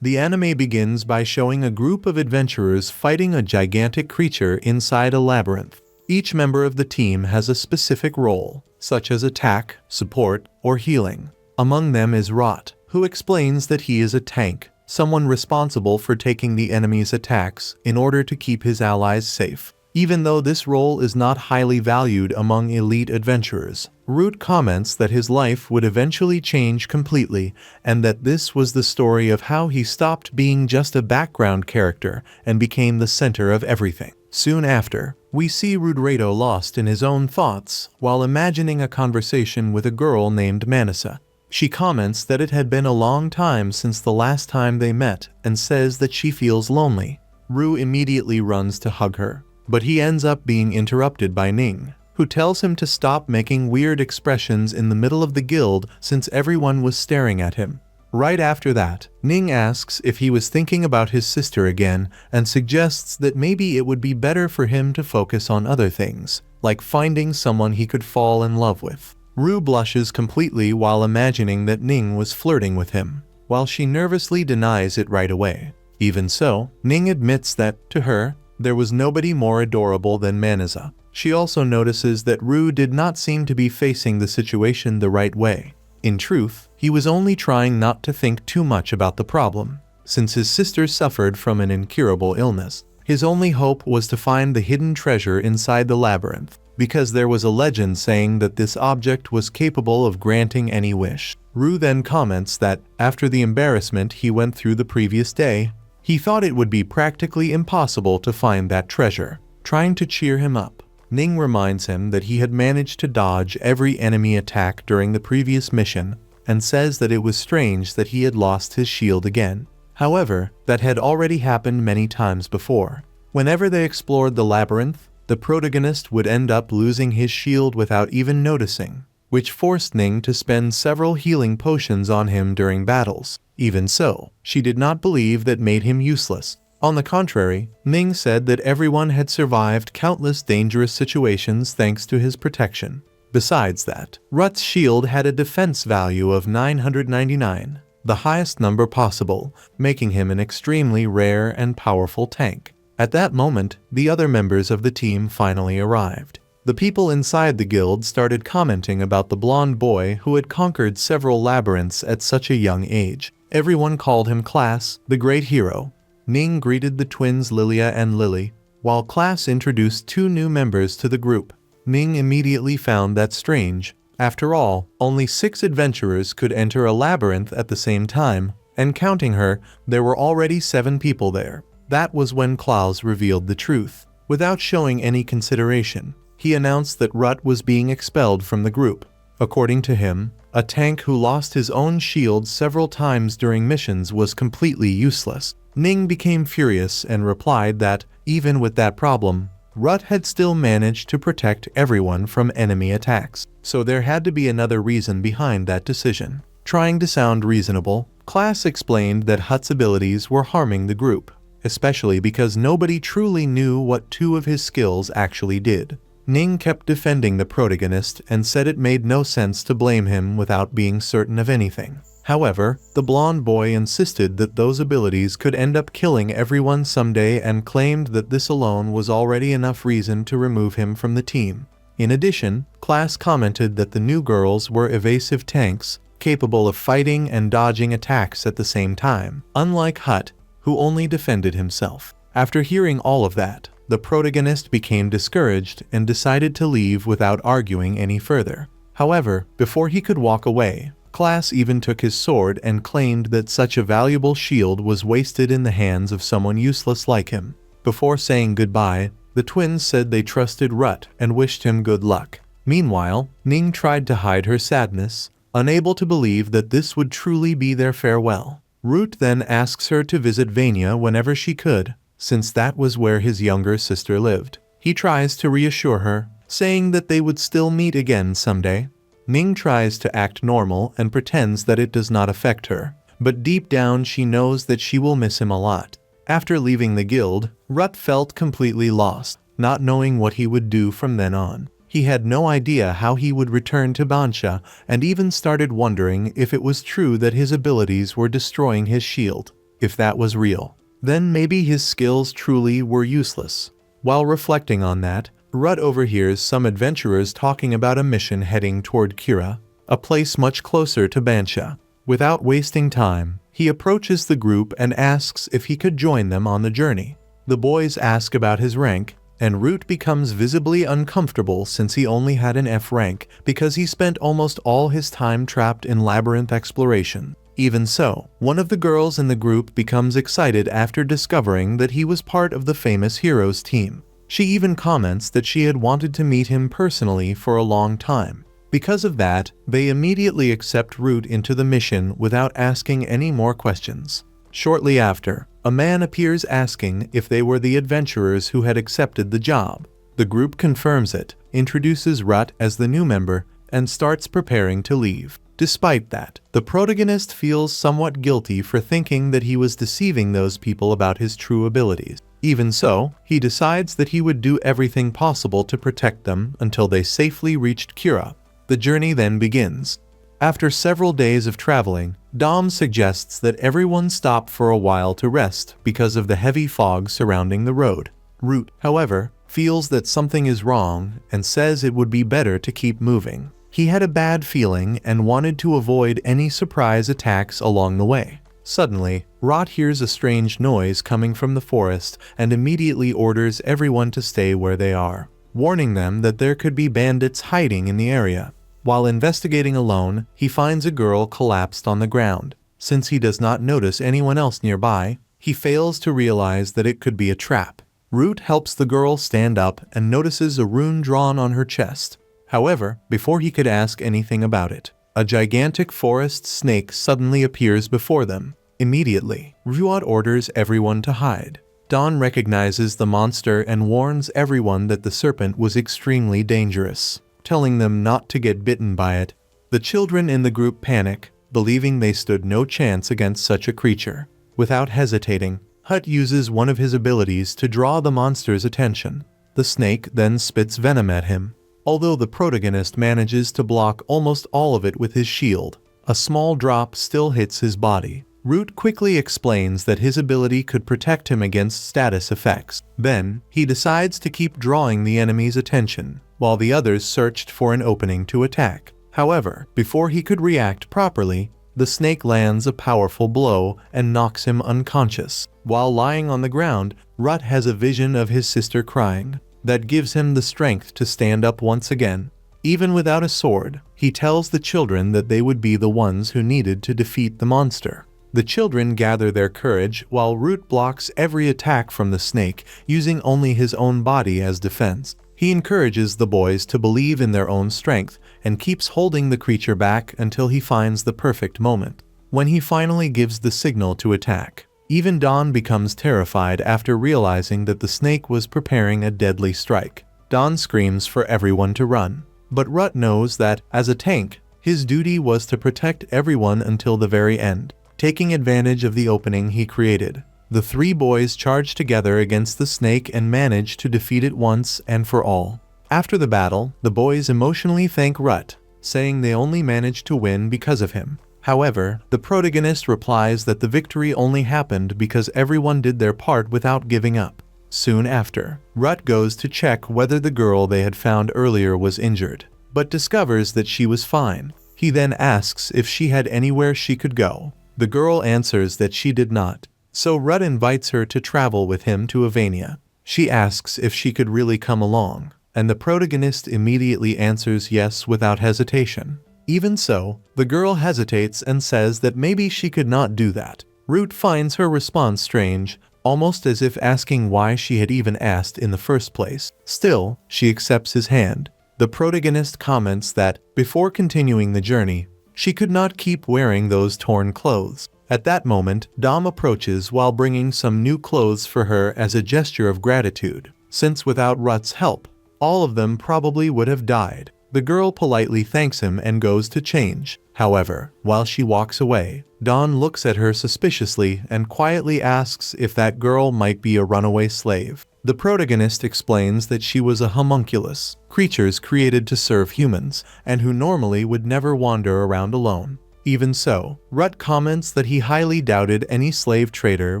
The anime begins by showing a group of adventurers fighting a gigantic creature inside a labyrinth. Each member of the team has a specific role, such as attack, support, or healing. Among them is Rot, who explains that he is a tank, someone responsible for taking the enemy's attacks in order to keep his allies safe. Even though this role is not highly valued among elite adventurers, Root comments that his life would eventually change completely and that this was the story of how he stopped being just a background character and became the center of everything. Soon after, we see Rudrado lost in his own thoughts while imagining a conversation with a girl named Manisa. She comments that it had been a long time since the last time they met and says that she feels lonely. Ru immediately runs to hug her, but he ends up being interrupted by Ning, who tells him to stop making weird expressions in the middle of the guild since everyone was staring at him. Right after that, Ning asks if he was thinking about his sister again and suggests that maybe it would be better for him to focus on other things, like finding someone he could fall in love with. Ru blushes completely while imagining that Ning was flirting with him, while she nervously denies it right away. Even so, Ning admits that, to her, there was nobody more adorable than Manisa. She also notices that Ru did not seem to be facing the situation the right way. In truth, he was only trying not to think too much about the problem. Since his sister suffered from an incurable illness, his only hope was to find the hidden treasure inside the labyrinth, because there was a legend saying that this object was capable of granting any wish. Ru then comments that, after the embarrassment he went through the previous day, he thought it would be practically impossible to find that treasure. Trying to cheer him up, Ning reminds him that he had managed to dodge every enemy attack during the previous mission, and says that it was strange that he had lost his shield again. However, that had already happened many times before. Whenever they explored the labyrinth, the protagonist would end up losing his shield without even noticing, which forced Ning to spend several healing potions on him during battles. Even so, she did not believe that made him useless. On the contrary, Ning said that everyone had survived countless dangerous situations thanks to his protection. Besides that, Rut's shield had a defense value of 999, the highest number possible, making him an extremely rare and powerful tank. At that moment, the other members of the team finally arrived. The people inside the guild started commenting about the blonde boy who had conquered several labyrinths at such a young age. Everyone called him Class, the great hero. Ning greeted the twins Lilia and Lily, while Class introduced two new members to the group. Ning immediately found that strange. After all, only 6 adventurers could enter a labyrinth at the same time, and counting her, there were already 7 people there. That was when Klaus revealed the truth. Without showing any consideration, he announced that Rut was being expelled from the group. According to him, a tank who lost his own shield several times during missions was completely useless. Ning became furious and replied that, even with that problem, Rut had still managed to protect everyone from enemy attacks. So there had to be another reason behind that decision. Trying to sound reasonable, Class explained that Hut's abilities were harming the group, especially because nobody truly knew what 2 of his skills actually did. Ning kept defending the protagonist and said it made no sense to blame him without being certain of anything. However, the blonde boy insisted that those abilities could end up killing everyone someday and claimed that this alone was already enough reason to remove him from the team. In addition, Class commented that the new girls were evasive tanks, capable of fighting and dodging attacks at the same time, unlike Hut, who only defended himself. After hearing all of that, the protagonist became discouraged and decided to leave without arguing any further. However, before he could walk away, Class even took his sword and claimed that such a valuable shield was wasted in the hands of someone useless like him. Before saying goodbye, the twins said they trusted Rut and wished him good luck. Meanwhile, Ning tried to hide her sadness, unable to believe that this would truly be their farewell. Root then asks her to visit Vania whenever she could, since that was where his younger sister lived. He tries to reassure her, saying that they would still meet again someday. Ning tries to act normal and pretends that it does not affect her, but deep down she knows that she will miss him a lot. After leaving the guild, Rut felt completely lost, not knowing what he would do from then on. He had no idea how he would return to Avancha and even started wondering if it was true that his abilities were destroying his shield. if that was real, then maybe his skills truly were useless. While reflecting on that, Rut overhears some adventurers talking about a mission heading toward Kira, a place much closer to Avancha. Without wasting time, he approaches the group and asks if he could join them on the journey. The boys ask about his rank, and Root becomes visibly uncomfortable since he only had an F rank because he spent almost all his time trapped in labyrinth exploration. Even so, one of the girls in the group becomes excited after discovering that he was part of the famous heroes team. She even comments that she had wanted to meet him personally for a long time. Because of that, they immediately accept Root into the mission without asking any more questions. Shortly after, a man appears asking if they were the adventurers who had accepted the job. The group confirms it, introduces Rut as the new member, and starts preparing to leave. Despite that, the protagonist feels somewhat guilty for thinking that he was deceiving those people about his true abilities. Even so, he decides that he would do everything possible to protect them until they safely reached Kira. The journey then begins. After several days of traveling, Dom suggests that everyone stop for a while to rest because of the heavy fog surrounding the road. Root, however, feels that something is wrong and says it would be better to keep moving. He had a bad feeling and wanted to avoid any surprise attacks along the way. Suddenly, Rot hears a strange noise coming from the forest and immediately orders everyone to stay where they are, warning them that there could be bandits hiding in the area. While investigating alone, he finds a girl collapsed on the ground. Since he does not notice anyone else nearby, he fails to realize that it could be a trap. Root helps the girl stand up and notices a rune drawn on her chest. However, before he could ask anything about it, a gigantic forest snake suddenly appears before them. Immediately, Ruot orders everyone to hide. Dawn recognizes the monster and warns everyone that the serpent was extremely dangerous, telling them not to get bitten by it. The children in the group panic, believing they stood no chance against such a creature. Without hesitating, Hut uses one of his abilities to draw the monster's attention. The snake then spits venom at him. Although the protagonist manages to block almost all of it with his shield, a small drop still hits his body. Root quickly explains that his ability could protect him against status effects. Then, he decides to keep drawing the enemy's attention, while the others searched for an opening to attack. However, before he could react properly, the snake lands a powerful blow and knocks him unconscious. While lying on the ground, Rut has a vision of his sister crying. That gives him the strength to stand up once again. Even without a sword, he tells the children that they would be the ones who needed to defeat the monster. The children gather their courage while Root blocks every attack from the snake, using only his own body as defense. He encourages the boys to believe in their own strength and keeps holding the creature back until he finds the perfect moment. When he finally gives the signal to attack, even Dawn becomes terrified after realizing that the snake was preparing a deadly strike. Dawn screams for everyone to run, but Rut knows that, as a tank, his duty was to protect everyone until the very end. Taking advantage of the opening he created, the three boys charge together against the snake and manage to defeat it once and for all. After the battle, the boys emotionally thank Rut, saying they only managed to win because of him. However, the protagonist replies that the victory only happened because everyone did their part without giving up. Soon after, Rut goes to check whether the girl they had found earlier was injured, but discovers that she was fine. He then asks if she had anywhere she could go. The girl answers that she did not, so Rut invites her to travel with him to Avancha. She asks if she could really come along, and the protagonist immediately answers yes without hesitation. Even so, the girl hesitates and says that maybe she could not do that. Root finds her response strange, almost as if asking why she had even asked in the first place. Still, she accepts his hand. The protagonist comments that, before continuing the journey, she could not keep wearing those torn clothes. At that moment, Dom approaches while bringing some new clothes for her as a gesture of gratitude, since without Rut's help, all of them probably would have died. The girl politely thanks him and goes to change. However, while she walks away, Dawn looks at her suspiciously and quietly asks if that girl might be a runaway slave. The protagonist explains that she was a homunculus, creatures created to serve humans, and who normally would never wander around alone. Even so, Rut comments that he highly doubted any slave trader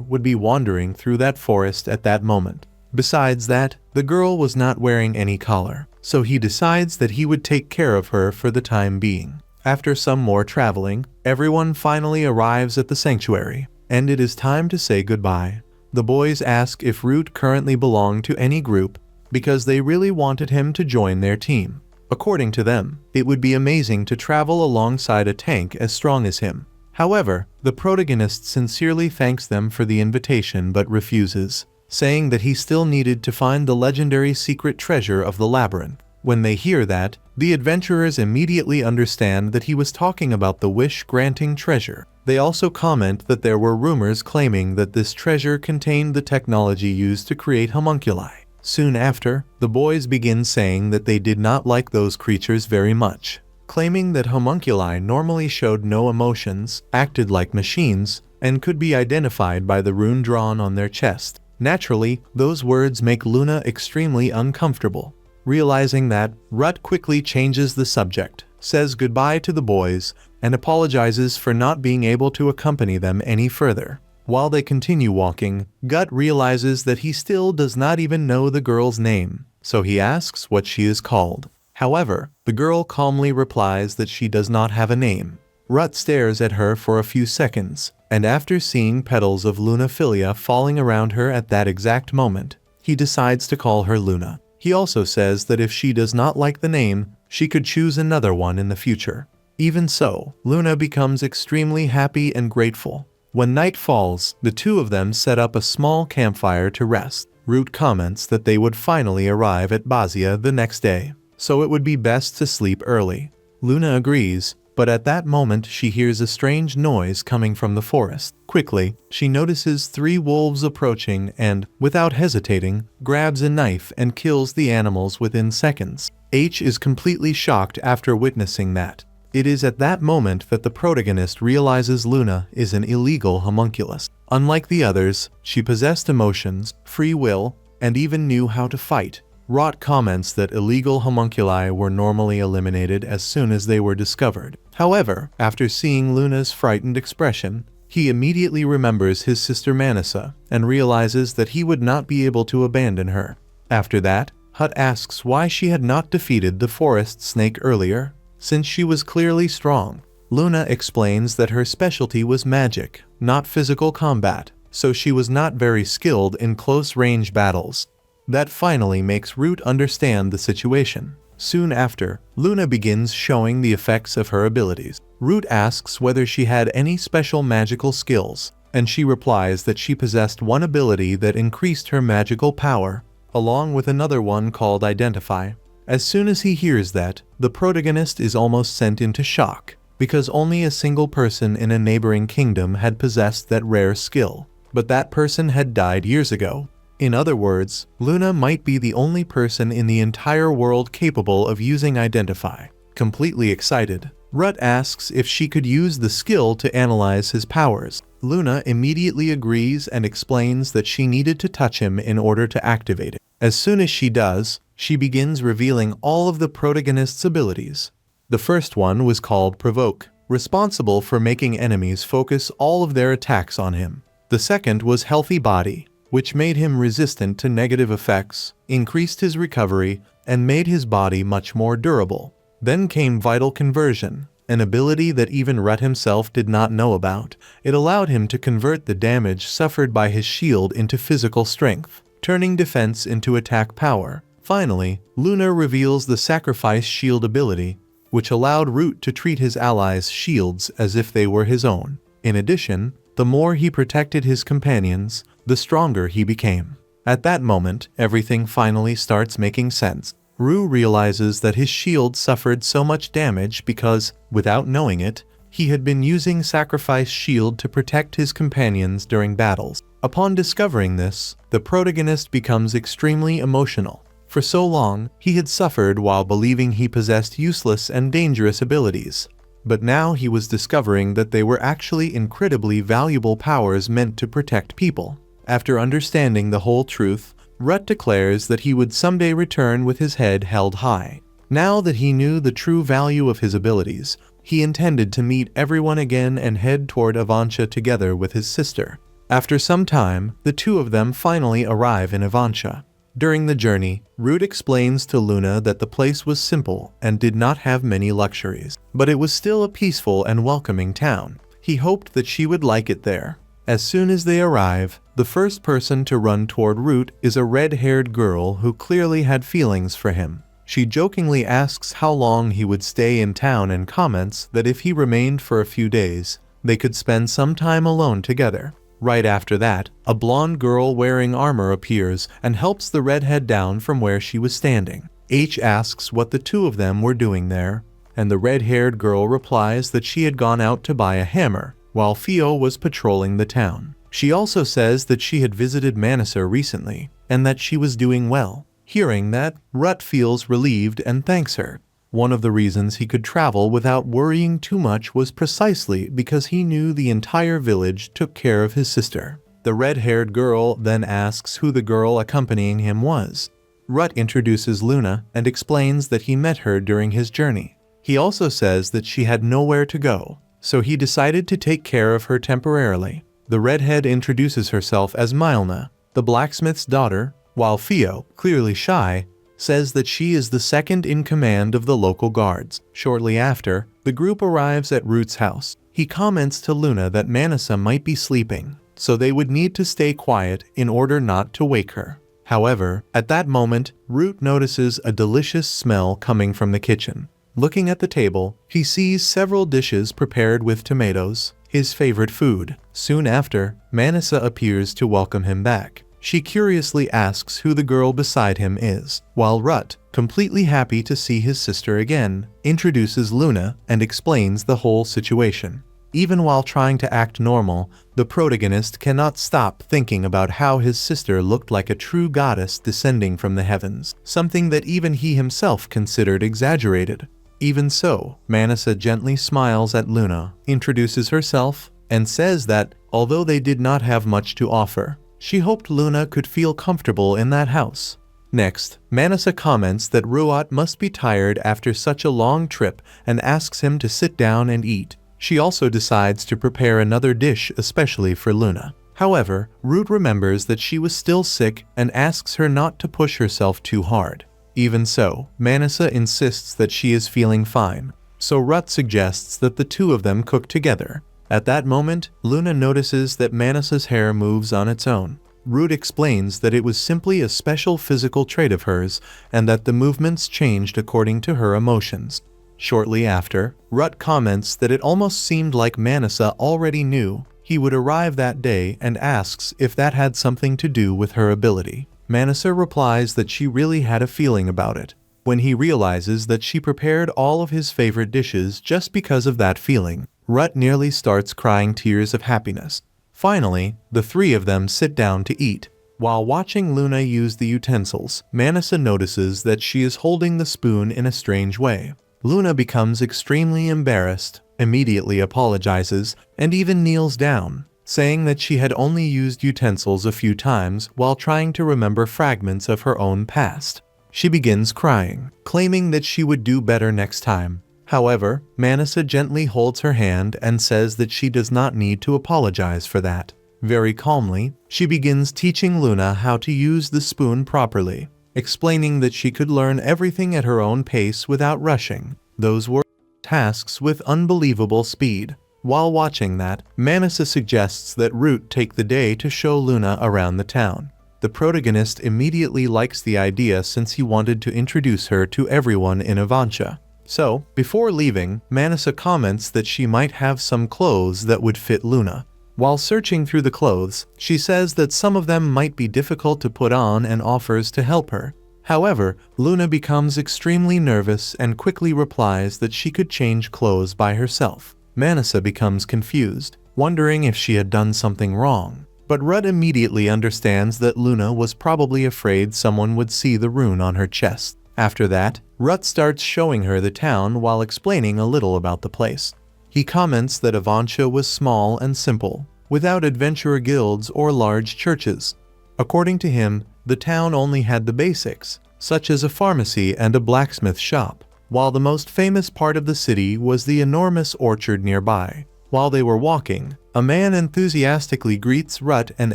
would be wandering through that forest at that moment. Besides that, the girl was not wearing any collar, so he decides that he would take care of her for the time being. After some more traveling, everyone finally arrives at the sanctuary, and it is time to say goodbye. The boys ask if Root currently belonged to any group because they really wanted him to join their team. According to them, it would be amazing to travel alongside a tank as strong as him. However, the protagonist sincerely thanks them for the invitation but refuses, saying that he still needed to find the legendary secret treasure of the labyrinth. When they hear that, the adventurers immediately understand that he was talking about the wish-granting treasure. They also comment that there were rumors claiming that this treasure contained the technology used to create homunculi. Soon after, the boys begin saying that they did not like those creatures very much, claiming that homunculi normally showed no emotions, acted like machines, and could be identified by the rune drawn on their chest. Naturally, those words make Luna extremely uncomfortable. Realizing that, Rut quickly changes the subject, says goodbye to the boys, and apologizes for not being able to accompany them any further. While they continue walking, Gut realizes that he still does not even know the girl's name, so he asks what she is called. However, the girl calmly replies that she does not have a name. Rut stares at her for a few seconds, and after seeing petals of lunaphilia falling around her at that exact moment, he decides to call her Luna. He also says that if she does not like the name, she could choose another one in the future. Even so, Luna becomes extremely happy and grateful. When night falls, the two of them set up a small campfire to rest. Root comments that they would finally arrive at Bazia the next day, so it would be best to sleep early. Luna agrees, but at that moment she hears a strange noise coming from the forest. Quickly, she notices 3 wolves approaching and, without hesitating, grabs a knife and kills the animals within seconds. H is completely shocked after witnessing that. It is at that moment that the protagonist realizes Luna is an illegal homunculus. Unlike the others, she possessed emotions, free will, and even knew how to fight. Rot comments that illegal homunculi were normally eliminated as soon as they were discovered. However, after seeing Luna's frightened expression, he immediately remembers his sister Manisa and realizes that he would not be able to abandon her. After that, Hut asks why she had not defeated the forest snake earlier, since she was clearly strong. Luna explains that her specialty was magic, not physical combat, so she was not very skilled in close-range battles. That finally makes Root understand the situation. Soon after, Luna begins showing the effects of her abilities. Root asks whether she had any special magical skills, and she replies that she possessed one ability that increased her magical power, along with another one called Identify. As soon as he hears that, the protagonist is almost sent into shock, because only a single person in a neighboring kingdom had possessed that rare skill, but that person had died years ago. In other words, Luna might be the only person in the entire world capable of using Identify. Completely excited, Rut asks if she could use the skill to analyze his powers. Luna immediately agrees and explains that she needed to touch him in order to activate it. As soon as she does, she begins revealing all of the protagonist's abilities. The first one was called Provoke, responsible for making enemies focus all of their attacks on him. The second was Healthy Body, which made him resistant to negative effects, increased his recovery, and made his body much more durable. Then came Vital Conversion, an ability that even Rut himself did not know about. It allowed him to convert the damage suffered by his shield into physical strength, turning defense into attack power. Finally, Luna reveals the Sacrifice Shield ability, which allowed Root to treat his allies' shields as if they were his own. In addition, the more he protected his companions, the stronger he became. At that moment, everything finally starts making sense. Rue realizes that his shield suffered so much damage because, without knowing it, he had been using Sacrifice Shield to protect his companions during battles. Upon discovering this, the protagonist becomes extremely emotional. For so long, he had suffered while believing he possessed useless and dangerous abilities. But now he was discovering that they were actually incredibly valuable powers meant to protect people. After understanding the whole truth, Rut declares that he would someday return with his head held high. Now that he knew the true value of his abilities, He intended to meet everyone again and head toward Avancha together with his sister. After some time, the two of them finally arrive in Avancha. During the journey, Root explains to Luna that the place was simple and did not have many luxuries, but it was still a peaceful and welcoming town. He hoped that she would like it there. As soon as they arrive, the first person to run toward Root is a red-haired girl who clearly had feelings for him. She jokingly asks how long he would stay in town and comments that if he remained for a few days, they could spend some time alone together. Right after that, a blonde girl wearing armor appears and helps the redhead down from where she was standing. H asks what the two of them were doing there, and the red-haired girl replies that she had gone out to buy a hammer, while Theo was patrolling the town. She also says that she had visited Manisa recently, and that she was doing well. Hearing that, Rut feels relieved and thanks her. One of the reasons he could travel without worrying too much was precisely because he knew the entire village took care of his sister. The red-haired girl then asks who the girl accompanying him was. Rut introduces Luna and explains that he met her during his journey. He also says that she had nowhere to go, so he decided to take care of her temporarily. The redhead introduces herself as Mylna, the blacksmith's daughter, while Theo, clearly shy, says that she is the second in command of the local guards. Shortly after, the group arrives at Root's house. He comments to Luna that Manisa might be sleeping, so they would need to stay quiet in order not to wake her. However, at that moment, Root notices a delicious smell coming from the kitchen. Looking at the table, he sees several dishes prepared with tomatoes, his favorite food. Soon after, Manisa appears to welcome him back. She curiously asks who the girl beside him is, while Rut, completely happy to see his sister again, introduces Luna and explains the whole situation. Even while trying to act normal, the protagonist cannot stop thinking about how his sister looked like a true goddess descending from the heavens, something that even he himself considered exaggerated. Even so, Manisa gently smiles at Luna, introduces herself, and says that, although they did not have much to offer, she hoped Luna could feel comfortable in that house. Next, Manisa comments that Ruat must be tired after such a long trip and asks him to sit down and eat. She also decides to prepare another dish especially for Luna. However, Root remembers that she was still sick and asks her not to push herself too hard. Even so, Manisa insists that she is feeling fine, so Rut suggests that the two of them cook together. At that moment, Luna notices that Manisa's hair moves on its own. Root explains that it was simply a special physical trait of hers and that the movements changed according to her emotions. Shortly after, Rut comments that it almost seemed like Manisa already knew he would arrive that day and asks if that had something to do with her ability. Manisa replies that she really had a feeling about it. When he realizes that she prepared all of his favorite dishes just because of that feeling, Rut nearly starts crying tears of happiness. Finally, the three of them sit down to eat. While watching Luna use the utensils, Manisa notices that she is holding the spoon in a strange way. Luna becomes extremely embarrassed, immediately apologizes, and even kneels down, saying that she had only used utensils a few times while trying to remember fragments of her own past. She begins crying, claiming that she would do better next time. However, Manisa gently holds her hand and says that she does not need to apologize for that. Very calmly, she begins teaching Luna how to use the spoon properly, explaining that she could learn everything at her own pace without rushing. Those were tasks with unbelievable speed. While watching that, Manisa suggests that Root take the day to show Luna around the town. The protagonist immediately likes the idea since he wanted to introduce her to everyone in Avancha. So, before leaving, Manisa comments that she might have some clothes that would fit Luna. While searching through the clothes, she says that some of them might be difficult to put on and offers to help her. However, Luna becomes extremely nervous and quickly replies that she could change clothes by herself. Manisa becomes confused, wondering if she had done something wrong. But Rut immediately understands that Luna was probably afraid someone would see the rune on her chest. After that, Rut starts showing her the town while explaining a little about the place. He comments that Avancha was small and simple, without adventurer guilds or large churches. According to him, the town only had the basics, such as a pharmacy and a blacksmith shop. while the most famous part of the city was the enormous orchard nearby. While they were walking, a man enthusiastically greets Rut and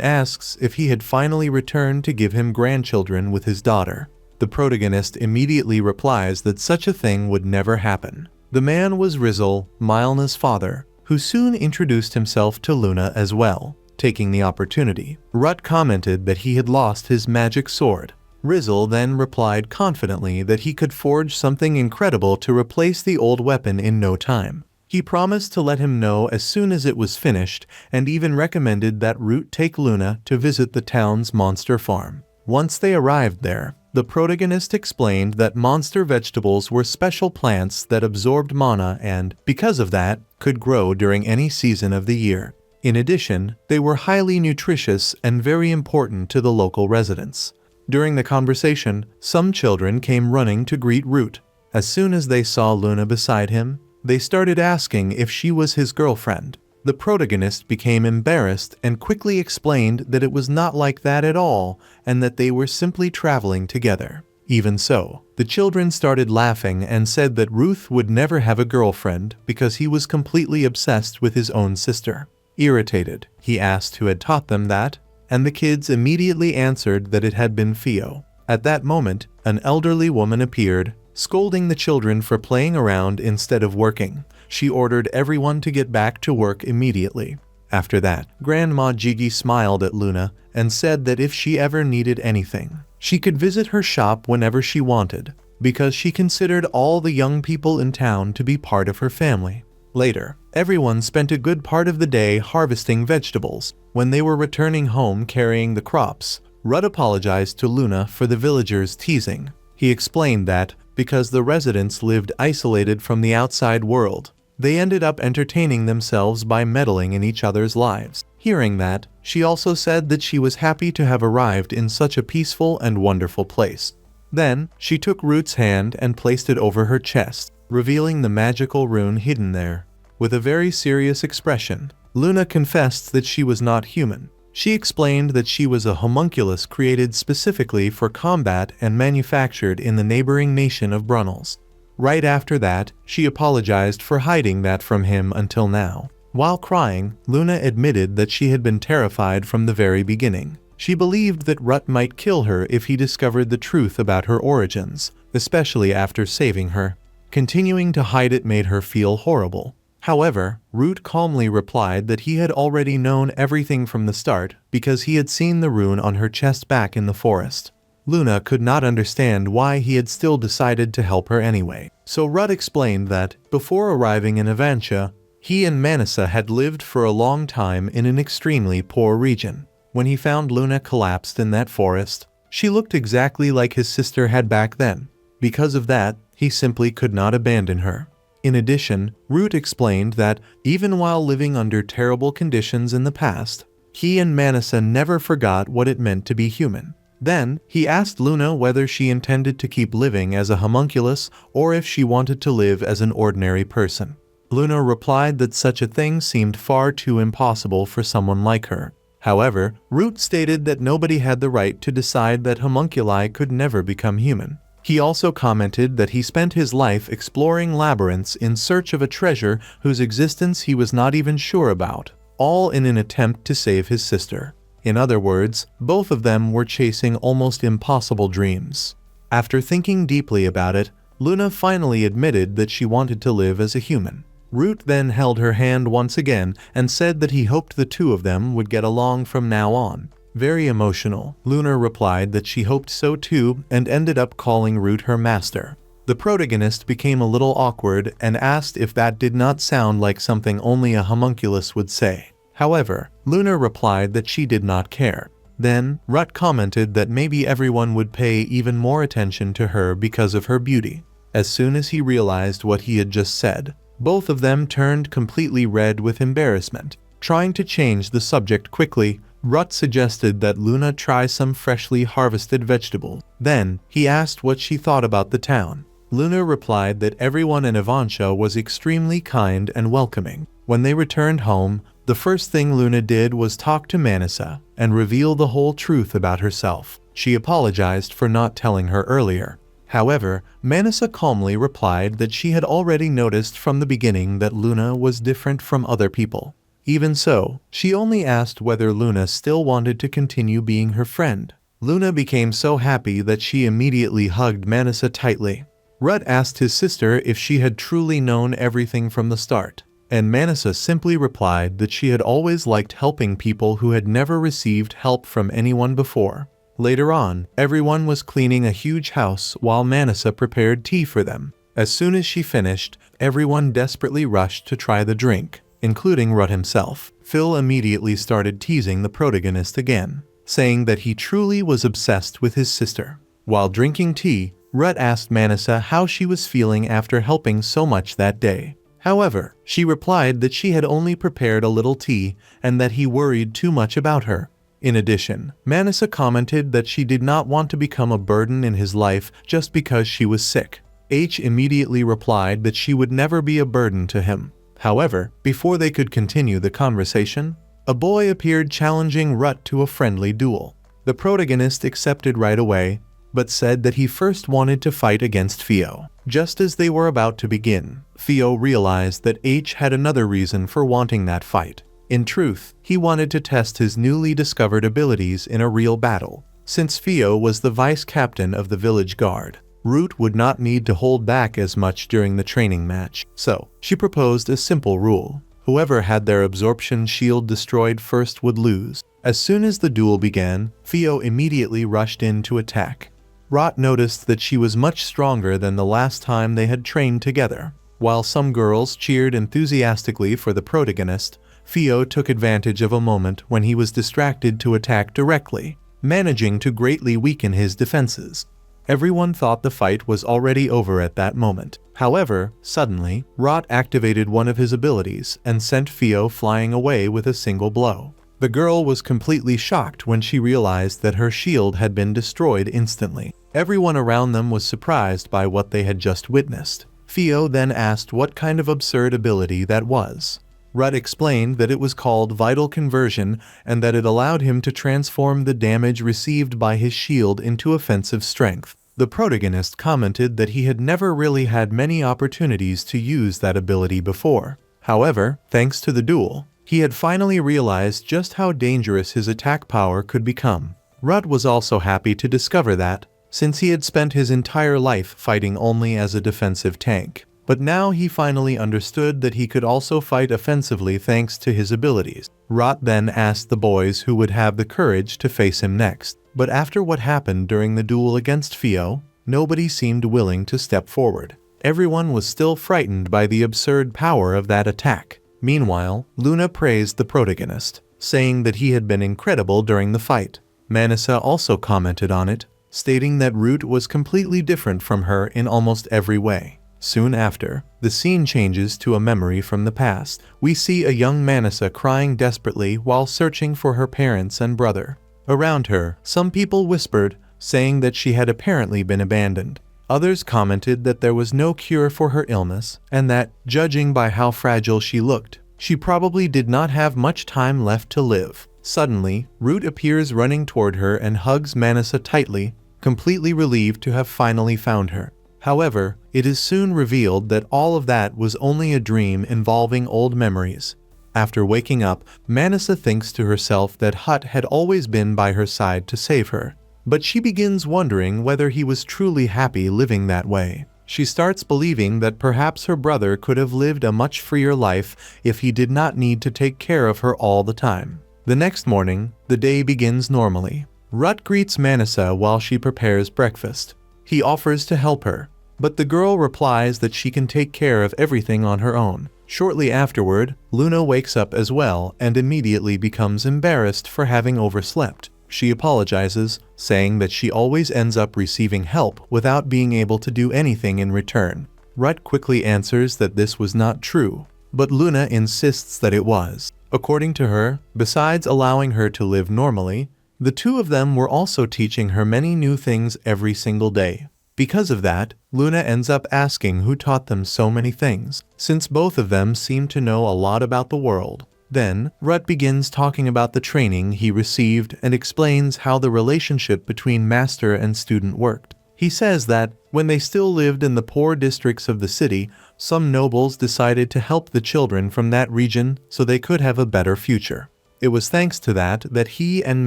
asks if he had finally returned to give him grandchildren with his daughter. The protagonist immediately replies that such a thing would never happen. The man was Rizal, Milna's father, who soon introduced himself to Luna as well. Taking the opportunity, Rut commented that he had lost his magic sword. Rizal then replied confidently that he could forge something incredible to replace the old weapon in no time. He promised to let him know as soon as it was finished, and even recommended that Root take Luna to visit the town's monster farm. Once they arrived there, the protagonist explained that monster vegetables were special plants that absorbed mana and, because of that, could grow during any season of the year. In addition, they were highly nutritious and very important to the local residents. During the conversation, some children came running to greet Root. As soon as they saw Luna beside him, they started asking if she was his girlfriend. The protagonist became embarrassed and quickly explained that it was not like that at all and that they were simply traveling together. Even so, the children started laughing and said that Ruth would never have a girlfriend because he was completely obsessed with his own sister. Irritated, he asked who had taught them that, and the kids immediately answered that it had been Theo. At that moment, an elderly woman appeared, scolding the children for playing around instead of working. She ordered everyone to get back to work immediately. After that, Grandma Jiggy smiled at Luna and said that if she ever needed anything, she could visit her shop whenever she wanted, because she considered all the young people in town to be part of her family. Later, everyone spent a good part of the day harvesting vegetables. When they were returning home carrying the crops, Rudd apologized to Luna for the villagers' teasing. He explained that, because the residents lived isolated from the outside world, they ended up entertaining themselves by meddling in each other's lives. Hearing that, she also said that she was happy to have arrived in such a peaceful and wonderful place. Then, she took Root's hand and placed it over her chest, revealing the magical rune hidden there. With a very serious expression, Luna confessed that she was not human. She explained that she was a homunculus created specifically for combat and manufactured in the neighboring nation of Brunnels. Right after that, she apologized for hiding that from him until now. While crying, Luna admitted that she had been terrified from the very beginning. She believed that Rut might kill her if he discovered the truth about her origins, especially after saving her. Continuing to hide it made her feel horrible. However, Root calmly replied that he had already known everything from the start because he had seen the rune on her chest back in the forest. Luna could not understand why he had still decided to help her anyway. So Rudd explained that, before arriving in Avancha, he and Manisa had lived for a long time in an extremely poor region. When he found Luna collapsed in that forest, she looked exactly like his sister had back then. Because of that, he simply could not abandon her. In addition, Root explained that, even while living under terrible conditions in the past, he and Manisa never forgot what it meant to be human. Then, he asked Luna whether she intended to keep living as a homunculus or if she wanted to live as an ordinary person. Luna replied that such a thing seemed far too impossible for someone like her. However, Root stated that nobody had the right to decide that homunculi could never become human. He also commented that he spent his life exploring labyrinths in search of a treasure whose existence he was not even sure about, all in an attempt to save his sister. In other words, both of them were chasing almost impossible dreams. After thinking deeply about it, Luna finally admitted that she wanted to live as a human. Root then held her hand once again and said that he hoped the two of them would get along from now on. Very emotional, Luna replied that she hoped so too and ended up calling Root her master. The protagonist became a little awkward and asked if that did not sound like something only a homunculus would say. However, Luna replied that she did not care. Then, Rut commented that maybe everyone would pay even more attention to her because of her beauty. As soon as he realized what he had just said, both of them turned completely red with embarrassment. Trying to change the subject quickly, Rut suggested that Luna try some freshly harvested vegetables. Then, he asked what she thought about the town. Luna replied that everyone in Avancha was extremely kind and welcoming. When they returned home, the first thing Luna did was talk to Manisa and reveal the whole truth about herself. She apologized for not telling her earlier. However, Manisa calmly replied that she had already noticed from the beginning that Luna was different from other people. Even so, she only asked whether Luna still wanted to continue being her friend. Luna became so happy that she immediately hugged Manisa tightly. Rut asked his sister if she had truly known everything from the start, and Manisa simply replied that she had always liked helping people who had never received help from anyone before. Later on, everyone was cleaning a huge house while Manisa prepared tea for them. As soon as she finished, everyone desperately rushed to try the drink, including Rut himself. Phil immediately started teasing the protagonist again, saying that he truly was obsessed with his sister. While drinking tea, Rut asked Manisa how she was feeling after helping so much that day. However, she replied that she had only prepared a little tea and that he worried too much about her. In addition, Manisa commented that she did not want to become a burden in his life just because she was sick. H immediately replied that she would never be a burden to him. However, before they could continue the conversation, a boy appeared challenging Rut to a friendly duel. The protagonist accepted right away, but said that he first wanted to fight against Theo. Just as they were about to begin, Theo realized that H had another reason for wanting that fight. In truth, he wanted to test his newly discovered abilities in a real battle. Since Theo was the vice captain of the village guard, Root would not need to hold back as much during the training match, so she proposed a simple rule. Whoever had their absorption shield destroyed first would lose. As soon as the duel began, Theo immediately rushed in to attack. Rot noticed that she was much stronger than the last time they had trained together. While some girls cheered enthusiastically for the protagonist, Theo took advantage of a moment when he was distracted to attack directly, managing to greatly weaken his defenses. Everyone thought the fight was already over at that moment. However, suddenly, Rot activated one of his abilities and sent Theo flying away with a single blow. The girl was completely shocked when she realized that her shield had been destroyed instantly. Everyone around them was surprised by what they had just witnessed. Theo then asked what kind of absurd ability that was. Rut explained that it was called Vital Conversion and that it allowed him to transform the damage received by his shield into offensive strength. The protagonist commented that he had never really had many opportunities to use that ability before. However, thanks to the duel, he had finally realized just how dangerous his attack power could become. Rut was also happy to discover that, since he had spent his entire life fighting only as a defensive tank. But now he finally understood that he could also fight offensively thanks to his abilities. Rot then asked the boys who would have the courage to face him next. But after what happened during the duel against Theo, nobody seemed willing to step forward. Everyone was still frightened by the absurd power of that attack. Meanwhile, Luna praised the protagonist, saying that he had been incredible during the fight. Manisa also commented on it, stating that Root was completely different from her in almost every way. Soon after, the scene changes to a memory from the past. We see a young Manisa crying desperately while searching for her parents and brother. Around her, some people whispered, saying that she had apparently been abandoned. Others commented that there was no cure for her illness and that, judging by how fragile she looked, she probably did not have much time left to live. Suddenly, Root appears running toward her and hugs Manisa tightly, completely relieved to have finally found her. However, it is soon revealed that all of that was only a dream involving old memories. After waking up, Manisa thinks to herself that Hut had always been by her side to save her. But she begins wondering whether he was truly happy living that way. She starts believing that perhaps her brother could have lived a much freer life if he did not need to take care of her all the time. The next morning, the day begins normally. Rut greets Manisa while she prepares breakfast. He offers to help her, but the girl replies that she can take care of everything on her own. Shortly afterward, Luna wakes up as well and immediately becomes embarrassed for having overslept. She apologizes, saying that she always ends up receiving help without being able to do anything in return. Rut quickly answers that this was not true, but Luna insists that it was. According to her, besides allowing her to live normally, the two of them were also teaching her many new things every single day. Because of that, Luna ends up asking who taught them so many things, since both of them seem to know a lot about the world. Then, Rut begins talking about the training he received and explains how the relationship between master and student worked. He says that, when they still lived in the poor districts of the city, some nobles decided to help the children from that region so they could have a better future. It was thanks to that he and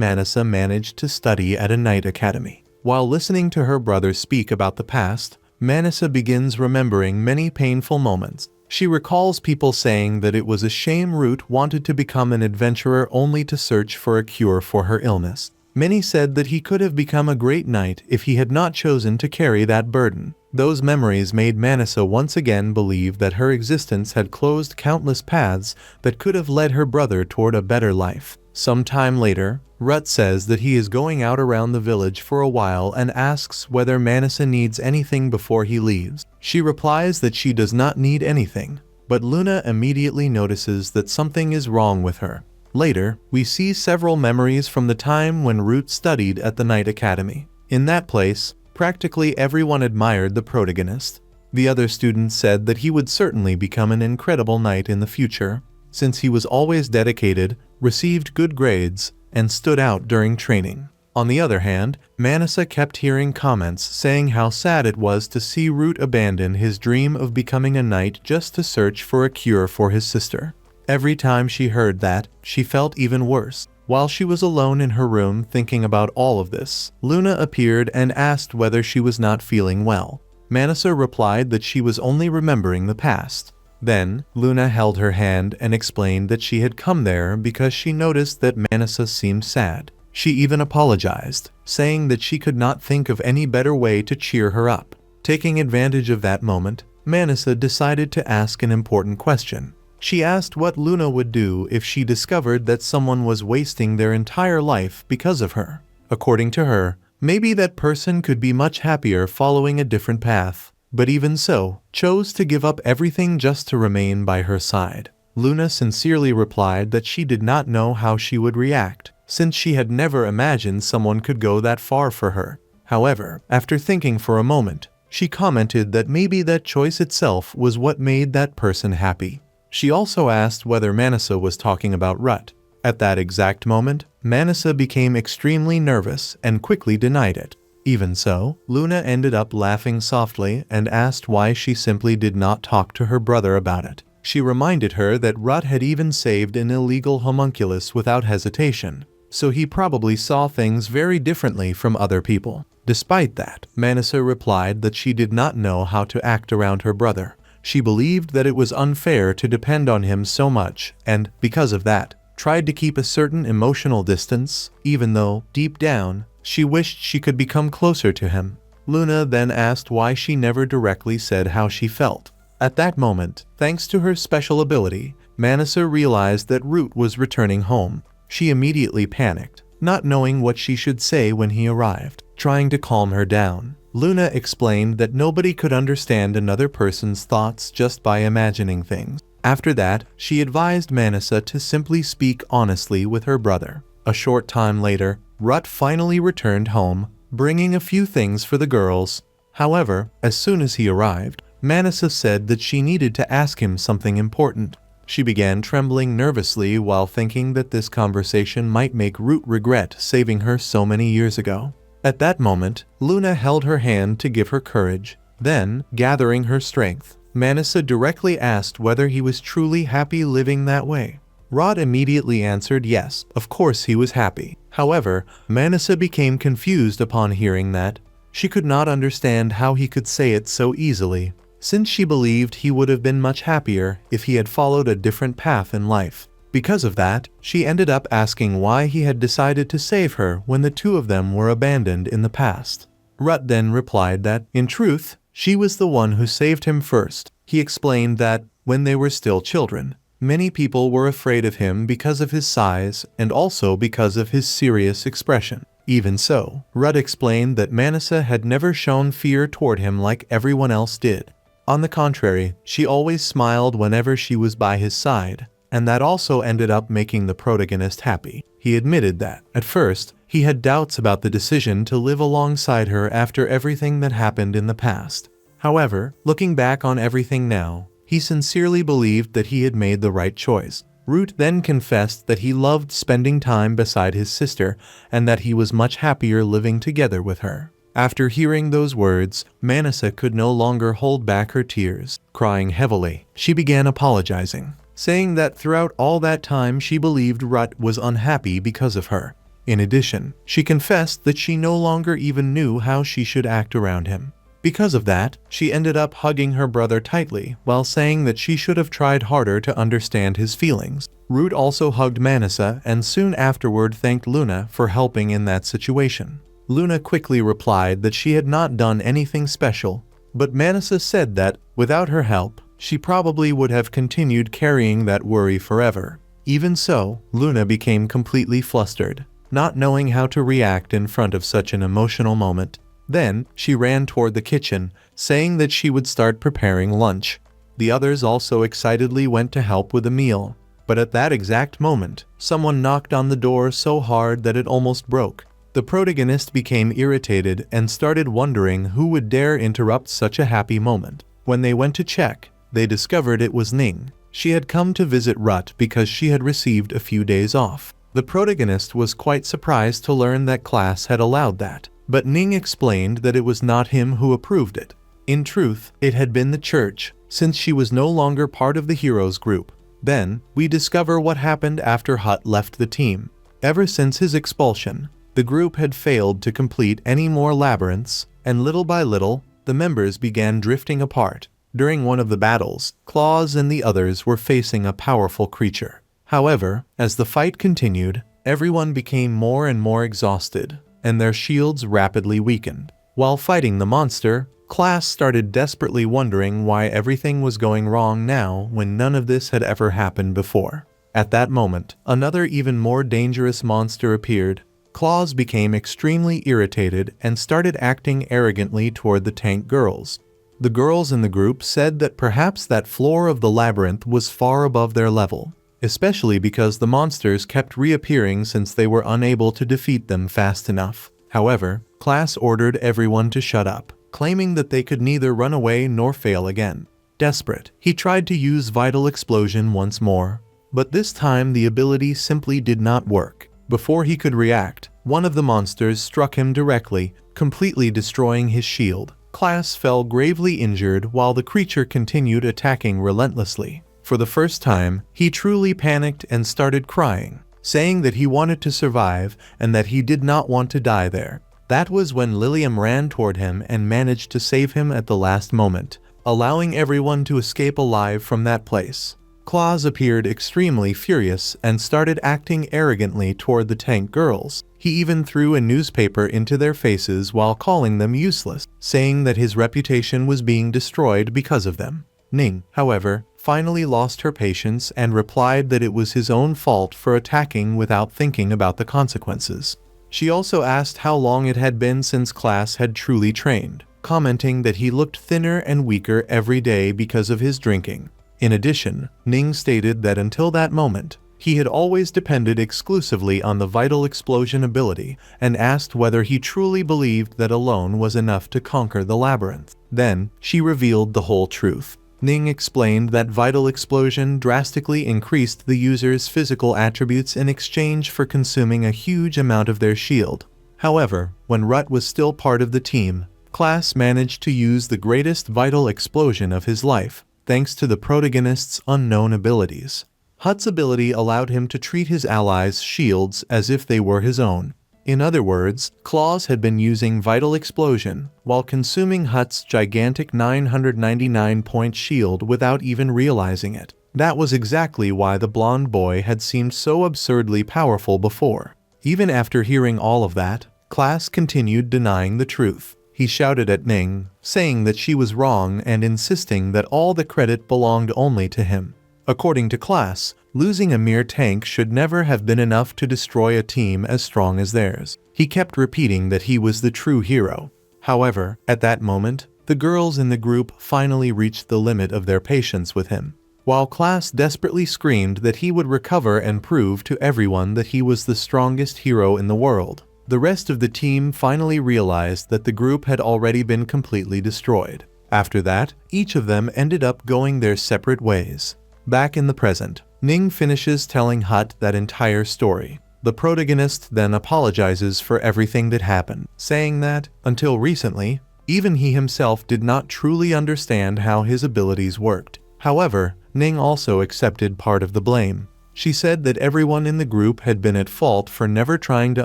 Manisa managed to study at a night academy. While listening to her brother speak about the past, Manisa begins remembering many painful moments. She recalls people saying that it was a shame Root wanted to become an adventurer only to search for a cure for her illness. Many said that he could have become a great knight if he had not chosen to carry that burden. Those memories made Manisa once again believe that her existence had closed countless paths that could have led her brother toward a better life. Some time later, Rut says that he is going out around the village for a while and asks whether Manisa needs anything before he leaves. She replies that she does not need anything, but Luna immediately notices that something is wrong with her. Later, we see several memories from the time when Root studied at the Night Academy. In that place, practically everyone admired the protagonist. The other students said that he would certainly become an incredible knight in the future, since he was always dedicated, received good grades, and stood out during training. On the other hand, Manisa kept hearing comments saying how sad it was to see Root abandon his dream of becoming a knight just to search for a cure for his sister. Every time she heard that, she felt even worse. While she was alone in her room thinking about all of this, Luna appeared and asked whether she was not feeling well. Manisa replied that she was only remembering the past. Then, Luna held her hand and explained that she had come there because she noticed that Manisa seemed sad. She even apologized, saying that she could not think of any better way to cheer her up. Taking advantage of that moment, Manisa decided to ask an important question. She asked what Luna would do if she discovered that someone was wasting their entire life because of her. According to her, maybe that person could be much happier following a different path, but even so, chose to give up everything just to remain by her side. Luna sincerely replied that she did not know how she would react, since she had never imagined someone could go that far for her. However, after thinking for a moment, she commented that maybe that choice itself was what made that person happy. She also asked whether Manisa was talking about Rut. At that exact moment, Manisa became extremely nervous and quickly denied it. Even so, Luna ended up laughing softly and asked why she simply did not talk to her brother about it. She reminded her that Rut had even saved an illegal homunculus without hesitation, so he probably saw things very differently from other people. Despite that, Manisa replied that she did not know how to act around her brother. She believed that it was unfair to depend on him so much and, because of that, tried to keep a certain emotional distance, even though, deep down, she wished she could become closer to him. Luna then asked why she never directly said how she felt. At that moment, thanks to her special ability, Manisa realized that Root was returning home. She immediately panicked, not knowing what she should say when he arrived. Trying to calm her down, Luna explained that nobody could understand another person's thoughts just by imagining things. After that, she advised Manisa to simply speak honestly with her brother. A short time later, Rut finally returned home, bringing a few things for the girls. However, as soon as he arrived, Manisa said that she needed to ask him something important. She began trembling nervously while thinking that this conversation might make Root regret saving her so many years ago. At that moment, Luna held her hand to give her courage. Then, gathering her strength, Manisa directly asked whether he was truly happy living that way. Rod immediately answered yes, of course he was happy. However, Manisa became confused upon hearing that. She could not understand how he could say it so easily, since she believed he would have been much happier if he had followed a different path in life. Because of that, she ended up asking why he had decided to save her when the two of them were abandoned in the past. Rut then replied that, in truth, she was the one who saved him first. He explained that, when they were still children, many people were afraid of him because of his size and also because of his serious expression. Even so, Rut explained that Manisa had never shown fear toward him like everyone else did. On the contrary, she always smiled whenever she was by his side, and that also ended up making the protagonist happy. He admitted that, at first, he had doubts about the decision to live alongside her after everything that happened in the past. However, looking back on everything now, he sincerely believed that he had made the right choice. Root then confessed that he loved spending time beside his sister and that he was much happier living together with her. After hearing those words, Manisa could no longer hold back her tears. Crying heavily, she began apologizing, saying that throughout all that time she believed Rut was unhappy because of her. In addition, she confessed that she no longer even knew how she should act around him. Because of that, she ended up hugging her brother tightly while saying that she should have tried harder to understand his feelings. Rut also hugged Manisa and soon afterward thanked Luna for helping in that situation. Luna quickly replied that she had not done anything special, but Manisa said that, without her help, she probably would have continued carrying that worry forever. Even so, Luna became completely flustered, not knowing how to react in front of such an emotional moment. Then, she ran toward the kitchen, saying that she would start preparing lunch. The others also excitedly went to help with the meal. But at that exact moment, someone knocked on the door so hard that it almost broke. The protagonist became irritated and started wondering who would dare interrupt such a happy moment. When they went to check, they discovered it was Ning. She had come to visit Rut because she had received a few days off. The protagonist was quite surprised to learn that class had allowed that. But Ning explained that it was not him who approved it. In truth, it had been the church, since she was no longer part of the heroes group. Then, we discover what happened after Hut left the team. Ever since his expulsion, the group had failed to complete any more labyrinths, and little by little, the members began drifting apart. During one of the battles, Claws and the others were facing a powerful creature. However, as the fight continued, everyone became more and more exhausted, and their shields rapidly weakened. While fighting the monster, Class started desperately wondering why everything was going wrong now when none of this had ever happened before. At that moment, another even more dangerous monster appeared. Claws became extremely irritated and started acting arrogantly toward the tank girls. The girls in the group said that perhaps that floor of the labyrinth was far above their level, especially because the monsters kept reappearing since they were unable to defeat them fast enough. However, Class ordered everyone to shut up, claiming that they could neither run away nor fail again. Desperate, he tried to use Vital Explosion once more, but this time the ability simply did not work. Before he could react, one of the monsters struck him directly, completely destroying his shield. Class fell gravely injured while the creature continued attacking relentlessly. For the first time, he truly panicked and started crying, saying that he wanted to survive and that he did not want to die there. That was when Lilium ran toward him and managed to save him at the last moment, allowing everyone to escape alive from that place. Claws appeared extremely furious and started acting arrogantly toward the tank girls. He even threw a newspaper into their faces while calling them useless, saying that his reputation was being destroyed because of them. Ning, however, finally lost her patience and replied that it was his own fault for attacking without thinking about the consequences. She also asked how long it had been since Class had truly trained, commenting that he looked thinner and weaker every day because of his drinking. In addition, Ning stated that until that moment, he had always depended exclusively on the Vital Explosion ability and asked whether he truly believed that alone was enough to conquer the labyrinth. Then, she revealed the whole truth. Ning explained that Vital Explosion drastically increased the user's physical attributes in exchange for consuming a huge amount of their shield. However, when Rut was still part of the team, Class managed to use the greatest Vital Explosion of his life, thanks to the protagonist's unknown abilities. Hut's ability allowed him to treat his allies' shields as if they were his own. In other words, Claws had been using Vital Explosion while consuming Hut's gigantic 999-point shield without even realizing it. That was exactly why the blonde boy had seemed so absurdly powerful before. Even after hearing all of that, Class continued denying the truth. He shouted at Ning, saying that she was wrong and insisting that all the credit belonged only to him. According to Class, losing a mere tank should never have been enough to destroy a team as strong as theirs. He kept repeating that he was the true hero. However, at that moment, the girls in the group finally reached the limit of their patience with him. While Class desperately screamed that he would recover and prove to everyone that he was the strongest hero in the world, the rest of the team finally realized that the group had already been completely destroyed. After that, each of them ended up going their separate ways. Back in the present, Ning finishes telling Hut that entire story. The protagonist then apologizes for everything that happened, saying that, until recently, even he himself did not truly understand how his abilities worked. However, Ning also accepted part of the blame. She said that everyone in the group had been at fault for never trying to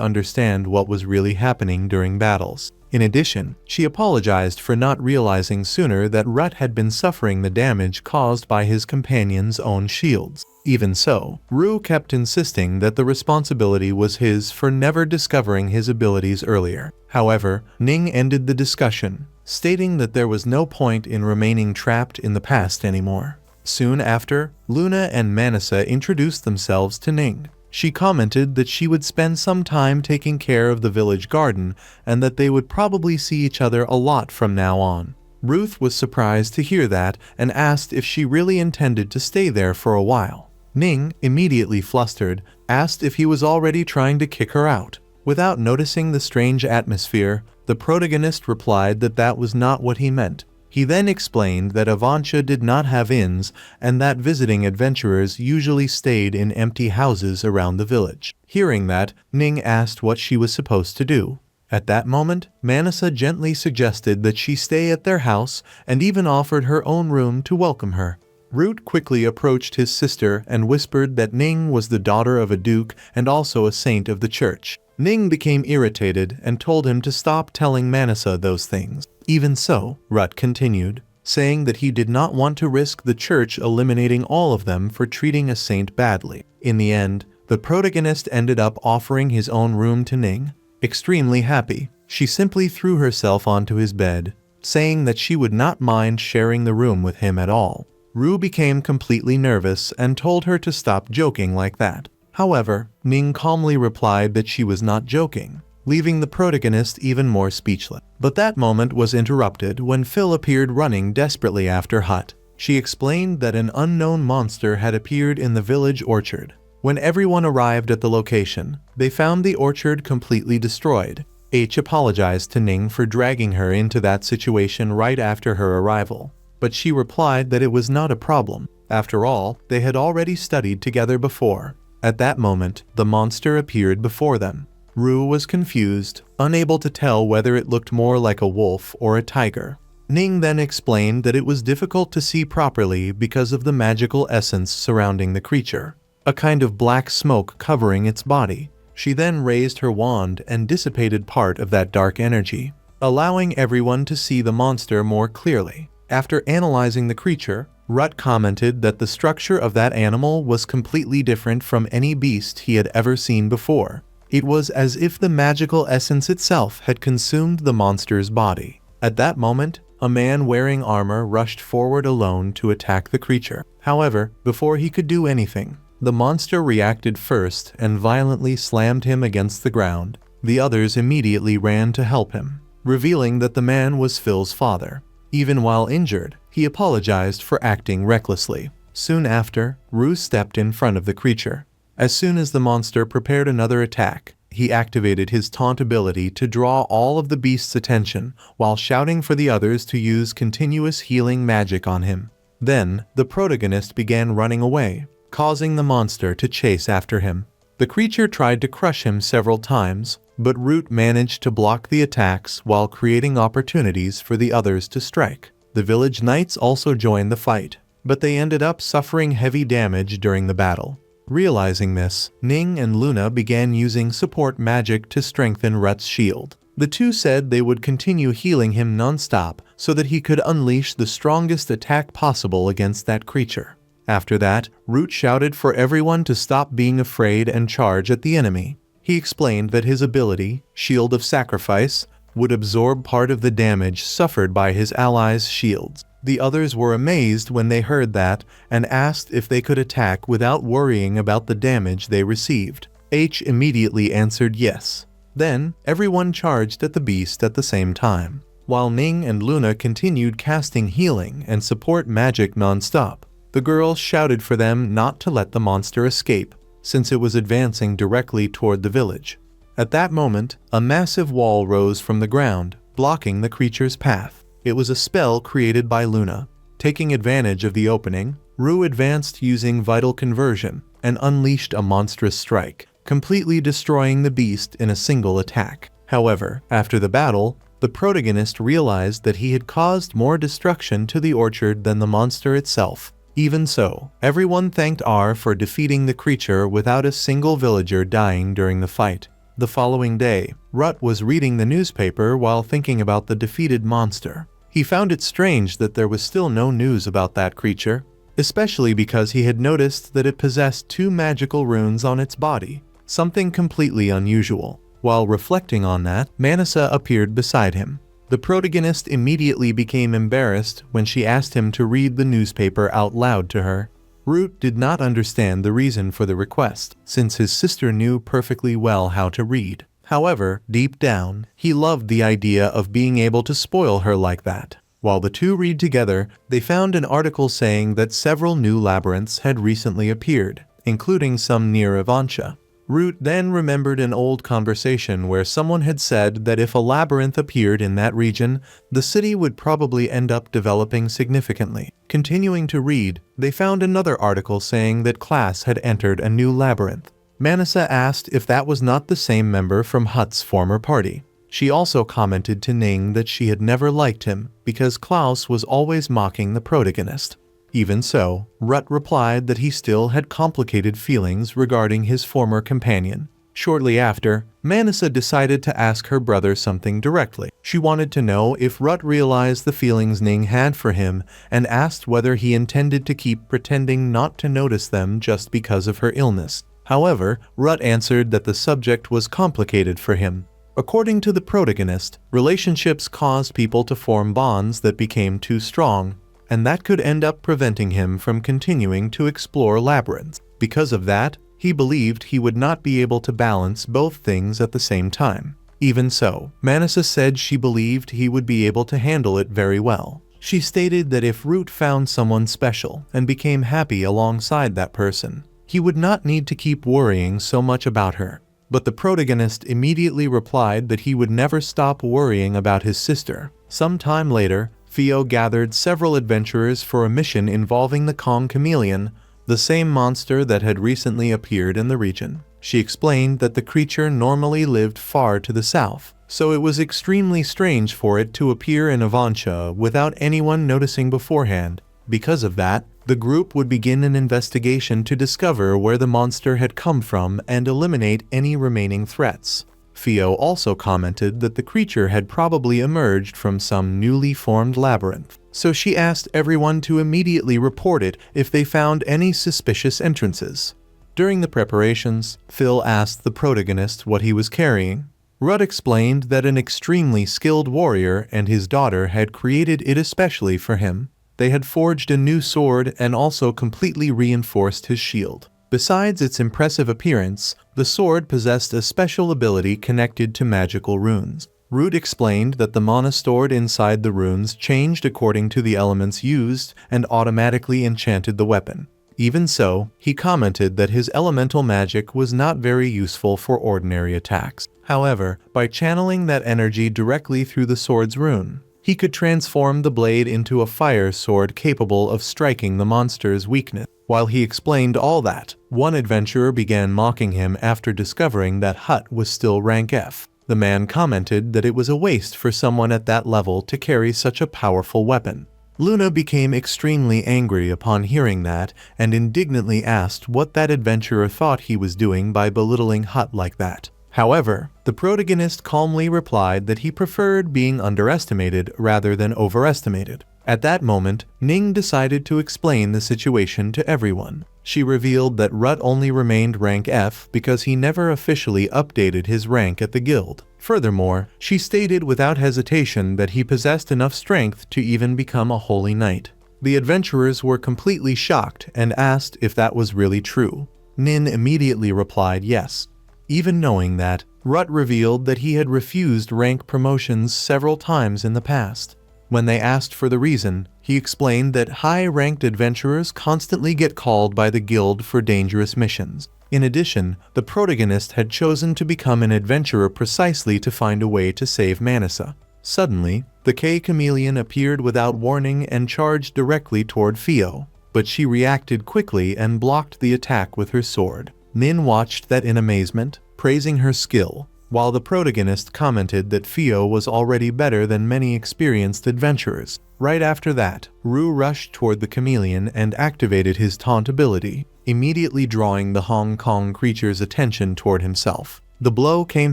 understand what was really happening during battles. In addition, she apologized for not realizing sooner that Rut had been suffering the damage caused by his companion's own shields. Even so, Rue kept insisting that the responsibility was his for never discovering his abilities earlier. However, Ning ended the discussion, stating that there was no point in remaining trapped in the past anymore. Soon after, Luna and Manisa introduced themselves to Ning. She commented that she would spend some time taking care of the village garden and that they would probably see each other a lot from now on. Ruth was surprised to hear that and asked if she really intended to stay there for a while. Ning, immediately flustered, asked if he was already trying to kick her out. Without noticing the strange atmosphere, the protagonist replied that that was not what he meant. He then explained that Avancha did not have inns and that visiting adventurers usually stayed in empty houses around the village. Hearing that, Ning asked what she was supposed to do. At that moment, Manisa gently suggested that she stay at their house and even offered her own room to welcome her. Root quickly approached his sister and whispered that Ning was the daughter of a duke and also a saint of the church. Ning became irritated and told him to stop telling Manisa those things. Even so, Rut continued, saying that he did not want to risk the church eliminating all of them for treating a saint badly. In the end, the protagonist ended up offering his own room to Ning. Extremely happy, she simply threw herself onto his bed, saying that she would not mind sharing the room with him at all. Rue became completely nervous and told her to stop joking like that. However, Ning calmly replied that she was not joking, leaving the protagonist even more speechless. But that moment was interrupted when Phil appeared running desperately after Hut. She explained that an unknown monster had appeared in the village orchard. When everyone arrived at the location, they found the orchard completely destroyed. H apologized to Ning for dragging her into that situation right after her arrival, but she replied that it was not a problem. After all, they had already studied together before. At that moment, the monster appeared before them. Rue was confused, unable to tell whether it looked more like a wolf or a tiger. Ning then explained that it was difficult to see properly because of the magical essence surrounding the creature, a kind of black smoke covering its body. She then raised her wand and dissipated part of that dark energy, allowing everyone to see the monster more clearly. After analyzing the creature, Rut commented that the structure of that animal was completely different from any beast he had ever seen before. It was as if the magical essence itself had consumed the monster's body. At that moment, a man wearing armor rushed forward alone to attack the creature. However, before he could do anything, the monster reacted first and violently slammed him against the ground. The others immediately ran to help him, revealing that the man was Phil's father. Even while injured, he apologized for acting recklessly. Soon after, Rue stepped in front of the creature. As soon as the monster prepared another attack, he activated his taunt ability to draw all of the beast's attention while shouting for the others to use continuous healing magic on him. Then, the protagonist began running away, causing the monster to chase after him. The creature tried to crush him several times, but Root managed to block the attacks while creating opportunities for the others to strike. The village knights also joined the fight, but they ended up suffering heavy damage during the battle. Realizing this, Ning and Luna began using support magic to strengthen Rut's shield. The two said they would continue healing him non-stop so that he could unleash the strongest attack possible against that creature. After that, Root shouted for everyone to stop being afraid and charge at the enemy. He explained that his ability, Shield of Sacrifice, would absorb part of the damage suffered by his allies' shields. The others were amazed when they heard that and asked if they could attack without worrying about the damage they received. H immediately answered yes. Then, everyone charged at the beast at the same time, while Ning and Luna continued casting healing and support magic non-stop. The girls shouted for them not to let the monster escape, since it was advancing directly toward the village. At that moment, a massive wall rose from the ground, blocking the creature's path. It was a spell created by Luna. Taking advantage of the opening, Rue advanced using Vital Conversion and unleashed a monstrous strike. completely destroying the beast in a single attack. However, after the battle, the protagonist realized that he had caused more destruction to the orchard than the monster itself. Even so, everyone thanked R for defeating the creature without a single villager dying during the fight. The following day, Rut was reading the newspaper while thinking about the defeated monster. He found it strange that there was still no news about that creature, especially because he had noticed that it possessed 2 magical runes on its body, something completely unusual. While reflecting on that, Manisa appeared beside him. The protagonist immediately became embarrassed when she asked him to read the newspaper out loud to her. Root did not understand the reason for the request, since his sister knew perfectly well how to read. However, deep down, he loved the idea of being able to spoil her like that. While the two read together, they found an article saying that several new labyrinths had recently appeared, including some near Avancha. Root then remembered an old conversation where someone had said that if a labyrinth appeared in that region, the city would probably end up developing significantly. Continuing to read, they found another article saying that Class had entered a new labyrinth. Manisa asked if that was not the same member from Hut's former party. She also commented to Ning that she had never liked him because Klaus was always mocking the protagonist. Even so, Rut replied that he still had complicated feelings regarding his former companion. Shortly after, Manisa decided to ask her brother something directly. She wanted to know if Rut realized the feelings Ning had for him and asked whether he intended to keep pretending not to notice them just because of her illness. However, Rut answered that the subject was complicated for him. According to the protagonist, relationships caused people to form bonds that became too strong, and that could end up preventing him from continuing to explore labyrinths. Because of that, he believed he would not be able to balance both things at the same time. Even so, Manisa said she believed he would be able to handle it very well. She stated that if Root found someone special and became happy alongside that person, he would not need to keep worrying so much about her. But the protagonist immediately replied that he would never stop worrying about his sister. Some time later, Theo gathered several adventurers for a mission involving the Kong chameleon, the same monster that had recently appeared in the region. She explained that the creature normally lived far to the south, so it was extremely strange for it to appear in Avancha without anyone noticing beforehand. Because of that, the group would begin an investigation to discover where the monster had come from and eliminate any remaining threats. Theo also commented that the creature had probably emerged from some newly formed labyrinth, so she asked everyone to immediately report it if they found any suspicious entrances. During the preparations, Phil asked the protagonist what he was carrying. Rut explained that an extremely skilled warrior and his daughter had created it especially for him. They had forged a new sword and also completely reinforced his shield. Besides its impressive appearance, the sword possessed a special ability connected to magical runes. Root explained that the mana stored inside the runes changed according to the elements used and automatically enchanted the weapon. Even so, he commented that his elemental magic was not very useful for ordinary attacks. However, by channeling that energy directly through the sword's rune, he could transform the blade into a fire sword capable of striking the monster's weakness. While he explained all that, one adventurer began mocking him after discovering that Hut was still rank F. The man commented that it was a waste for someone at that level to carry such a powerful weapon. Luna became extremely angry upon hearing that and indignantly asked what that adventurer thought he was doing by belittling Hut like that. However, the protagonist calmly replied that he preferred being underestimated rather than overestimated. At that moment, Ning decided to explain the situation to everyone. She revealed that Rut only remained rank F because he never officially updated his rank at the guild. Furthermore, she stated without hesitation that he possessed enough strength to even become a holy knight. The adventurers were completely shocked and asked if that was really true. Nin immediately replied yes. Even knowing that, Rut revealed that he had refused rank promotions several times in the past. When they asked for the reason, he explained that high-ranked adventurers constantly get called by the guild for dangerous missions. In addition, the protagonist had chosen to become an adventurer precisely to find a way to save Manisa. Suddenly, the K chameleon appeared without warning and charged directly toward Theo, but she reacted quickly and blocked the attack with her sword. Nin watched that in amazement, praising her skill, while the protagonist commented that Fio was already better than many experienced adventurers. Right after that, Ru rushed toward the chameleon and activated his taunt ability, immediately drawing the Hong Kong creature's attention toward himself. The blow came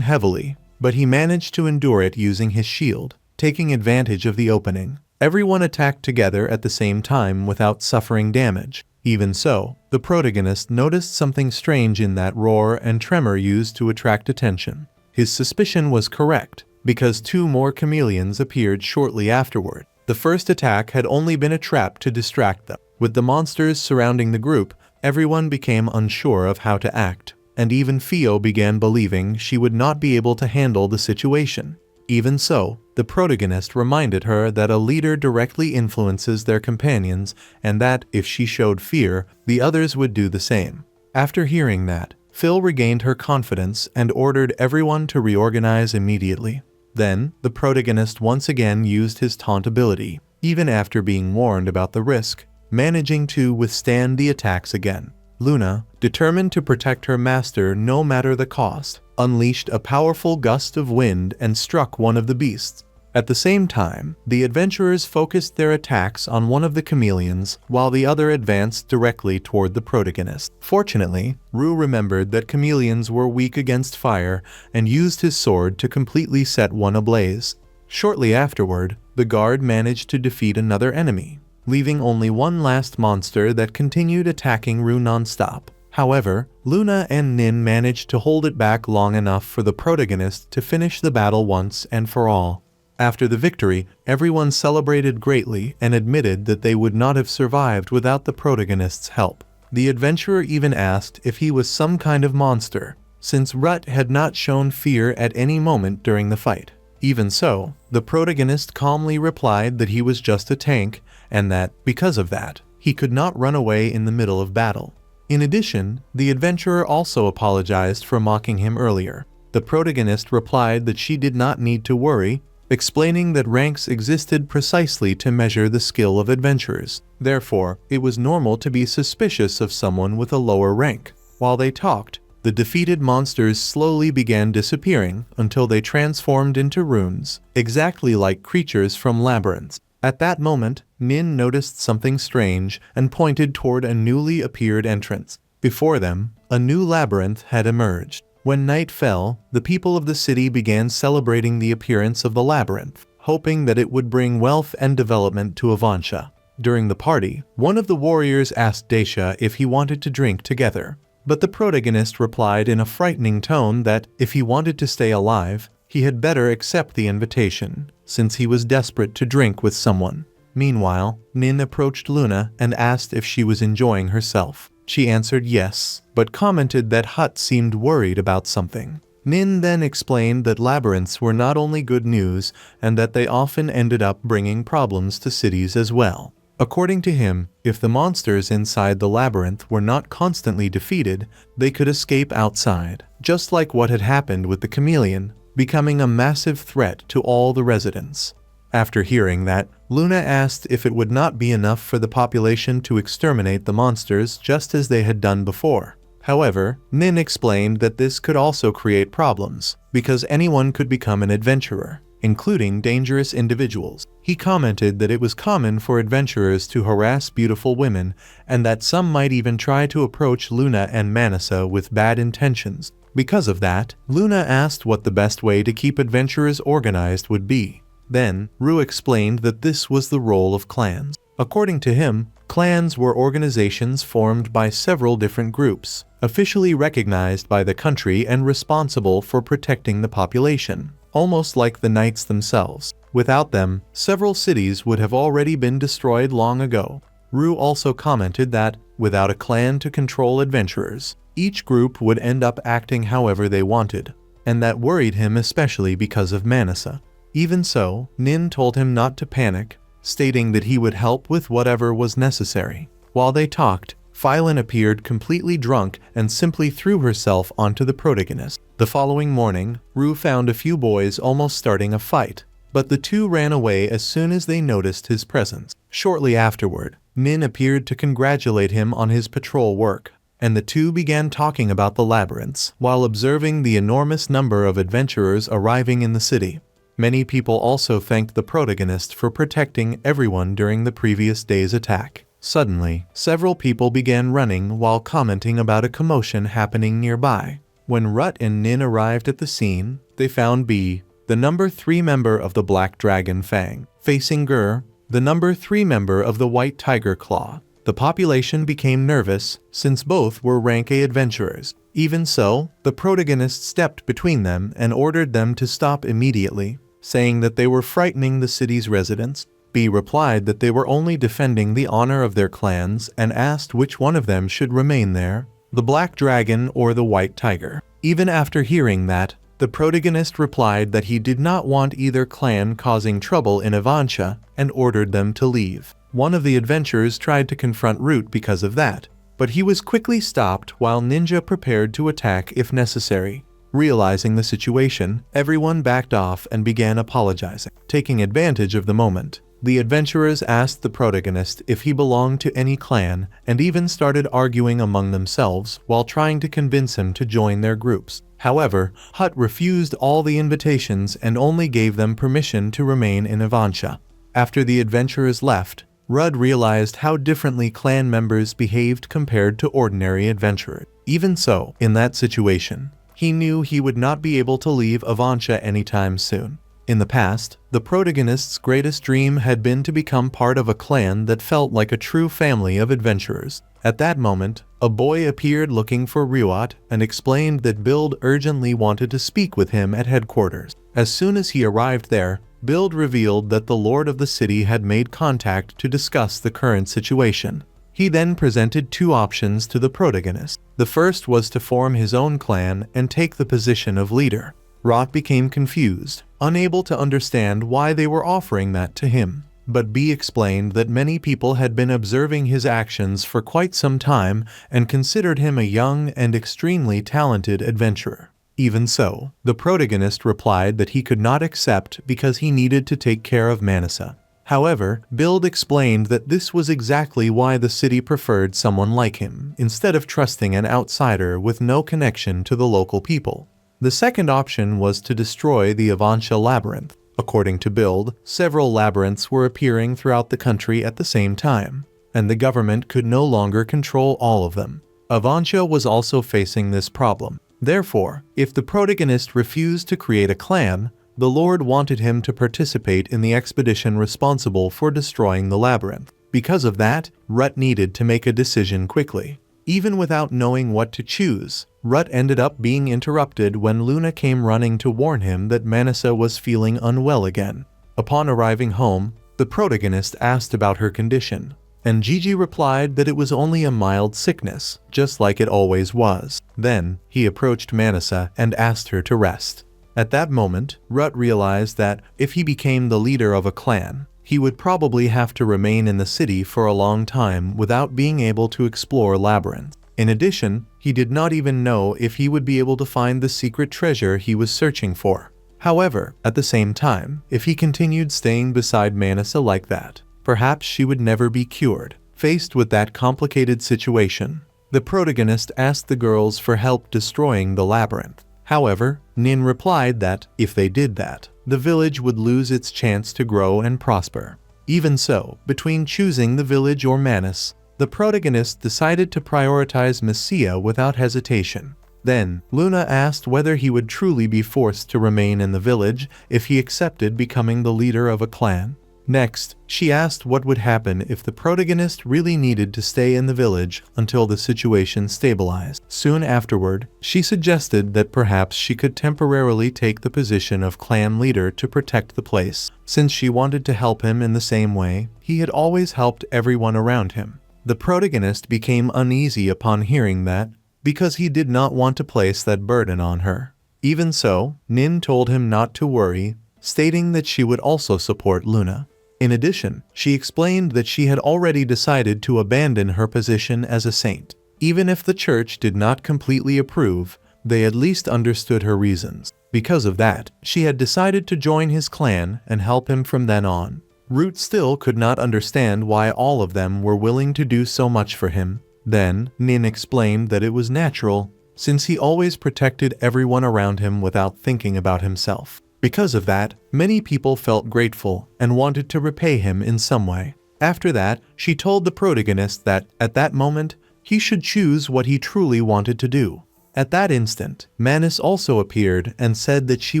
heavily, but he managed to endure it using his shield, taking advantage of the opening. Everyone attacked together at the same time without suffering damage. Even so, the protagonist noticed something strange in that roar and tremor used to attract attention. His suspicion was correct, because 2 more chameleons appeared shortly afterward. The first attack had only been a trap to distract them. With the monsters surrounding the group, everyone became unsure of how to act, and even Fio began believing she would not be able to handle the situation. Even so, the protagonist reminded her that a leader directly influences their companions and that, if she showed fear, the others would do the same. After hearing that, Phil regained her confidence and ordered everyone to reorganize immediately. Then, the protagonist once again used his taunt ability, even after being warned about the risk, managing to withstand the attacks again. Luna, determined to protect her master no matter the cost, unleashed a powerful gust of wind and struck one of the beasts. At the same time, the adventurers focused their attacks on one of the chameleons while the other advanced directly toward the protagonist. Fortunately, Ru remembered that chameleons were weak against fire and used his sword to completely set one ablaze. Shortly afterward, the guard managed to defeat another enemy, leaving only one last monster that continued attacking Ru non-stop. However, Luna and Nin managed to hold it back long enough for the protagonist to finish the battle once and for all. After the victory, everyone celebrated greatly and admitted that they would not have survived without the protagonist's help. The adventurer even asked if he was some kind of monster, since Rut had not shown fear at any moment during the fight. Even so, the protagonist calmly replied that he was just a tank, and that, because of that, he could not run away in the middle of battle. In addition, the adventurer also apologized for mocking him earlier. The protagonist replied that she did not need to worry, explaining that ranks existed precisely to measure the skill of adventurers. Therefore, it was normal to be suspicious of someone with a lower rank. While they talked, the defeated monsters slowly began disappearing until they transformed into runes, exactly like creatures from labyrinths. At that moment, Nin noticed something strange and pointed toward a newly appeared entrance. Before them, a new labyrinth had emerged. When night fell, the people of the city began celebrating the appearance of the labyrinth, hoping that it would bring wealth and development to Avancha. During the party, one of the warriors asked Daisha if he wanted to drink together, but the protagonist replied in a frightening tone that, if he wanted to stay alive, he had better accept the invitation, since he was desperate to drink with someone. Meanwhile, Nin approached Luna and asked if she was enjoying herself. She answered yes, but commented that Hut seemed worried about something. Nin then explained that labyrinths were not only good news and that they often ended up bringing problems to cities as well. According to him, if the monsters inside the labyrinth were not constantly defeated, they could escape outside, just like what had happened with the chameleon, becoming a massive threat to all the residents. After hearing that, Luna asked if it would not be enough for the population to exterminate the monsters just as they had done before. However, Nin explained that this could also create problems, because anyone could become an adventurer, including dangerous individuals. He commented that it was common for adventurers to harass beautiful women, and that some might even try to approach Luna and Manisa with bad intentions. Because of that, Luna asked what the best way to keep adventurers organized would be. Then, Ru explained that this was the role of clans. According to him, clans were organizations formed by several different groups, officially recognized by the country and responsible for protecting the population, almost like the knights themselves. Without them, several cities would have already been destroyed long ago. Ru also commented that, without a clan to control adventurers, each group would end up acting however they wanted, and that worried him especially because of Manisa. Even so, Nin told him not to panic, stating that he would help with whatever was necessary. While they talked, Phylan appeared completely drunk and simply threw herself onto the protagonist. The following morning, Ru found a few boys almost starting a fight, but the two ran away as soon as they noticed his presence. Shortly afterward, Nin appeared to congratulate him on his patrol work, and the two began talking about the labyrinths while observing the enormous number of adventurers arriving in the city. Many people also thanked the protagonist for protecting everyone during the previous day's attack. Suddenly, several people began running while commenting about a commotion happening nearby. When Rut and Nin arrived at the scene, they found B, the number 3 member of the Black Dragon Fang, facing Gur, the number 3 member of the White Tiger Claw. The population became nervous since both were rank A adventurers. Even so, the protagonist stepped between them and ordered them to stop immediately, saying that they were frightening the city's residents. B replied that they were only defending the honor of their clans and asked which one of them should remain there, the Black Dragon or the White Tiger. Even after hearing that, the protagonist replied that he did not want either clan causing trouble in Avancha and ordered them to leave. One of the adventurers tried to confront Root because of that, but he was quickly stopped while Ninja prepared to attack if necessary. Realizing the situation, everyone backed off and began apologizing. Taking advantage of the moment, the adventurers asked the protagonist if he belonged to any clan and even started arguing among themselves while trying to convince him to join their groups. However, Hut refused all the invitations and only gave them permission to remain in Avancha. After the adventurers left, Rudd realized how differently clan members behaved compared to ordinary adventurers. Even so, in that situation, he knew he would not be able to leave Avancha anytime soon. In the past, the protagonist's greatest dream had been to become part of a clan that felt like a true family of adventurers. At that moment, a boy appeared looking for Ryuat and explained that Build urgently wanted to speak with him at headquarters. As soon as he arrived there, Build revealed that the lord of the city had made contact to discuss the current situation. He then presented 2 options to the protagonist. The first was to form his own clan and take the position of leader. Rot became confused, unable to understand why they were offering that to him. But B explained that many people had been observing his actions for quite some time and considered him a young and extremely talented adventurer. Even so, the protagonist replied that he could not accept because he needed to take care of Manisa. However, Build explained that this was exactly why the city preferred someone like him, instead of trusting an outsider with no connection to the local people. The second option was to destroy the Avancha labyrinth. According to Build, several labyrinths were appearing throughout the country at the same time, and the government could no longer control all of them. Avancha was also facing this problem. Therefore, if the protagonist refused to create a clan, the Lord wanted him to participate in the expedition responsible for destroying the labyrinth. Because of that, Rut needed to make a decision quickly. Even without knowing what to choose, Rut ended up being interrupted when Luna came running to warn him that Manisa was feeling unwell again. Upon arriving home, the protagonist asked about her condition, and Gigi replied that it was only a mild sickness, just like it always was. Then, he approached Manisa and asked her to rest. At that moment, Rut realized that if he became the leader of a clan, he would probably have to remain in the city for a long time without being able to explore labyrinths. In addition, he did not even know if he would be able to find the secret treasure he was searching for. However, at the same time, if he continued staying beside Manisa like that, perhaps she would never be cured. Faced with that complicated situation, the protagonist asked the girls for help destroying the labyrinth. However, Nin replied that, if they did that, the village would lose its chance to grow and prosper. Even so, between choosing the village or Manus, the protagonist decided to prioritize Meikyuu without hesitation. Then, Luna asked whether he would truly be forced to remain in the village if he accepted becoming the leader of a clan. Next, she asked what would happen if the protagonist really needed to stay in the village until the situation stabilized. Soon afterward, she suggested that perhaps she could temporarily take the position of clan leader to protect the place, since she wanted to help him in the same way he had always helped everyone around him. The protagonist became uneasy upon hearing that, because he did not want to place that burden on her. Even so, Nin told him not to worry, stating that she would also support Luna. In addition, she explained that she had already decided to abandon her position as a saint. Even if the church did not completely approve, they at least understood her reasons. Because of that, she had decided to join his clan and help him from then on. Root still could not understand why all of them were willing to do so much for him, Then, Nin explained that it was natural, since he always protected everyone around him without thinking about himself. Because of that, many people felt grateful and wanted to repay him in some way. After that, she told the protagonist that, at that moment, he should choose what he truly wanted to do. At that instant, Manisa also appeared and said that she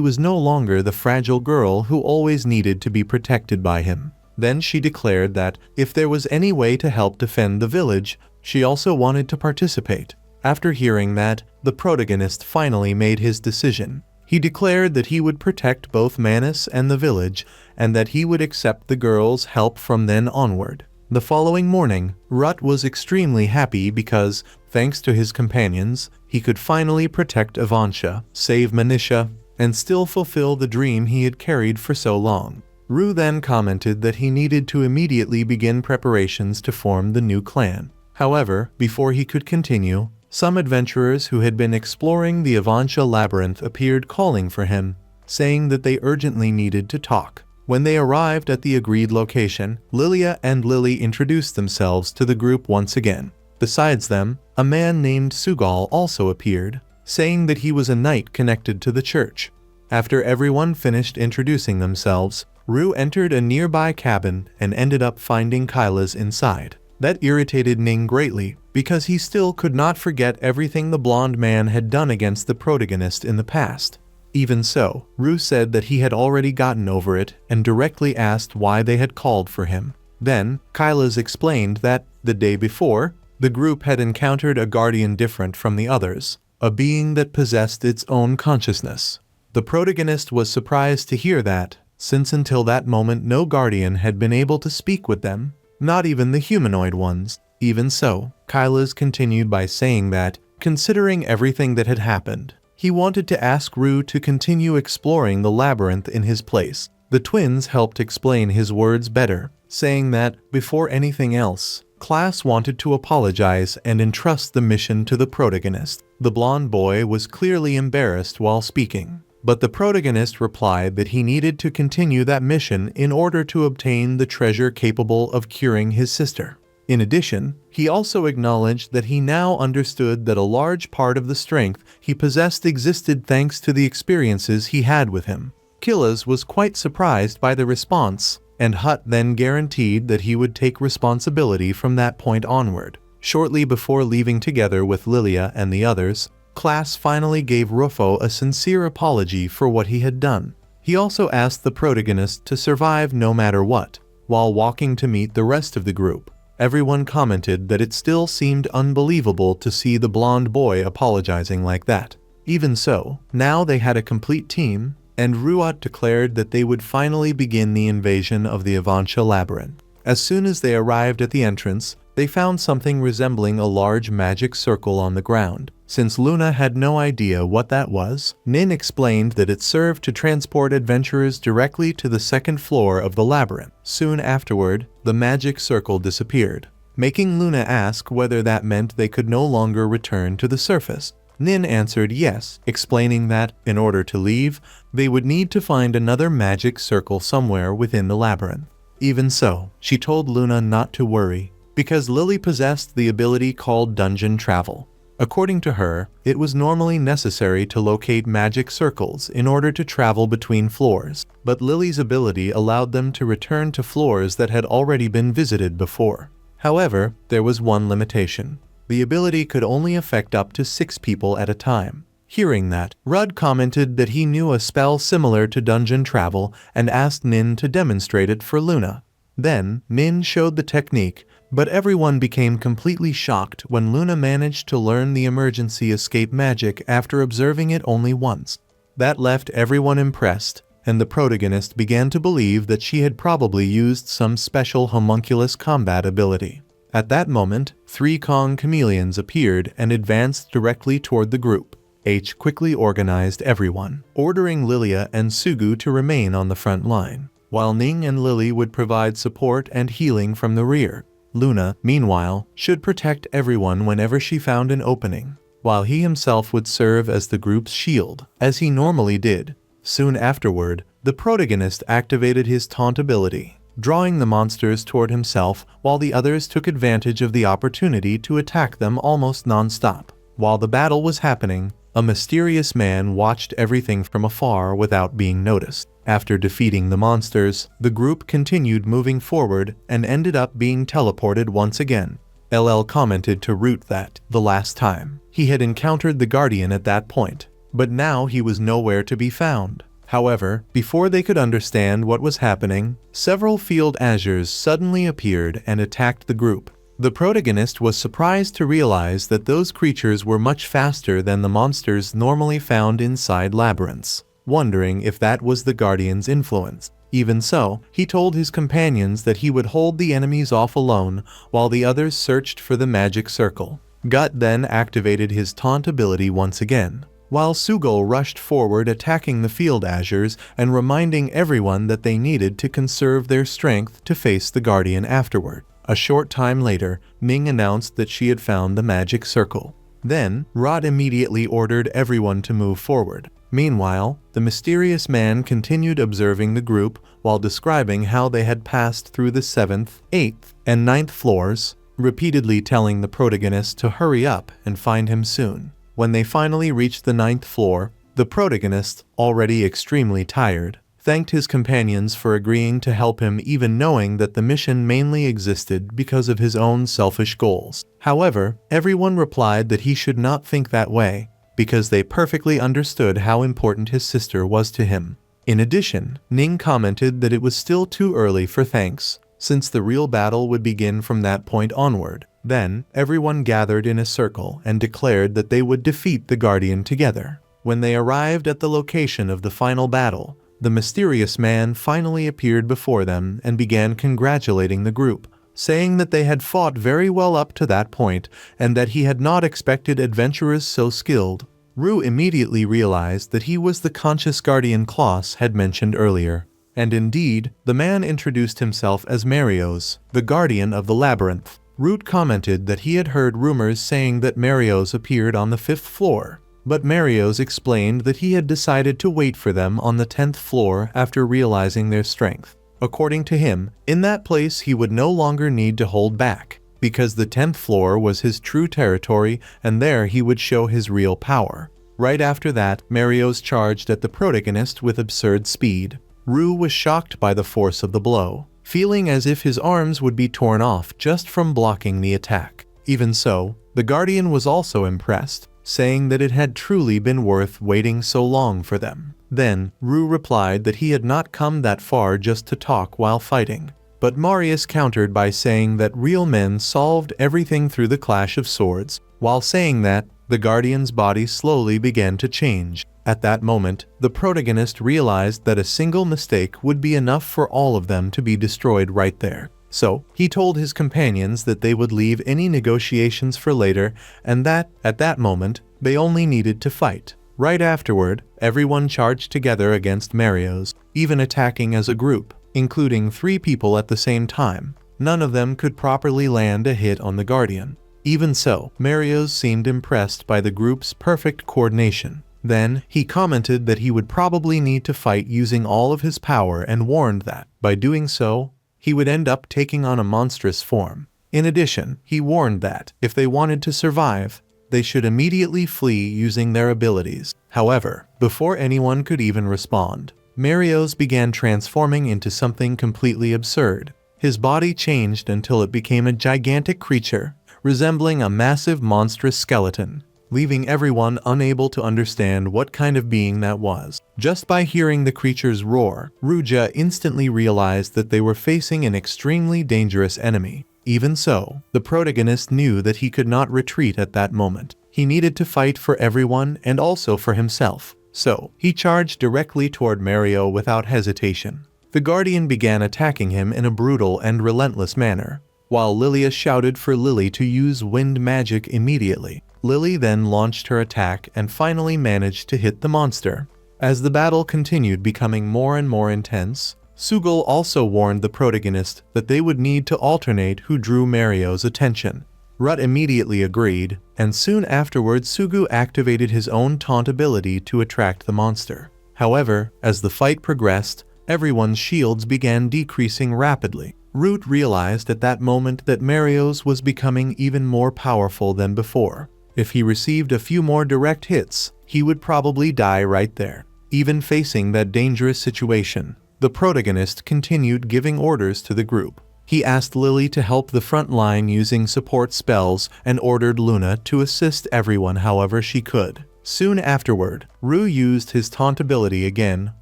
was no longer the fragile girl who always needed to be protected by him. Then she declared that, if there was any way to help defend the village, she also wanted to participate. After hearing that, the protagonist finally made his decision. He declared that he would protect both Manisa and the village, and that he would accept the girl's help from then onward. The following morning, Rut was extremely happy because, thanks to his companions, he could finally protect Avancha, save Manisa, and still fulfill the dream he had carried for so long. Ru then commented that he needed to immediately begin preparations to form the new clan. However, before he could continue, some adventurers who had been exploring the Avancha labyrinth appeared calling for him, saying that they urgently needed to talk. When they arrived at the agreed location, Lilia and Lily introduced themselves to the group once again. Besides them, a man named Sugal also appeared, saying that he was a knight connected to the church. After everyone finished introducing themselves, Ru entered a nearby cabin and ended up finding Kyla's inside. That irritated Ning greatly, because he still could not forget everything the blonde man had done against the protagonist in the past. Even so, Ru said that he had already gotten over it and directly asked why they had called for him. Then, Kyla's explained that, the day before, the group had encountered a guardian different from the others, a being that possessed its own consciousness. The protagonist was surprised to hear that, since until that moment no guardian had been able to speak with them, not even the humanoid ones. Even so, Kyla's continued by saying that, considering everything that had happened, he wanted to ask Ru to continue exploring the labyrinth in his place. The twins helped explain his words better, saying that, before anything else, class wanted to apologize and entrust the mission to the protagonist. The blonde boy was clearly embarrassed while speaking, but the protagonist replied that he needed to continue that mission in order to obtain the treasure capable of curing his sister. In addition, he also acknowledged that he now understood that a large part of the strength he possessed existed thanks to the experiences he had with him. Kyla's was quite surprised by the response, and Hut then guaranteed that he would take responsibility from that point onward. Shortly before leaving together with Lilia and the others, class finally gave Rufo a sincere apology for what he had done. He also asked the protagonist to survive no matter what. While walking to meet the rest of the group, everyone commented that it still seemed unbelievable to see the blonde boy apologizing like that. Even so, now they had a complete team, and Ruat declared that they would finally begin the invasion of the Avancha labyrinth. As soon as they arrived at the entrance, they found something resembling a large magic circle on the ground. Since Luna had no idea what that was, Nin explained that it served to transport adventurers directly to the second floor of the labyrinth. Soon afterward, the magic circle disappeared, making Luna ask whether that meant they could no longer return to the surface. Nin answered yes, explaining that, in order to leave, they would need to find another magic circle somewhere within the labyrinth. Even so, she told Luna not to worry, because Lily possessed the ability called dungeon travel. According to her, it was normally necessary to locate magic circles in order to travel between floors, but Lily's ability allowed them to return to floors that had already been visited before. However, there was one limitation. The ability could only affect up to 6 people at a time. Hearing that, Rudd commented that he knew a spell similar to dungeon travel and asked Nin to demonstrate it for Luna. Then, Nin showed the technique, but everyone became completely shocked when Luna managed to learn the emergency escape magic after observing it only once. That left everyone impressed, and the protagonist began to believe that she had probably used some special homunculus combat ability. At that moment, 3 Kong chameleons appeared and advanced directly toward the group. H quickly organized everyone, ordering Lilia and Sugu to remain on the front line, while Ning and Lily would provide support and healing from the rear. Luna, meanwhile, should protect everyone whenever she found an opening, while he himself would serve as the group's shield, as he normally did. Soon afterward, the protagonist activated his taunt ability, drawing the monsters toward himself while the others took advantage of the opportunity to attack them almost non-stop. While the battle was happening, a mysterious man watched everything from afar without being noticed. After defeating the monsters, the group continued moving forward and ended up being teleported once again. LL commented to Root that, the last time, he had encountered the Guardian at that point, but now he was nowhere to be found. However, before they could understand what was happening, several field azures suddenly appeared and attacked the group. The protagonist was surprised to realize that those creatures were much faster than the monsters normally found inside labyrinths, wondering if that was the Guardian's influence. Even so, he told his companions that he would hold the enemies off alone while the others searched for the magic circle. Gut then activated his taunt ability once again, while Sugol rushed forward attacking the field azures and reminding everyone that they needed to conserve their strength to face the Guardian afterward. A short time later, Ning announced that she had found the magic circle. Then, Rod immediately ordered everyone to move forward. Meanwhile, the mysterious man continued observing the group while describing how they had passed through the 7th, 8th, and 9th floors, repeatedly telling the protagonist to hurry up and find him soon. When they finally reached the 9th floor, the protagonist, already extremely tired, thanked his companions for agreeing to help him, even knowing that the mission mainly existed because of his own selfish goals. However, everyone replied that he should not think that way, because they perfectly understood how important his sister was to him. In addition, Ning commented that it was still too early for thanks, since the real battle would begin from that point onward. Then, everyone gathered in a circle and declared that they would defeat the Guardian together. When they arrived at the location of the final battle, the mysterious man finally appeared before them and began congratulating the group, saying that they had fought very well up to that point and that he had not expected adventurers so skilled. Rue immediately realized that he was the conscious Guardian Klaus had mentioned earlier. And indeed, the man introduced himself as Marios, the Guardian of the Labyrinth. Root commented that he had heard rumors saying that Marios appeared on the 5th floor, but Marios explained that he had decided to wait for them on the 10th floor after realizing their strength. According to him, in that place he would no longer need to hold back, because the 10th floor was his true territory and there he would show his real power. Right after that, Marios charged at the protagonist with absurd speed. Rue was shocked by the force of the blow, feeling as if his arms would be torn off just from blocking the attack. Even so, the Guardian was also impressed, saying that it had truly been worth waiting so long for them. Then, Rue replied that he had not come that far just to talk while fighting. But Marius countered by saying that real men solved everything through the clash of swords. While saying that, the Guardian's body slowly began to change. At that moment, the protagonist realized that a single mistake would be enough for all of them to be destroyed right there. So, he told his companions that they would leave any negotiations for later and that, at that moment, they only needed to fight. Right afterward, everyone charged together against Marios, even attacking as a group, including 3 people at the same time. None of them could properly land a hit on the Guardian. Even so, Marios seemed impressed by the group's perfect coordination. Then, he commented that he would probably need to fight using all of his power and warned that, by doing so, he would end up taking on a monstrous form. In addition, he warned that, if they wanted to survive, they should immediately flee using their abilities. However, before anyone could even respond, Marios began transforming into something completely absurd. His body changed until it became a gigantic creature, resembling a massive monstrous skeleton, leaving everyone unable to understand what kind of being that was. Just by hearing the creature's roar, Ruja instantly realized that they were facing an extremely dangerous enemy. Even so, the protagonist knew that he could not retreat at that moment. He needed to fight for everyone and also for himself. So, he charged directly toward Mario without hesitation. The Guardian began attacking him in a brutal and relentless manner, while Lilia shouted for Lily to use wind magic immediately. Lily then launched her attack and finally managed to hit the monster. As the battle continued becoming more and more intense, Sugol also warned the protagonist that they would need to alternate who drew Mario's attention. Rut immediately agreed, and soon afterwards Sugu activated his own taunt ability to attract the monster. However, as the fight progressed, everyone's shields began decreasing rapidly. Root realized at that moment that Mario's was becoming even more powerful than before. If he received a few more direct hits, he would probably die right there. Even facing that dangerous situation, the protagonist continued giving orders to the group. He asked Lily to help the front line using support spells and ordered Luna to assist everyone however she could. Soon afterward, Rue used his taunt ability again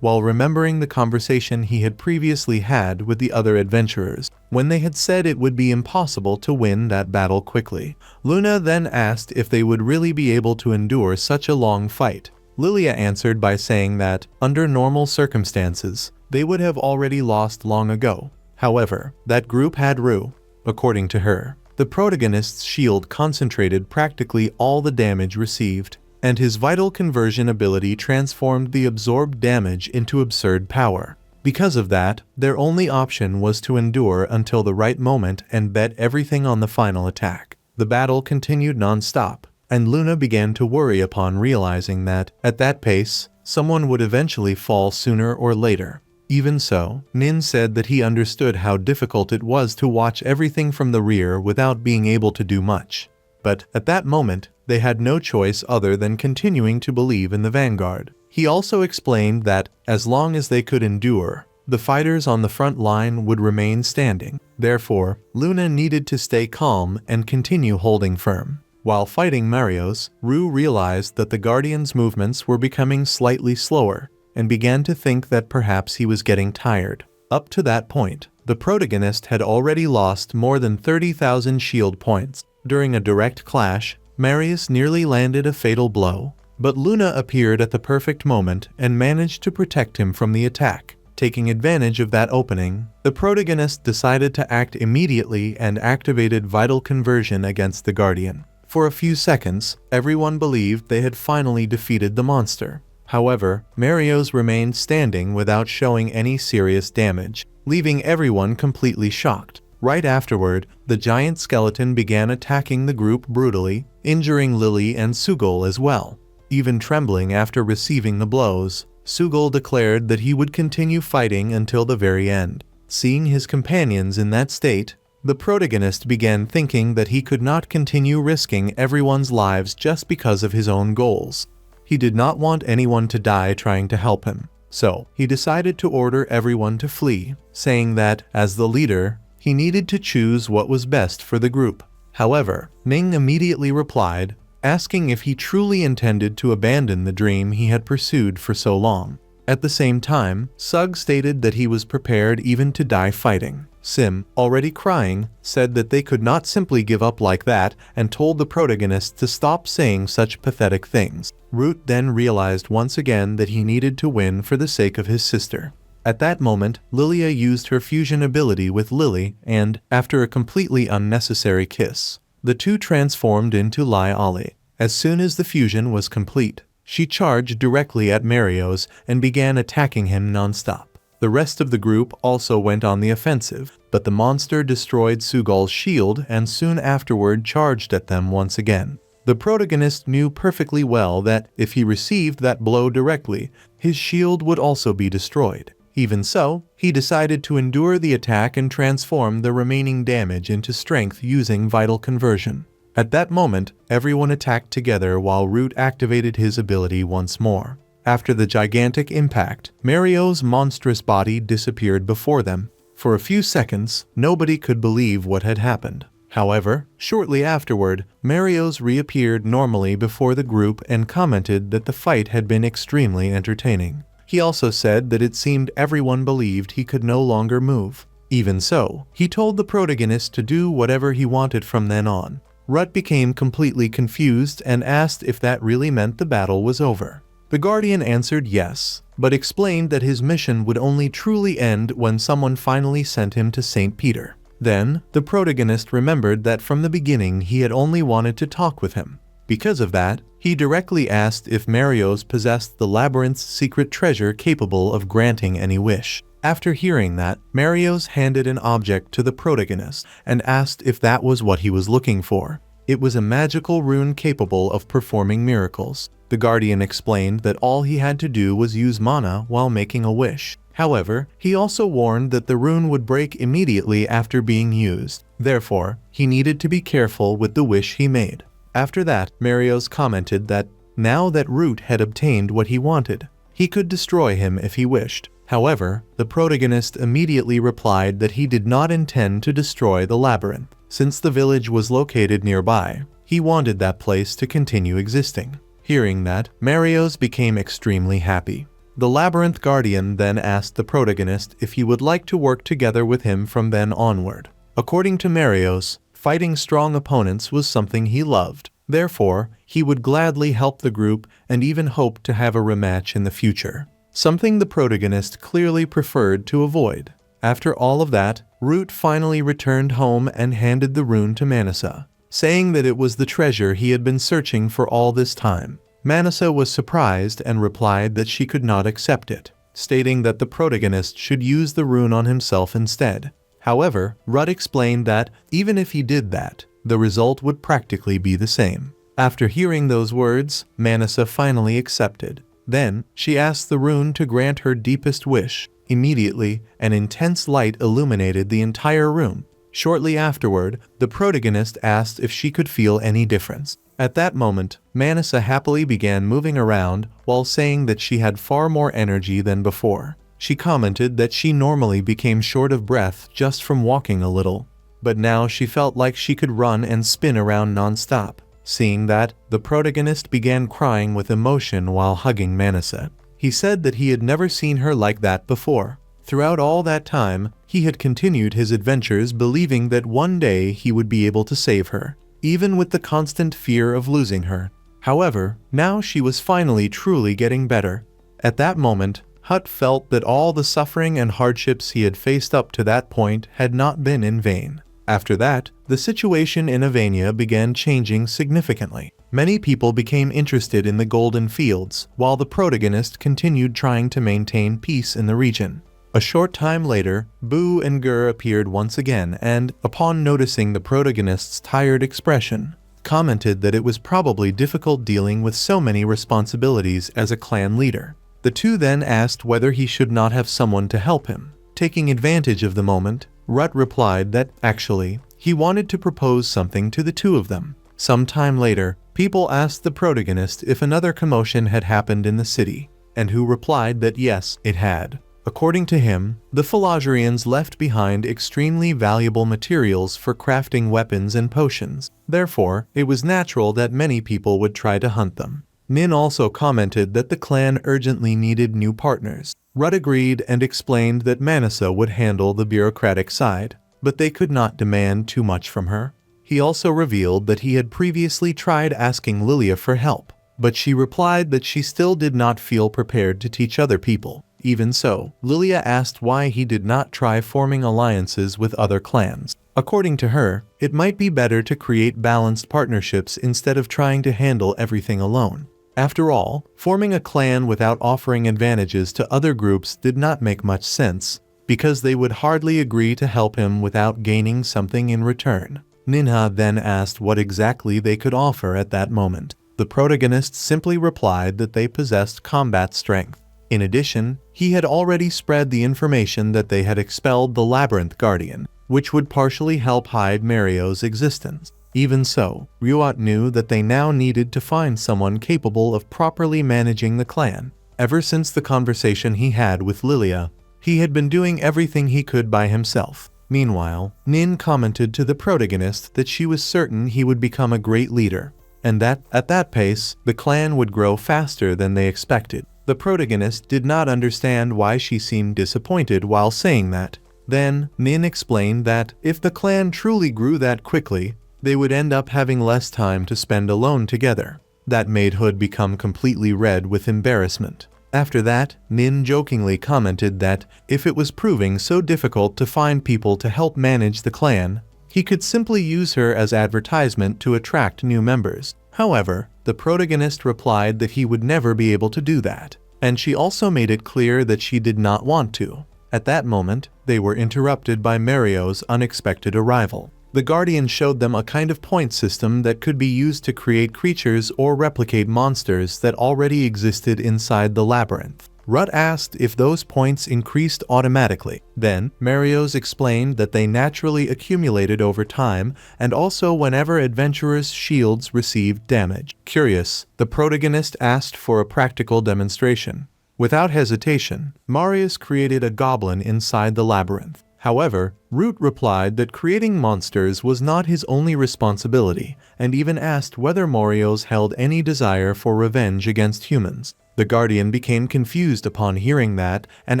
while remembering the conversation he had previously had with the other adventurers, when they had said it would be impossible to win that battle quickly. Luna then asked if they would really be able to endure such a long fight. Lilia answered by saying that, under normal circumstances, they would have already lost long ago. However, that group had Rue. According to her, the protagonist's shield concentrated practically all the damage received, and his vital conversion ability transformed the absorbed damage into absurd power. Because of that, their only option was to endure until the right moment and bet everything on the final attack. The battle continued non-stop, and Luna began to worry upon realizing that, at that pace, someone would eventually fall sooner or later. Even so, Nin said that he understood how difficult it was to watch everything from the rear without being able to do much. But, at that moment, they had no choice other than continuing to believe in the vanguard. He also explained that, as long as they could endure, the fighters on the front line would remain standing. Therefore, Luna needed to stay calm and continue holding firm. While fighting Mario's, Rue realized that the Guardian's movements were becoming slightly slower, and began to think that perhaps he was getting tired. Up to that point, the protagonist had already lost more than 30,000 shield points. During a direct clash, Marius nearly landed a fatal blow, but Luna appeared at the perfect moment and managed to protect him from the attack. Taking advantage of that opening, the protagonist decided to act immediately and activated vital conversion against the Guardian. For a few seconds, everyone believed they had finally defeated the monster. However, Mario's remained standing without showing any serious damage, leaving everyone completely shocked. Right afterward, the giant skeleton began attacking the group brutally, injuring Lily and Sugol as well. Even trembling after receiving the blows, Sugol declared that he would continue fighting until the very end. Seeing his companions in that state, the protagonist began thinking that he could not continue risking everyone's lives just because of his own goals. He did not want anyone to die trying to help him, so he decided to order everyone to flee, saying that, as the leader, he needed to choose what was best for the group. However, Ning immediately replied, asking if he truly intended to abandon the dream he had pursued for so long. At the same time, Sug stated that he was prepared even to die fighting. Sim, already crying, said that they could not simply give up like that and told the protagonist to stop saying such pathetic things. Root then realized once again that he needed to win for the sake of his sister. At that moment, Lilia used her fusion ability with Lily and, after a completely unnecessary kiss, the two transformed into Lai Ali. As soon as the fusion was complete, she charged directly at Mario's and began attacking him non-stop. The rest of the group also went on the offensive, but the monster destroyed Sugol's shield and soon afterward charged at them once again. The protagonist knew perfectly well that if he received that blow directly, his shield would also be destroyed. Even so, he decided to endure the attack and transform the remaining damage into strength using vital conversion. At that moment, everyone attacked together while Root activated his ability once more. After the gigantic impact, Mario's monstrous body disappeared before them. For a few seconds, nobody could believe what had happened. However, shortly afterward, Mario's reappeared normally before the group and commented that the fight had been extremely entertaining. He also said that it seemed everyone believed he could no longer move. Even so, he told the protagonist to do whatever he wanted from then on. Rut became completely confused and asked if that really meant the battle was over. The Guardian answered yes, but explained that his mission would only truly end when someone finally sent him to St. Peter. Then, the protagonist remembered that from the beginning he had only wanted to talk with him. Because of that, he directly asked if Mario's possessed the labyrinth's secret treasure capable of granting any wish. After hearing that, Mario's handed an object to the protagonist and asked if that was what he was looking for. It was a magical rune capable of performing miracles. The Guardian explained that all he had to do was use mana while making a wish. However, he also warned that the rune would break immediately after being used. Therefore, he needed to be careful with the wish he made. After that, Marios commented that now that Root had obtained what he wanted, he could destroy him if he wished. However, the protagonist immediately replied that he did not intend to destroy the labyrinth. Since the village was located nearby, he wanted that place to continue existing. Hearing that, Marios became extremely happy. The labyrinth guardian then asked the protagonist if he would like to work together with him from then onward. According to Marios, fighting strong opponents was something he loved. Therefore, he would gladly help the group and even hope to have a rematch in the future, something the protagonist clearly preferred to avoid. After all of that, Root finally returned home and handed the rune to Manisa, saying that it was the treasure he had been searching for all this time. Manisa was surprised and replied that she could not accept it, stating that the protagonist should use the rune on himself instead. However, Rut explained that, even if he did that, the result would practically be the same. After hearing those words, Manisa finally accepted. Then, she asked the rune to grant her deepest wish. Immediately, an intense light illuminated the entire room. Shortly afterward, the protagonist asked if she could feel any difference. At that moment, Manisa happily began moving around while saying that she had far more energy than before. She commented that she normally became short of breath just from walking a little, but now she felt like she could run and spin around non-stop. Seeing that, the protagonist began crying with emotion while hugging Manisa. He said that he had never seen her like that before. Throughout all that time, he had continued his adventures believing that one day he would be able to save her, even with the constant fear of losing her. However, now she was finally truly getting better. At that moment, Hut felt that all the suffering and hardships he had faced up to that point had not been in vain. After that, the situation in Avancha began changing significantly. Many people became interested in the Golden Fields, while the protagonist continued trying to maintain peace in the region. A short time later, Boo and Gur appeared once again and, upon noticing the protagonist's tired expression, commented that it was probably difficult dealing with so many responsibilities as a clan leader. The two then asked whether he should not have someone to help him. Taking advantage of the moment, Rut replied that, actually, he wanted to propose something to the two of them. Some time later, people asked the protagonist if another commotion had happened in the city, and who replied that yes, it had. According to him, the Philogerians left behind extremely valuable materials for crafting weapons and potions. Therefore, it was natural that many people would try to hunt them. Nin also commented that the clan urgently needed new partners. Rut agreed and explained that Manisa would handle the bureaucratic side, but they could not demand too much from her. He also revealed that he had previously tried asking Lilia for help, but she replied that she still did not feel prepared to teach other people. Even so, Lilia asked why he did not try forming alliances with other clans. According to her, it might be better to create balanced partnerships instead of trying to handle everything alone. After all, forming a clan without offering advantages to other groups did not make much sense, because they would hardly agree to help him without gaining something in return. Ninha then asked what exactly they could offer at that moment. The protagonist simply replied that they possessed combat strength. In addition, he had already spread the information that they had expelled the labyrinth guardian, which would partially help hide Mario's existence. Even so, Ryuat knew that they now needed to find someone capable of properly managing the clan. Ever since the conversation he had with Lilia, he had been doing everything he could by himself. Meanwhile, Nin commented to the protagonist that she was certain he would become a great leader, and that, at that pace, the clan would grow faster than they expected. The protagonist did not understand why she seemed disappointed while saying that. Then, Nin explained that, if the clan truly grew that quickly, they would end up having less time to spend alone together. That made Hood become completely red with embarrassment. After that, Nin jokingly commented that, if it was proving so difficult to find people to help manage the clan, he could simply use her as advertisement to attract new members. However, the protagonist replied that he would never be able to do that, and she also made it clear that she did not want to. At that moment, they were interrupted by Mario's unexpected arrival. The Guardian showed them a kind of point system that could be used to create creatures or replicate monsters that already existed inside the labyrinth. Rut asked if those points increased automatically. Then, Marios explained that they naturally accumulated over time and also whenever adventurers' shields received damage. Curious, the protagonist asked for a practical demonstration. Without hesitation, Marius created a goblin inside the labyrinth. However, Root replied that creating monsters was not his only responsibility, and even asked whether Marios held any desire for revenge against humans. The Guardian became confused upon hearing that and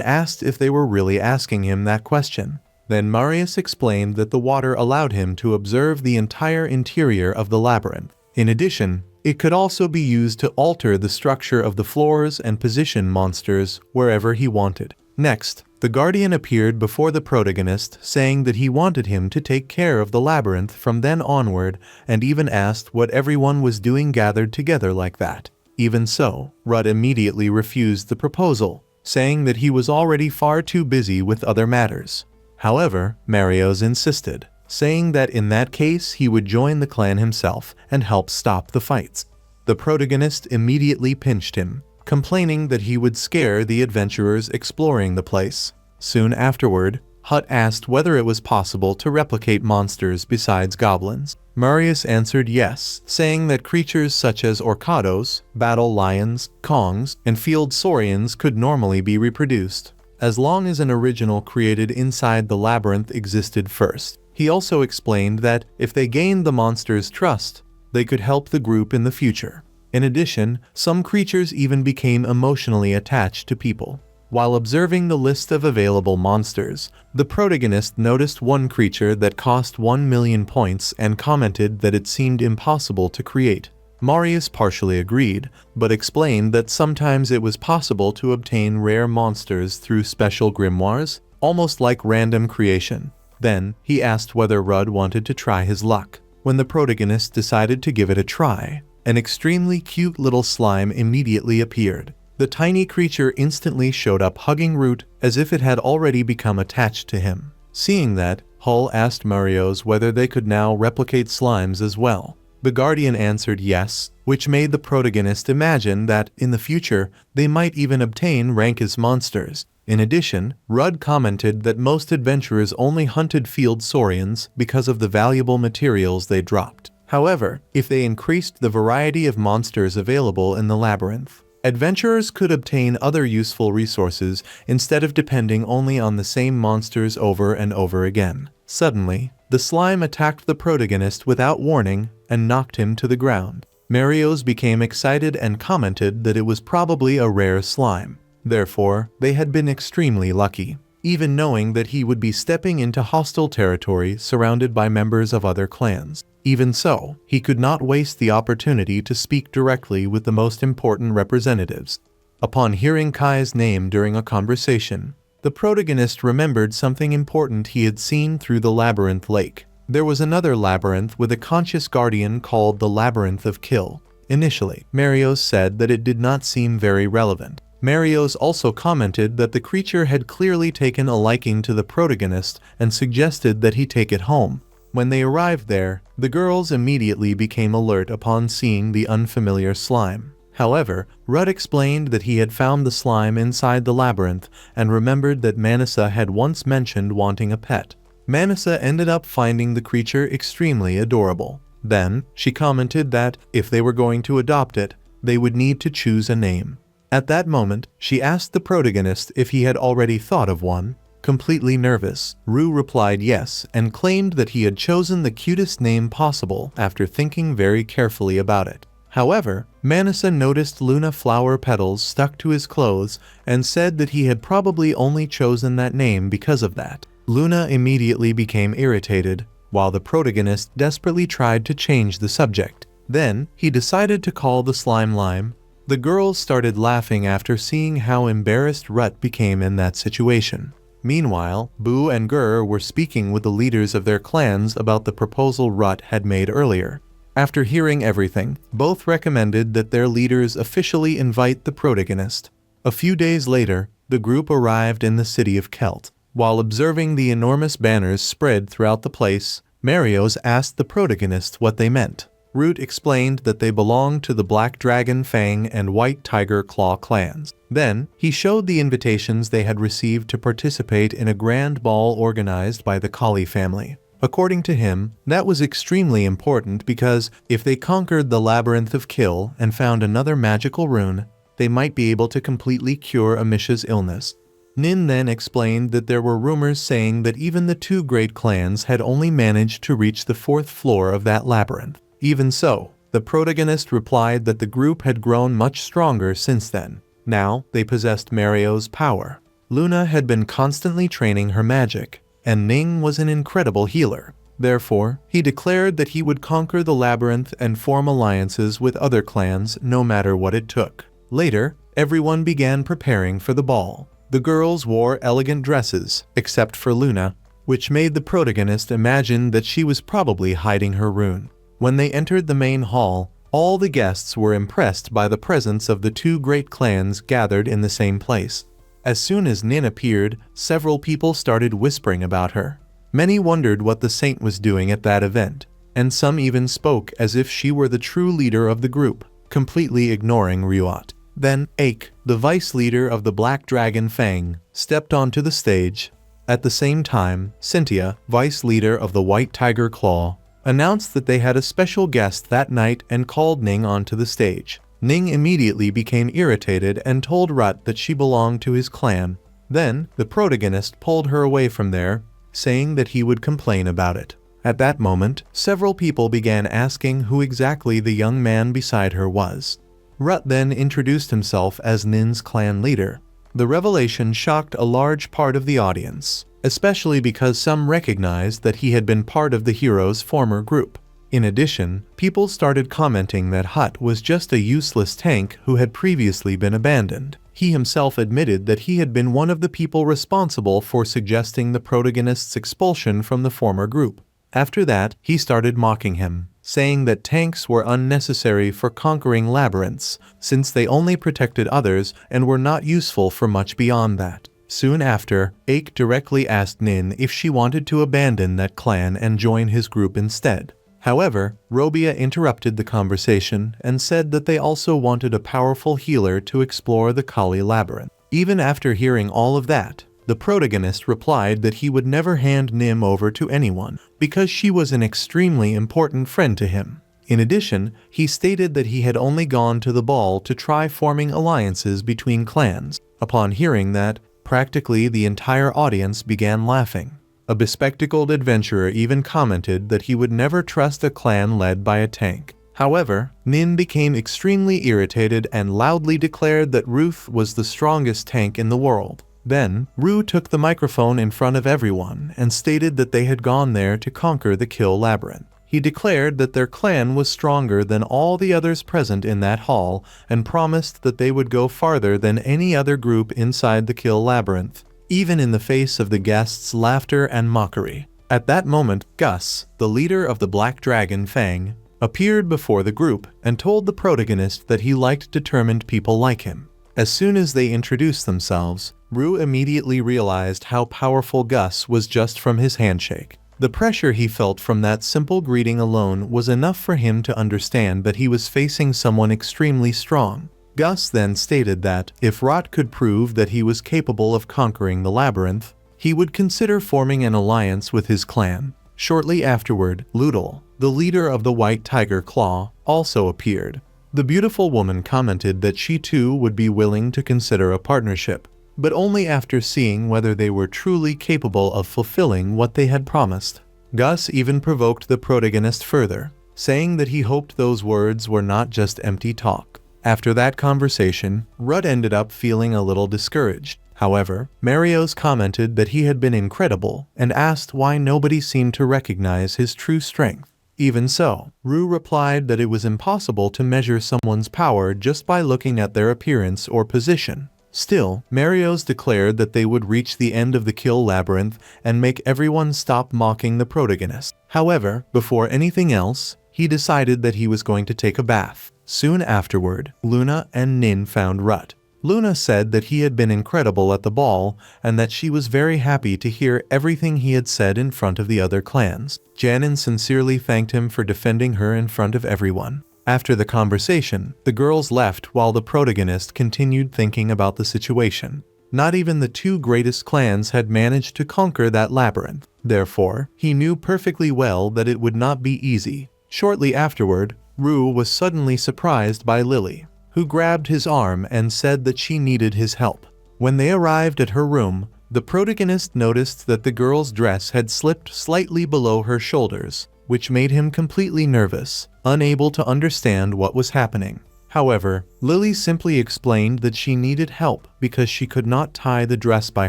asked if they were really asking him that question. Then Marius explained that the water allowed him to observe the entire interior of the labyrinth. In addition, it could also be used to alter the structure of the floors and position monsters wherever he wanted. Next, the Guardian appeared before the protagonist, saying that he wanted him to take care of the labyrinth from then onward, and even asked what everyone was doing gathered together like that. Even so, Rut immediately refused the proposal, saying that he was already far too busy with other matters. However, Marios insisted, saying that in that case he would join the clan himself and help stop the fights. The protagonist immediately pinched him, complaining that he would scare the adventurers exploring the place. Soon afterward, Hut asked whether it was possible to replicate monsters besides goblins. Marius answered yes, saying that creatures such as orcados, battle lions, kongs, and field saurians could normally be reproduced, as long as an original created inside the labyrinth existed first. He also explained that if they gained the monster's trust, they could help the group in the future. In addition, some creatures even became emotionally attached to people. While observing the list of available monsters, the protagonist noticed one creature that cost 1,000,000 points and commented that it seemed impossible to create. Marius partially agreed, but explained that sometimes it was possible to obtain rare monsters through special grimoires, almost like random creation. Then, he asked whether Rud wanted to try his luck. When the protagonist decided to give it a try, an extremely cute little slime immediately appeared. The tiny creature instantly showed up hugging Root as if it had already become attached to him. Seeing that, Hull asked Marios whether they could now replicate slimes as well. The Guardian answered yes, which made the protagonist imagine that, in the future, they might even obtain rank as monsters. In addition, Rudd commented that most adventurers only hunted field saurians because of the valuable materials they dropped. However, if they increased the variety of monsters available in the labyrinth, adventurers could obtain other useful resources instead of depending only on the same monsters over and over again. Suddenly, the slime attacked the protagonist without warning and knocked him to the ground. Marios became excited and commented that it was probably a rare slime. Therefore, they had been extremely lucky, even knowing that he would be stepping into hostile territory surrounded by members of other clans. Even so, he could not waste the opportunity to speak directly with the most important representatives. Upon hearing Kai's name during a conversation, the protagonist remembered something important he had seen through the labyrinth lake. There was another labyrinth with a conscious guardian called the Labyrinth of Kill. Initially, Marios said that it did not seem very relevant. Marios also commented that the creature had clearly taken a liking to the protagonist and suggested that he take it home. When they arrived there, the girls immediately became alert upon seeing the unfamiliar slime. However, Rudd explained that he had found the slime inside the labyrinth and remembered that Manisa had once mentioned wanting a pet. Manisa ended up finding the creature extremely adorable. Then, she commented that, if they were going to adopt it, they would need to choose a name. At that moment, she asked the protagonist if he had already thought of one. Completely nervous, Rue replied yes and claimed that he had chosen the cutest name possible after thinking very carefully about it. However, Manisa noticed Luna flower petals stuck to his clothes and said that he had probably only chosen that name because of that. Luna immediately became irritated, while the protagonist desperately tried to change the subject. Then, he decided to call the slime Lime. The girls started laughing after seeing how embarrassed Rut became in that situation. Meanwhile, Boo and Gur were speaking with the leaders of their clans about the proposal Rut had made earlier. After hearing everything, both recommended that their leaders officially invite the protagonist. A few days later, the group arrived in the city of Kelt. While observing the enormous banners spread throughout the place, Marios asked the protagonist what they meant. Root explained that they belonged to the Black Dragon Fang and White Tiger Claw clans. Then, he showed the invitations they had received to participate in a grand ball organized by the Kali family. According to him, that was extremely important because if they conquered the Labyrinth of Kill and found another magical rune, they might be able to completely cure Amisha's illness. Nin then explained that there were rumors saying that even the two great clans had only managed to reach the 4th floor of that labyrinth. Even so, the protagonist replied that the group had grown much stronger since then. Now, they possessed Meikyuu's power. Luna had been constantly training her magic, and Ning was an incredible healer. Therefore, he declared that he would conquer the labyrinth and form alliances with other clans no matter what it took. Later, everyone began preparing for the ball. The girls wore elegant dresses, except for Luna, which made the protagonist imagine that she was probably hiding her rune. When they entered the main hall, all the guests were impressed by the presence of the two great clans gathered in the same place. As soon as Nin appeared, several people started whispering about her. Many wondered what the saint was doing at that event, and some even spoke as if she were the true leader of the group, completely ignoring Ryuot. Then, Ake, the vice leader of the Black Dragon Fang, stepped onto the stage. At the same time, Cynthia, vice leader of the White Tiger Claw, announced that they had a special guest that night and called Ning onto the stage. Ning immediately became irritated and told Rut that she belonged to his clan. Then, the protagonist pulled her away from there, saying that he would complain about it. At that moment, several people began asking who exactly the young man beside her was. Rut then introduced himself as Nin's clan leader. The revelation shocked a large part of the audience, especially because some recognized that he had been part of the hero's former group. In addition, people started commenting that Hut was just a useless tank who had previously been abandoned. He himself admitted that he had been one of the people responsible for suggesting the protagonist's expulsion from the former group. After that, he started mocking him, saying that tanks were unnecessary for conquering labyrinths, since they only protected others and were not useful for much beyond that. Soon after, Ake directly asked Nin if she wanted to abandon that clan and join his group instead. However, Robia interrupted the conversation and said that they also wanted a powerful healer to explore the Kali labyrinth. Even after hearing all of that, the protagonist replied that he would never hand Nim over to anyone, because she was an extremely important friend to him. In addition, he stated that he had only gone to the ball to try forming alliances between clans. Upon hearing that, practically the entire audience began laughing. A bespectacled adventurer even commented that he would never trust a clan led by a tank. However, Nin became extremely irritated and loudly declared that Ruth was the strongest tank in the world. Then, Ru took the microphone in front of everyone and stated that they had gone there to conquer the Kill Labyrinth. He declared that their clan was stronger than all the others present in that hall and promised that they would go farther than any other group inside the Kill Labyrinth, even in the face of the guests' laughter and mockery. At that moment, Gus, the leader of the Black Dragon Fang, appeared before the group and told the protagonist that he liked determined people like him. As soon as they introduced themselves, Ru immediately realized how powerful Gus was just from his handshake. The pressure he felt from that simple greeting alone was enough for him to understand that he was facing someone extremely strong. Gus then stated that, if Rot could prove that he was capable of conquering the labyrinth, he would consider forming an alliance with his clan. Shortly afterward, Ludel, the leader of the White Tiger Claw, also appeared. The beautiful woman commented that she too would be willing to consider a partnership, but only after seeing whether they were truly capable of fulfilling what they had promised. Gus even provoked the protagonist further, saying that he hoped those words were not just empty talk. After that conversation, Rut ended up feeling a little discouraged. However, Marios commented that he had been incredible and asked why nobody seemed to recognize his true strength. Even so, Ru replied that it was impossible to measure someone's power just by looking at their appearance or position. Still, Marios declared that they would reach the end of the Kill Labyrinth and make everyone stop mocking the protagonist. However, before anything else, he decided that he was going to take a bath. Soon afterward, Luna and Nin found Rut. Luna said that he had been incredible at the ball and that she was very happy to hear everything he had said in front of the other clans. Janin sincerely thanked him for defending her in front of everyone. After the conversation, the girls left while the protagonist continued thinking about the situation. Not even the two greatest clans had managed to conquer that labyrinth. Therefore, he knew perfectly well that it would not be easy. Shortly afterward, Rue was suddenly surprised by Lily, who grabbed his arm and said that she needed his help. When they arrived at her room, the protagonist noticed that the girl's dress had slipped slightly below her shoulders, which made him completely nervous, unable to understand what was happening. However, Lily simply explained that she needed help because she could not tie the dress by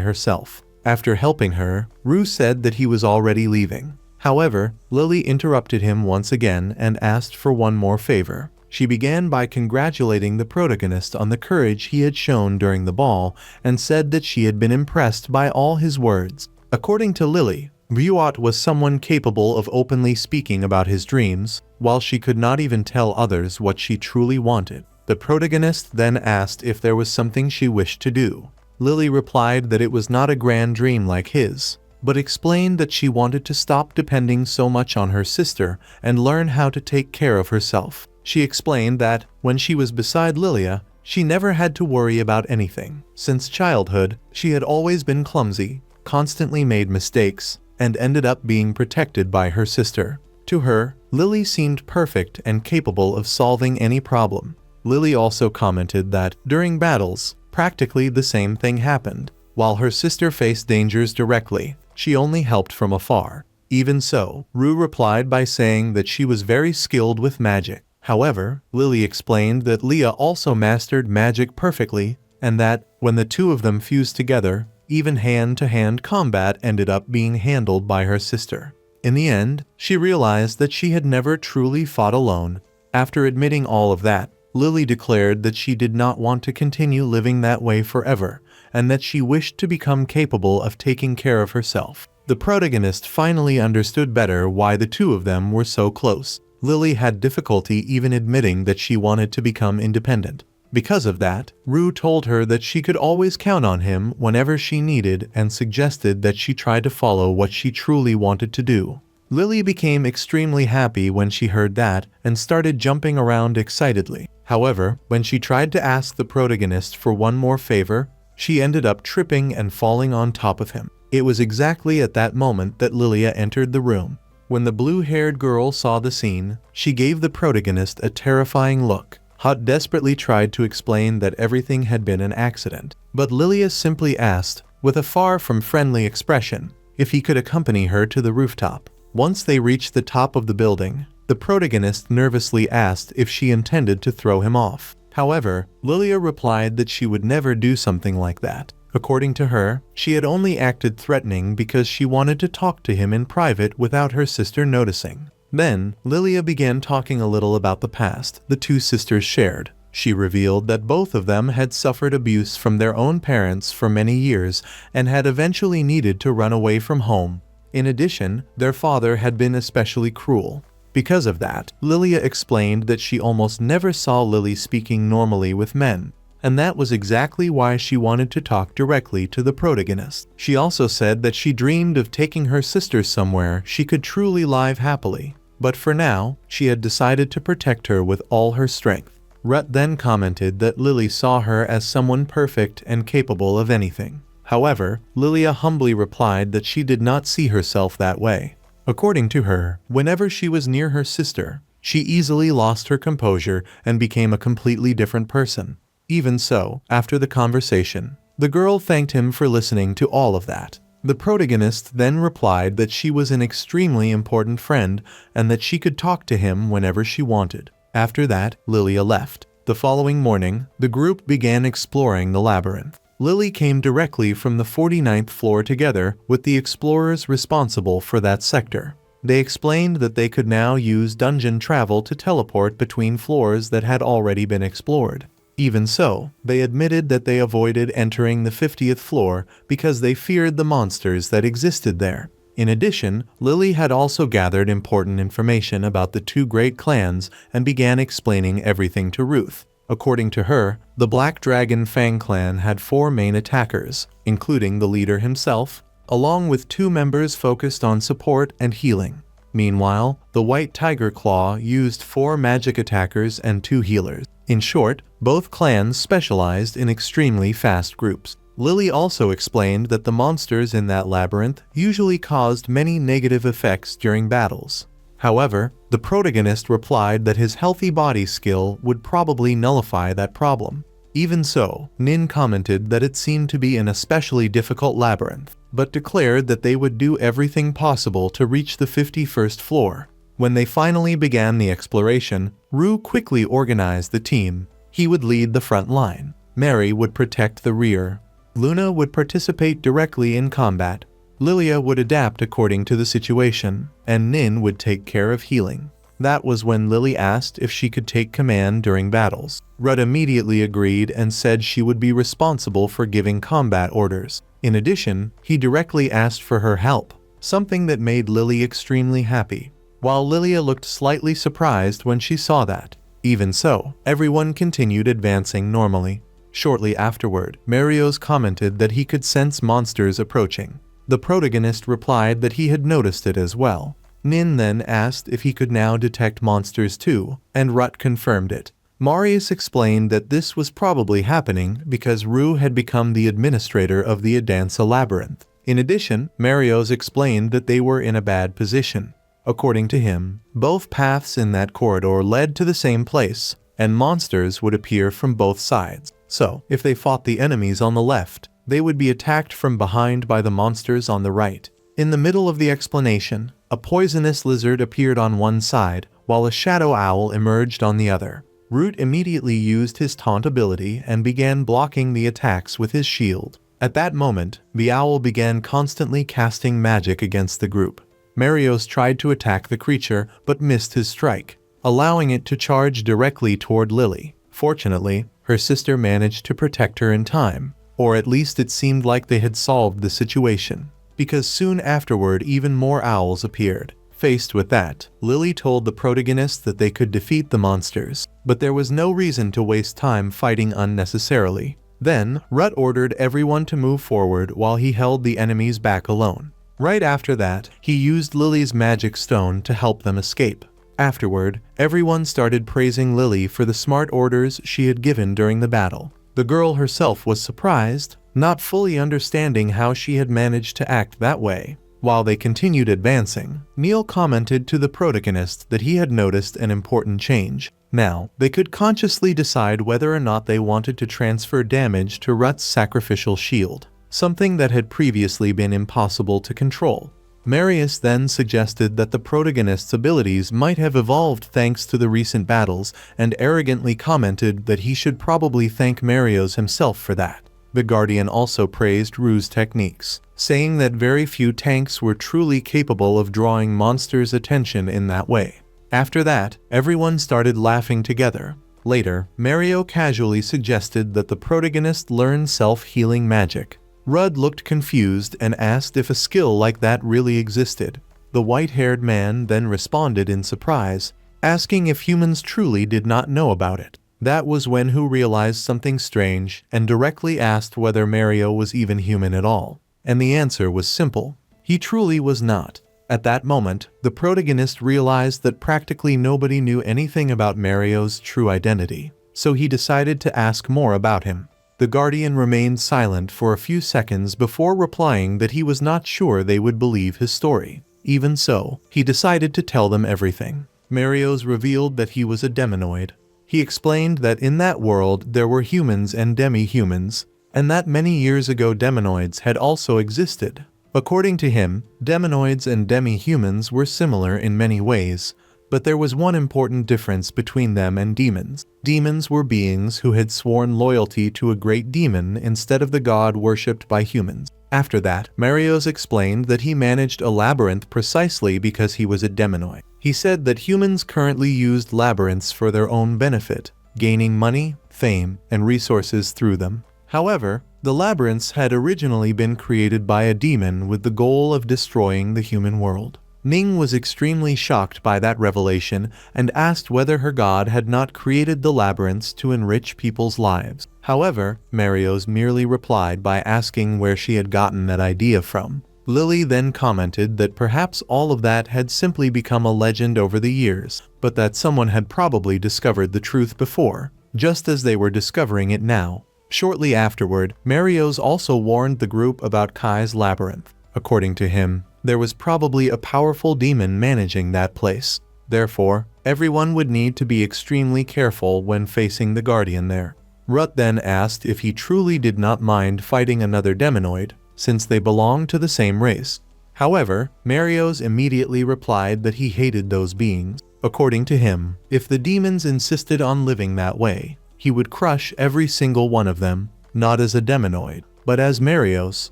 herself. After helping her, Rue said that he was already leaving. However, Lily interrupted him once again and asked for one more favor. She began by congratulating the protagonist on the courage he had shown during the ball and said that she had been impressed by all his words. According to Lily, Ryuot was someone capable of openly speaking about his dreams, while she could not even tell others what she truly wanted. The protagonist then asked if there was something she wished to do. Lily replied that it was not a grand dream like his, but explained that she wanted to stop depending so much on her sister and learn how to take care of herself. She explained that, when she was beside Lilia, she never had to worry about anything. Since childhood, she had always been clumsy, constantly made mistakes, and ended up being protected by her sister. To her, Lily seemed perfect and capable of solving any problem. Lily also commented that, during battles, practically the same thing happened. While her sister faced dangers directly, she only helped from afar. Even so, Rue replied by saying that she was very skilled with magic. However, Lily explained that Leah also mastered magic perfectly, and that, when the two of them fused together, even hand-to-hand combat ended up being handled by her sister. In the end, she realized that she had never truly fought alone. After admitting all of that, Lily declared that she did not want to continue living that way forever, and that she wished to become capable of taking care of herself. The protagonist finally understood better why the two of them were so close. Lily had difficulty even admitting that she wanted to become independent. Because of that, Rue told her that she could always count on him whenever she needed and suggested that she try to follow what she truly wanted to do. Lily became extremely happy when she heard that and started jumping around excitedly. However, when she tried to ask the protagonist for one more favor, she ended up tripping and falling on top of him. It was exactly at that moment that Lilia entered the room. When the blue-haired girl saw the scene, she gave the protagonist a terrifying look. Hot desperately tried to explain that everything had been an accident, but Lilia simply asked, with a far from friendly expression, if he could accompany her to the rooftop. Once they reached the top of the building, the protagonist nervously asked if she intended to throw him off. However, Lilia replied that she would never do something like that. According to her, she had only acted threatening because she wanted to talk to him in private without her sister noticing. Then, Lilia began talking a little about the past the two sisters shared. She revealed that both of them had suffered abuse from their own parents for many years and had eventually needed to run away from home. In addition, their father had been especially cruel. Because of that, Lilia explained that she almost never saw Lily speaking normally with men, and that was exactly why she wanted to talk directly to the protagonist. She also said that she dreamed of taking her sister somewhere she could truly live happily. But for now, she had decided to protect her with all her strength. Rut then commented that Lily saw her as someone perfect and capable of anything. However, Lilia humbly replied that she did not see herself that way. According to her, whenever she was near her sister, she easily lost her composure and became a completely different person. Even so, after the conversation, the girl thanked him for listening to all of that. The protagonist then replied that she was an extremely important friend and that she could talk to him whenever she wanted. After that, Lilia left. The following morning, the group began exploring the labyrinth. Lily came directly from the 49th floor together with the explorers responsible for that sector. They explained that they could now use dungeon travel to teleport between floors that had already been explored. Even so, they admitted that they avoided entering the 50th floor because they feared the monsters that existed there. In addition, Lily had also gathered important information about the two great clans and began explaining everything to Ruth. According to her, the Black Dragon Fang clan had 4 main attackers, including the leader himself, along with 2 members focused on support and healing. Meanwhile, the White Tiger Claw used 4 magic attackers and 2 healers. In short, both clans specialized in extremely fast groups. Lily also explained that the monsters in that labyrinth usually caused many negative effects during battles. However, the protagonist replied that his healthy body skill would probably nullify that problem. Even so, Nin commented that it seemed to be an especially difficult labyrinth, but declared that they would do everything possible to reach the 51st floor. When they finally began the exploration, Rue quickly organized the team. He would lead the front line. Mary would protect the rear. Luna would participate directly in combat. Lilia would adapt according to the situation, and Nin would take care of healing. That was when Lily asked if she could take command during battles. Rudd immediately agreed and said she would be responsible for giving combat orders. In addition, he directly asked for her help, something that made Lily extremely happy, while Lilia looked slightly surprised when she saw that. Even so, everyone continued advancing normally. Shortly afterward, Marios commented that he could sense monsters approaching. The protagonist replied that he had noticed it as well. Nin then asked if he could now detect monsters too, and Rut confirmed it. Marius explained that this was probably happening because Rue had become the administrator of the Avancha labyrinth. In addition, Marios explained that they were in a bad position. According to him, both paths in that corridor led to the same place, and monsters would appear from both sides. So, if they fought the enemies on the left, they would be attacked from behind by the monsters on the right. In the middle of the explanation, a poisonous lizard appeared on one side, while a shadow owl emerged on the other. Root immediately used his taunt ability and began blocking the attacks with his shield. At that moment, the owl began constantly casting magic against the group. Marios tried to attack the creature, but missed his strike, allowing it to charge directly toward Lily. Fortunately, her sister managed to protect her in time, or at least it seemed like they had solved the situation, because soon afterward even more owls appeared. Faced with that, Lily told the protagonist that they could defeat the monsters, but there was no reason to waste time fighting unnecessarily. Then, Rut ordered everyone to move forward while he held the enemies back alone. Right after that, he used Lily's magic stone to help them escape. Afterward, everyone started praising Lily for the smart orders she had given during the battle. The girl herself was surprised, not fully understanding how she had managed to act that way. While they continued advancing, Neil commented to the protagonist that he had noticed an important change. Now, they could consciously decide whether or not they wanted to transfer damage to Rut's sacrificial shield, something that had previously been impossible to control. Marius then suggested that the protagonist's abilities might have evolved thanks to the recent battles, and arrogantly commented that he should probably thank Marios himself for that. The Guardian also praised Rue's techniques, saying that very few tanks were truly capable of drawing monsters' attention in that way. After that, everyone started laughing together. Later, Mario casually suggested that the protagonist learn self-healing magic. Rudd looked confused and asked if a skill like that really existed. The white-haired man then responded in surprise, asking if humans truly did not know about it. That was when Hu realized something strange and directly asked whether Mario was even human at all. And the answer was simple. He truly was not. At that moment, the protagonist realized that practically nobody knew anything about Mario's true identity, so he decided to ask more about him. The Guardian remained silent for a few seconds before replying that he was not sure they would believe his story. Even so, he decided to tell them everything. Marios revealed that he was a demonoid. He explained that in that world there were humans and demi-humans, and that many years ago demonoids had also existed. According to him, demonoids and demi-humans were similar in many ways, but there was one important difference between them and demons. Demons were beings who had sworn loyalty to a great demon instead of the god worshipped by humans. After that, Marios explained that he managed a labyrinth precisely because he was a demonoid. He said that humans currently used labyrinths for their own benefit, gaining money, fame, and resources through them. However, the labyrinths had originally been created by a demon with the goal of destroying the human world. Ning was extremely shocked by that revelation and asked whether her god had not created the labyrinths to enrich people's lives. However, Marios merely replied by asking where she had gotten that idea from. Lily then commented that perhaps all of that had simply become a legend over the years, but that someone had probably discovered the truth before, just as they were discovering it now. Shortly afterward, Marios also warned the group about Kai's labyrinth. According to him, there was probably a powerful demon managing that place. Therefore, everyone would need to be extremely careful when facing the guardian there. Rut then asked if he truly did not mind fighting another demonoid, since they belonged to the same race. However, Marios immediately replied that he hated those beings. According to him, if the demons insisted on living that way, he would crush every single one of them, not as a demonoid, but as Marios.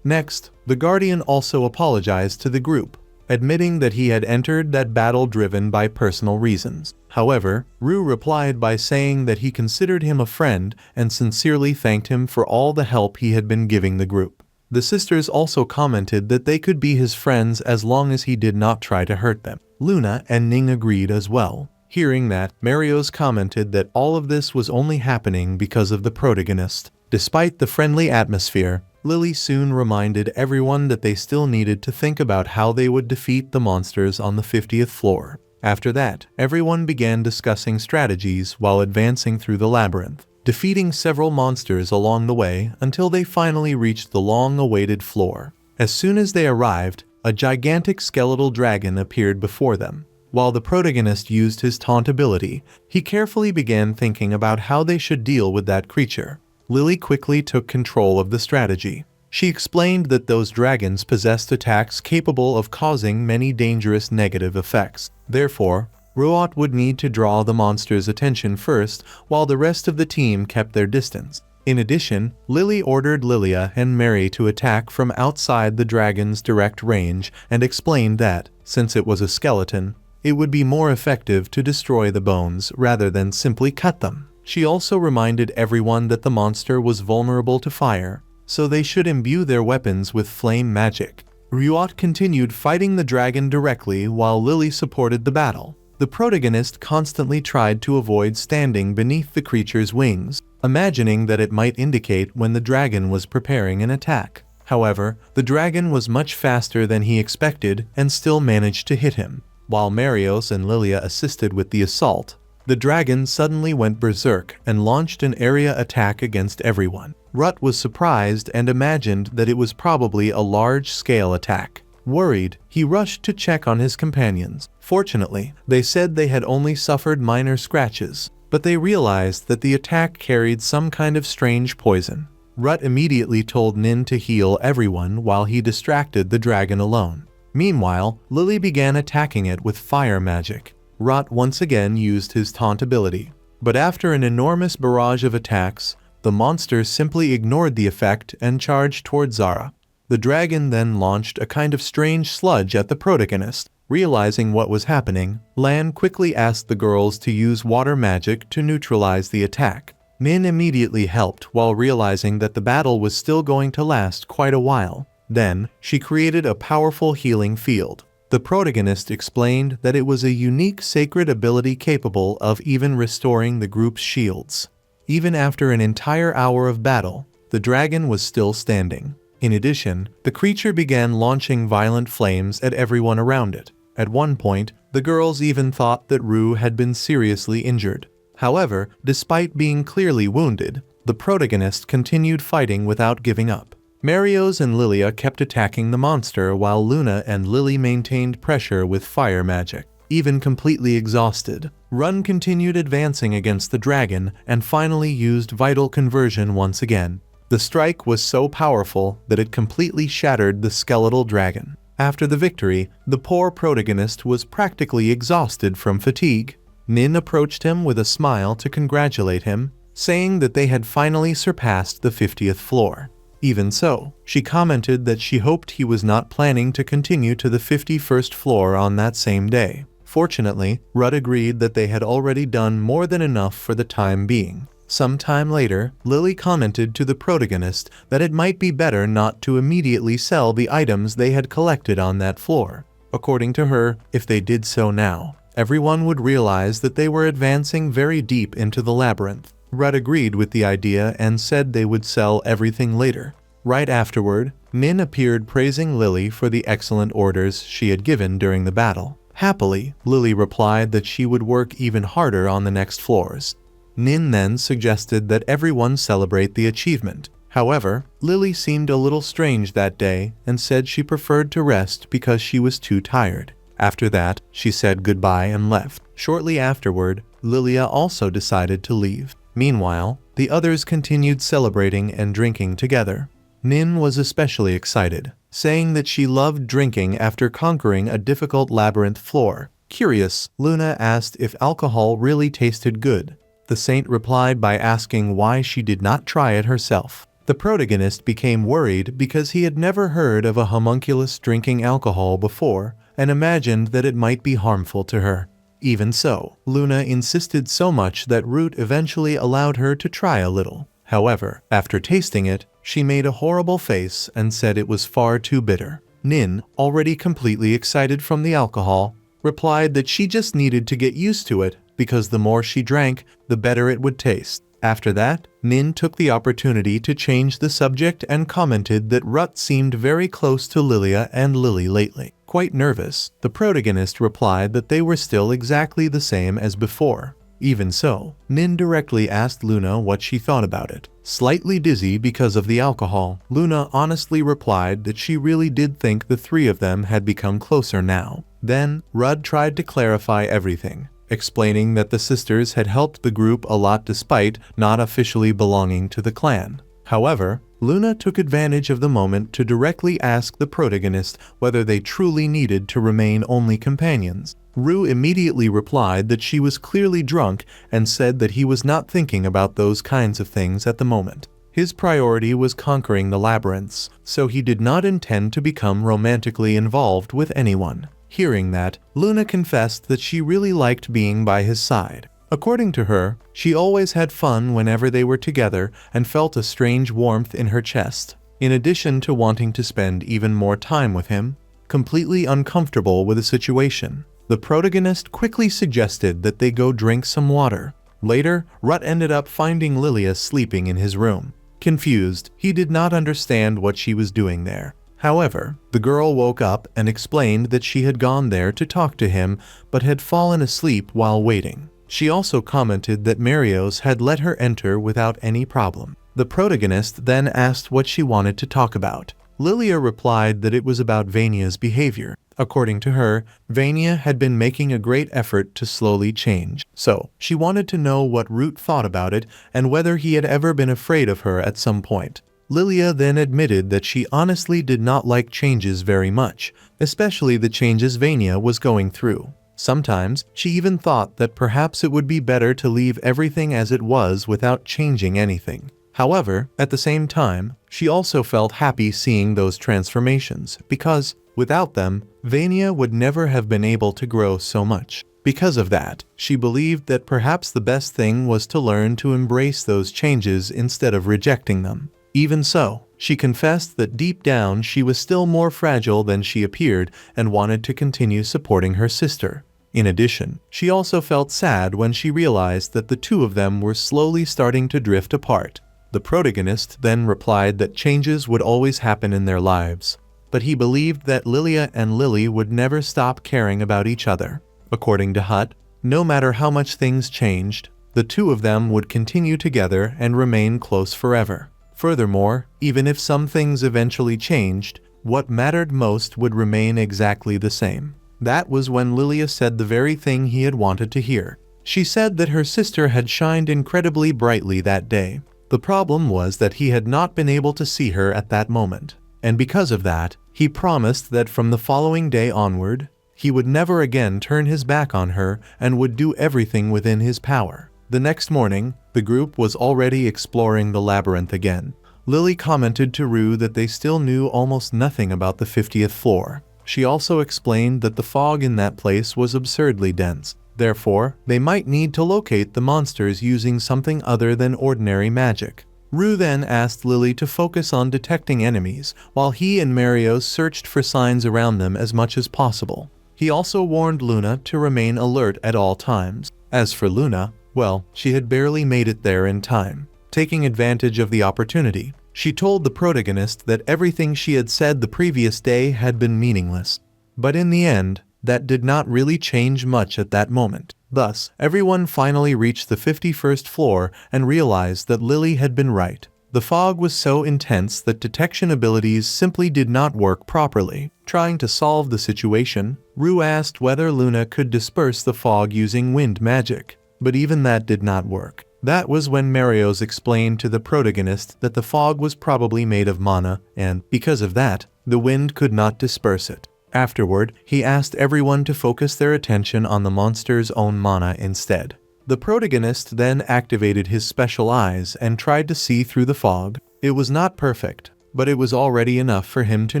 Next, the Guardian also apologized to the group, admitting that he had entered that battle driven by personal reasons. However, Rue replied by saying that he considered him a friend and sincerely thanked him for all the help he had been giving the group. The sisters also commented that they could be his friends as long as he did not try to hurt them. Luna and Ning agreed as well. Hearing that, Marios commented that all of this was only happening because of the protagonist. Despite the friendly atmosphere, Lily soon reminded everyone that they still needed to think about how they would defeat the monsters on the 50th floor. After that, everyone began discussing strategies while advancing through the labyrinth, defeating several monsters along the way until they finally reached the long-awaited floor. As soon as they arrived, a gigantic skeletal dragon appeared before them. While the protagonist used his taunt ability, he carefully began thinking about how they should deal with that creature. Lily quickly took control of the strategy. She explained that those dragons possessed attacks capable of causing many dangerous negative effects. Therefore, Ruot would need to draw the monster's attention first, while the rest of the team kept their distance. In addition, Lily ordered Lilia and Mary to attack from outside the dragon's direct range and explained that, since it was a skeleton, it would be more effective to destroy the bones rather than simply cut them. She also reminded everyone that the monster was vulnerable to fire, so they should imbue their weapons with flame magic. Ruot continued fighting the dragon directly while Lily supported the battle. The protagonist constantly tried to avoid standing beneath the creature's wings, imagining that it might indicate when the dragon was preparing an attack. However, the dragon was much faster than he expected and still managed to hit him. While Marios and Lilia assisted with the assault, the dragon suddenly went berserk and launched an area attack against everyone. Rut was surprised and imagined that it was probably a large-scale attack. Worried, he rushed to check on his companions. Fortunately, they said they had only suffered minor scratches, but they realized that the attack carried some kind of strange poison. Rut immediately told Nin to heal everyone while he distracted the dragon alone. Meanwhile, Lily began attacking it with fire magic. Rut once again used his taunt ability, but after an enormous barrage of attacks, the monster simply ignored the effect and charged toward Zara. The dragon then launched a kind of strange sludge at the protagonist. Realizing what was happening, Lan quickly asked the girls to use water magic to neutralize the attack. Min immediately helped while realizing that the battle was still going to last quite a while. Then, she created a powerful healing field. The protagonist explained that it was a unique sacred ability capable of even restoring the group's shields. Even after an entire hour of battle, the dragon was still standing. In addition, the creature began launching violent flames at everyone around it. At one point, the girls even thought that Rue had been seriously injured. However, despite being clearly wounded, the protagonist continued fighting without giving up. Marios and Lilia kept attacking the monster while Luna and Lily maintained pressure with fire magic. Even completely exhausted, Run continued advancing against the dragon and finally used vital conversion once again. The strike was so powerful that it completely shattered the skeletal dragon. After the victory, the poor protagonist was practically exhausted from fatigue. Nin approached him with a smile to congratulate him, saying that they had finally surpassed the 50th floor. Even so, she commented that she hoped he was not planning to continue to the 51st floor on that same day. Fortunately, Rut agreed that they had already done more than enough for the time being. Some time later, Lily commented to the protagonist that it might be better not to immediately sell the items they had collected on that floor. According to her, if they did so now, everyone would realize that they were advancing very deep into the labyrinth. Rudd agreed with the idea and said they would sell everything later. Right afterward, Min appeared praising Lily for the excellent orders she had given during the battle. Happily, Lily replied that she would work even harder on the next floors. Nin then suggested that everyone celebrate the achievement. However, Lily seemed a little strange that day and said she preferred to rest because she was too tired. After that, she said goodbye and left. Shortly afterward, Lilia also decided to leave. Meanwhile, the others continued celebrating and drinking together. Nin was especially excited, saying that she loved drinking after conquering a difficult labyrinth floor. Curious, Luna asked if alcohol really tasted good. The saint replied by asking why she did not try it herself. The protagonist became worried because he had never heard of a homunculus drinking alcohol before and imagined that it might be harmful to her. Even so, Luna insisted so much that Root eventually allowed her to try a little. However, after tasting it, she made a horrible face and said it was far too bitter. Nin, already completely excited from the alcohol, replied that she just needed to get used to it because the more she drank, the better it would taste. After that, Nin took the opportunity to change the subject and commented that Rut seemed very close to Lilia and Lily lately. Quite nervous, the protagonist replied that they were still exactly the same as before. Even so, Nin directly asked Luna what she thought about it. Slightly dizzy because of the alcohol, Luna honestly replied that she really did think the three of them had become closer now. Then, Rudd tried to clarify everything, explaining that the sisters had helped the group a lot despite not officially belonging to the clan. However, Luna took advantage of the moment to directly ask the protagonist whether they truly needed to remain only companions. Rue immediately replied that she was clearly drunk and said that he was not thinking about those kinds of things at the moment. His priority was conquering the labyrinths, so he did not intend to become romantically involved with anyone. Hearing that, Luna confessed that she really liked being by his side. According to her, she always had fun whenever they were together and felt a strange warmth in her chest. In addition to wanting to spend even more time with him, completely uncomfortable with the situation, the protagonist quickly suggested that they go drink some water. Later, Rut ended up finding Lilia sleeping in his room. Confused, he did not understand what she was doing there. However, the girl woke up and explained that she had gone there to talk to him but had fallen asleep while waiting. She also commented that Marios had let her enter without any problem. The protagonist then asked what she wanted to talk about. Lilia replied that it was about Vania's behavior. According to her, Vania had been making a great effort to slowly change, so she wanted to know what Root thought about it and whether he had ever been afraid of her at some point. Lilia then admitted that she honestly did not like changes very much, especially the changes Vania was going through. Sometimes, she even thought that perhaps it would be better to leave everything as it was without changing anything. However, at the same time, she also felt happy seeing those transformations, because, without them, Vania would never have been able to grow so much. Because of that, she believed that perhaps the best thing was to learn to embrace those changes instead of rejecting them. Even so, she confessed that deep down she was still more fragile than she appeared and wanted to continue supporting her sister. In addition, she also felt sad when she realized that the two of them were slowly starting to drift apart. The protagonist then replied that changes would always happen in their lives, but he believed that Lilia and Lily would never stop caring about each other. According to Hut, no matter how much things changed, the two of them would continue together and remain close forever. Furthermore, even if some things eventually changed, what mattered most would remain exactly the same. That was when Lilia said the very thing he had wanted to hear. She said that her sister had shined incredibly brightly that day. The problem was that he had not been able to see her at that moment, and because of that, he promised that from the following day onward, he would never again turn his back on her and would do everything within his power. The next morning, the group was already exploring the labyrinth again. Lily commented to Rue that they still knew almost nothing about the 50th floor. She also explained that the fog in that place was absurdly dense. Therefore, they might need to locate the monsters using something other than ordinary magic. Ru then asked Lily to focus on detecting enemies, while he and Mario searched for signs around them as much as possible. He also warned Luna to remain alert at all times. As for Luna, well, she had barely made it there in time. Taking advantage of the opportunity, she told the protagonist that everything she had said the previous day had been meaningless. But in the end, that did not really change much at that moment. Thus, everyone finally reached the 51st floor and realized that Lily had been right. The fog was so intense that detection abilities simply did not work properly. Trying to solve the situation, Ru asked whether Luna could disperse the fog using wind magic, but even that did not work. That was when Marios explained to the protagonist that the fog was probably made of mana, and, because of that, the wind could not disperse it. Afterward, he asked everyone to focus their attention on the monster's own mana instead. The protagonist then activated his special eyes and tried to see through the fog. It was not perfect, but it was already enough for him to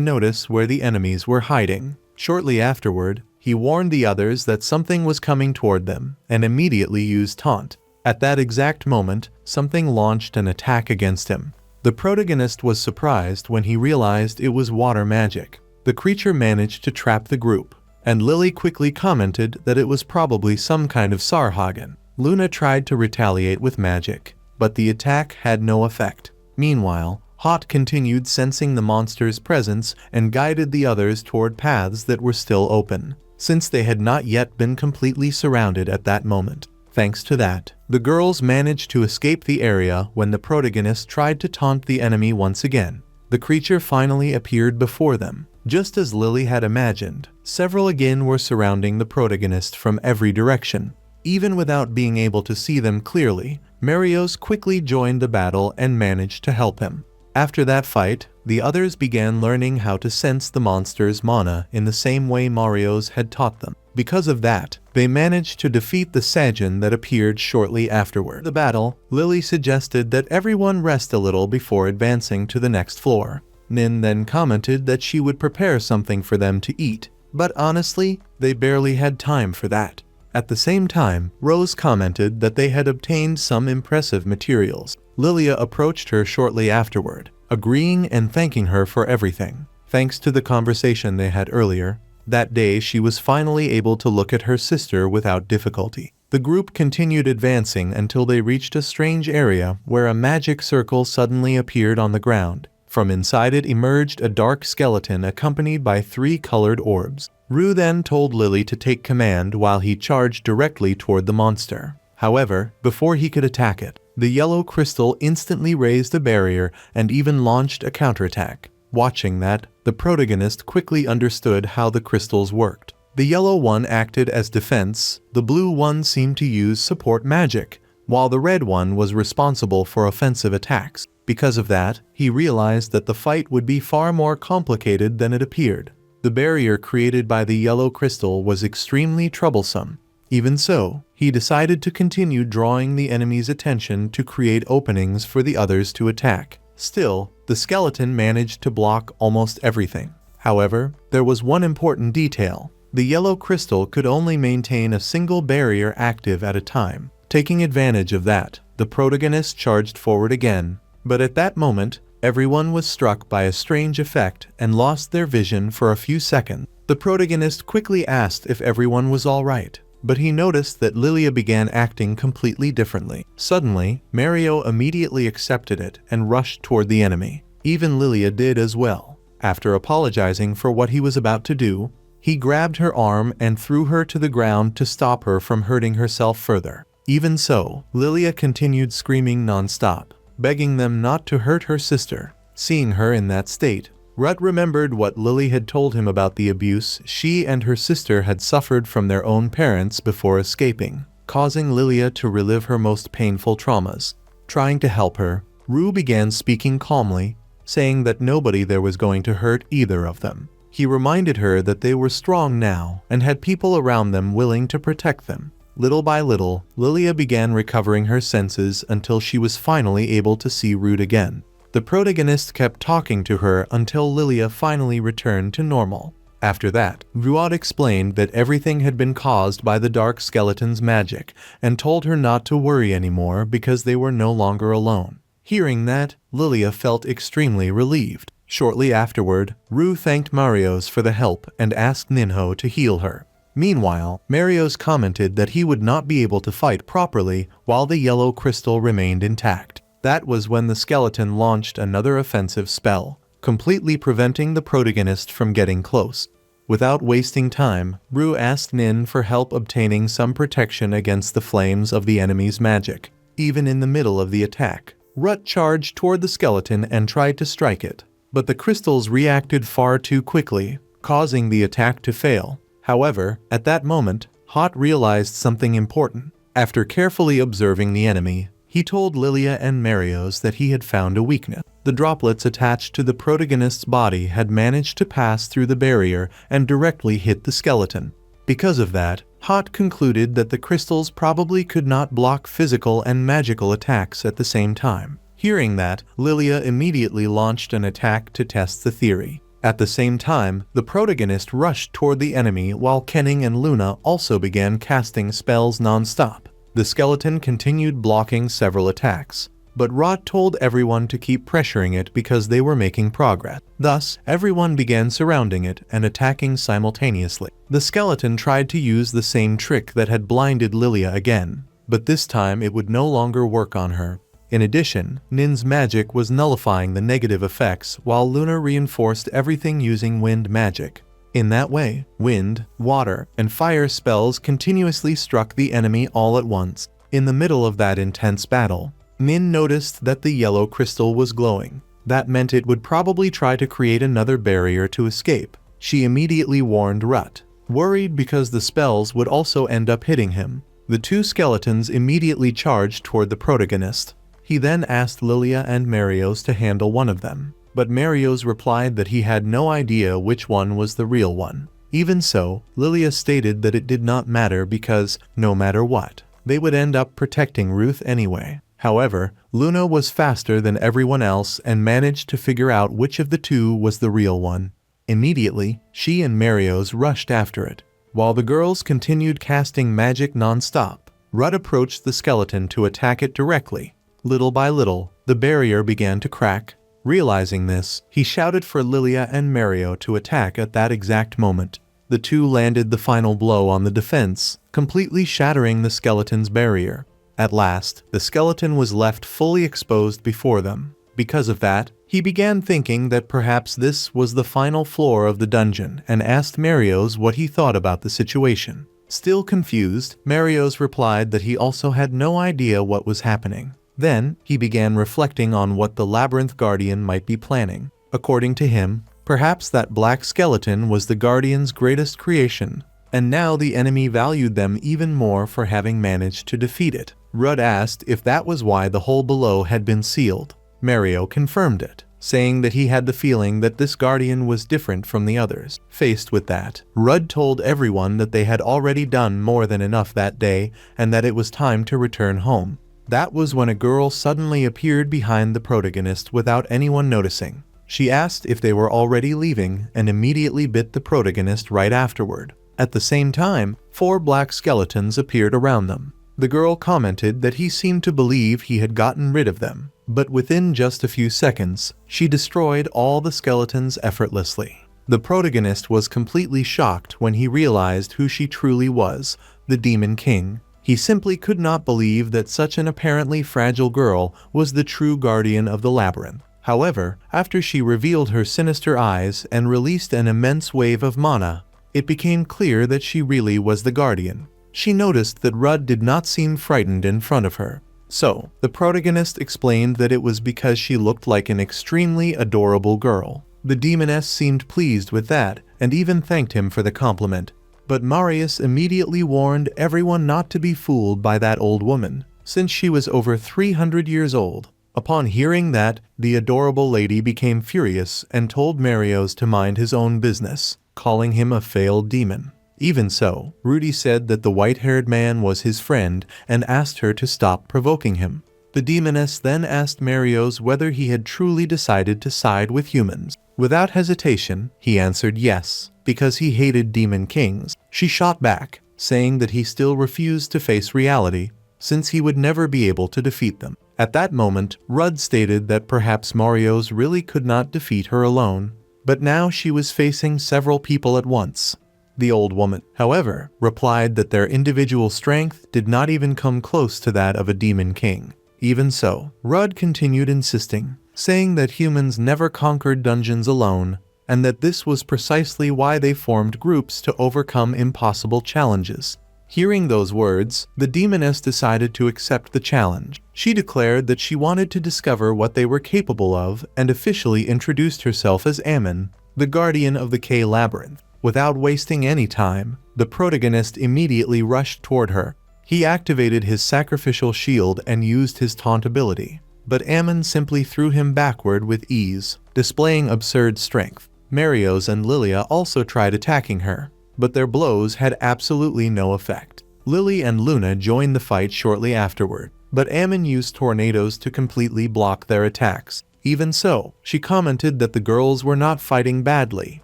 notice where the enemies were hiding. Shortly afterward, he warned the others that something was coming toward them, and immediately used taunt. At that exact moment, something launched an attack against him. The protagonist was surprised when he realized it was water magic. The creature managed to trap the group, and Lily quickly commented that it was probably some kind of Sarhagen. Luna tried to retaliate with magic, but the attack had no effect. Meanwhile, Hot continued sensing the monster's presence and guided the others toward paths that were still open, since they had not yet been completely surrounded at that moment. Thanks to that, the girls managed to escape the area when the protagonist tried to taunt the enemy once again. The creature finally appeared before them. Just as Lily had imagined, several again were surrounding the protagonist from every direction. Even without being able to see them clearly, Marios quickly joined the battle and managed to help him. After that fight, the others began learning how to sense the monster's mana in the same way Marios had taught them. Because of that, they managed to defeat the Sajin that appeared shortly afterward. The battle, Lily suggested that everyone rest a little before advancing to the next floor. Nin then commented that she would prepare something for them to eat, but honestly, they barely had time for that. At the same time, Rose commented that they had obtained some impressive materials. Lilia approached her shortly afterward, agreeing and thanking her for everything. Thanks to the conversation they had earlier, that day she was finally able to look at her sister without difficulty. The group continued advancing until they reached a strange area where a magic circle suddenly appeared on the ground. From inside it emerged a dark skeleton accompanied by 3 colored orbs. Ru then told Lily to take command while he charged directly toward the monster. However, before he could attack it, the yellow crystal instantly raised a barrier and even launched a counterattack. Watching that, the protagonist quickly understood how the crystals worked. The yellow one acted as defense, the blue one seemed to use support magic, while the red one was responsible for offensive attacks. Because of that, he realized that the fight would be far more complicated than it appeared. The barrier created by the yellow crystal was extremely troublesome. Even so, he decided to continue drawing the enemy's attention to create openings for the others to attack. Still, the skeleton managed to block almost everything. However, there was one important detail. The yellow crystal could only maintain a single barrier active at a time. Taking advantage of that, the protagonist charged forward again. But at that moment, everyone was struck by a strange effect and lost their vision for a few seconds. The protagonist quickly asked if everyone was all right, but he noticed that Lilia began acting completely differently. Suddenly, Mario immediately accepted it and rushed toward the enemy. Even Lilia did as well. After apologizing for what he was about to do, he grabbed her arm and threw her to the ground to stop her from hurting herself further. Even so, Lilia continued screaming non-stop, begging them not to hurt her sister. Seeing her in that state, Rut remembered what Lily had told him about the abuse she and her sister had suffered from their own parents before escaping, causing Lilia to relive her most painful traumas. Trying to help her, Ru began speaking calmly, saying that nobody there was going to hurt either of them. He reminded her that they were strong now and had people around them willing to protect them. Little by little, Lilia began recovering her senses until she was finally able to see Root again. The protagonist kept talking to her until Lilia finally returned to normal. After that, Ruad explained that everything had been caused by the dark skeleton's magic and told her not to worry anymore because they were no longer alone. Hearing that, Lilia felt extremely relieved. Shortly afterward, Ru thanked Marios for the help and asked Ninho to heal her. Meanwhile, Marios commented that he would not be able to fight properly while the yellow crystal remained intact. That was when the skeleton launched another offensive spell, completely preventing the protagonist from getting close. Without wasting time, Ru asked Nin for help obtaining some protection against the flames of the enemy's magic. Even in the middle of the attack, Rut charged toward the skeleton and tried to strike it, but the crystals reacted far too quickly, causing the attack to fail. However, at that moment, Hot realized something important. After carefully observing the enemy, he told Lilia and Marios that he had found a weakness. The droplets attached to the protagonist's body had managed to pass through the barrier and directly hit the skeleton. Because of that, Hot concluded that the crystals probably could not block physical and magical attacks at the same time. Hearing that, Lilia immediately launched an attack to test the theory. At the same time, the protagonist rushed toward the enemy while Kenning and Luna also began casting spells non-stop. The skeleton continued blocking several attacks, but Rot told everyone to keep pressuring it because they were making progress. Thus, everyone began surrounding it and attacking simultaneously. The skeleton tried to use the same trick that had blinded Lilia again, but this time it would no longer work on her. In addition, Nin's magic was nullifying the negative effects while Luna reinforced everything using wind magic. In that way, wind, water, and fire spells continuously struck the enemy all at once. In the middle of that intense battle, Nin noticed that the yellow crystal was glowing. That meant it would probably try to create another barrier to escape. She immediately warned Rut, worried because the spells would also end up hitting him. The two skeletons immediately charged toward the protagonist. He then asked Lilia and Marios to handle one of them, but Marios replied that he had no idea which one was the real one. Even so, Lilia stated that it did not matter because, no matter what, they would end up protecting Ruth anyway. However, Luna was faster than everyone else and managed to figure out which of the two was the real one. Immediately, she and Marios rushed after it. While the girls continued casting magic non-stop, Rut approached the skeleton to attack it directly. Little by little, the barrier began to crack. Realizing this, he shouted for Lilia and Mario to attack at that exact moment. The two landed the final blow on the defense, completely shattering the skeleton's barrier. At last, the skeleton was left fully exposed before them. Because of that, he began thinking that perhaps this was the final floor of the dungeon and asked Marios what he thought about the situation. Still confused, Marios replied that he also had no idea what was happening. Then, he began reflecting on what the Labyrinth Guardian might be planning. According to him, perhaps that black skeleton was the Guardian's greatest creation, and now the enemy valued them even more for having managed to defeat it. Rudd asked if that was why the hole below had been sealed. Mario confirmed it, saying that he had the feeling that this Guardian was different from the others. Faced with that, Rudd told everyone that they had already done more than enough that day and that it was time to return home. That was when a girl suddenly appeared behind the protagonist without anyone noticing. She asked if they were already leaving and immediately bit the protagonist right afterward. At the same time, 4 black skeletons appeared around them. The girl commented that he seemed to believe he had gotten rid of them, but within just a few seconds, she destroyed all the skeletons effortlessly. The protagonist was completely shocked when he realized who she truly was, the Demon King. He simply could not believe that such an apparently fragile girl was the true guardian of the labyrinth. However, after she revealed her sinister eyes and released an immense wave of mana, it became clear that she really was the guardian. She noticed that Rudd did not seem frightened in front of her. So, the protagonist explained that it was because she looked like an extremely adorable girl. The demoness seemed pleased with that and even thanked him for the compliment. But Marius immediately warned everyone not to be fooled by that old woman, since she was over 300 years old. Upon hearing that, the adorable lady became furious and told Marios to mind his own business, calling him a failed demon. Even so, Rudy said that the white-haired man was his friend and asked her to stop provoking him. The demoness then asked Marios whether he had truly decided to side with humans. Without hesitation, he answered yes, because he hated demon kings. She shot back, saying that he still refused to face reality, since he would never be able to defeat them. At that moment, Rudd stated that perhaps Mario's really could not defeat her alone, but now she was facing several people at once. The old woman, however, replied that their individual strength did not even come close to that of a demon king. Even so, Rudd continued insisting, saying that humans never conquered dungeons alone, and that this was precisely why they formed groups to overcome impossible challenges. Hearing those words, the demoness decided to accept the challenge. She declared that she wanted to discover what they were capable of and officially introduced herself as Ammon, the guardian of the K labyrinth. Without wasting any time, the protagonist immediately rushed toward her. He activated his sacrificial shield and used his taunt ability, but Ammon simply threw him backward with ease, displaying absurd strength. Marios and Lilia also tried attacking her, but their blows had absolutely no effect. Lily and Luna joined the fight shortly afterward, but Ammon used tornadoes to completely block their attacks. Even so, she commented that the girls were not fighting badly,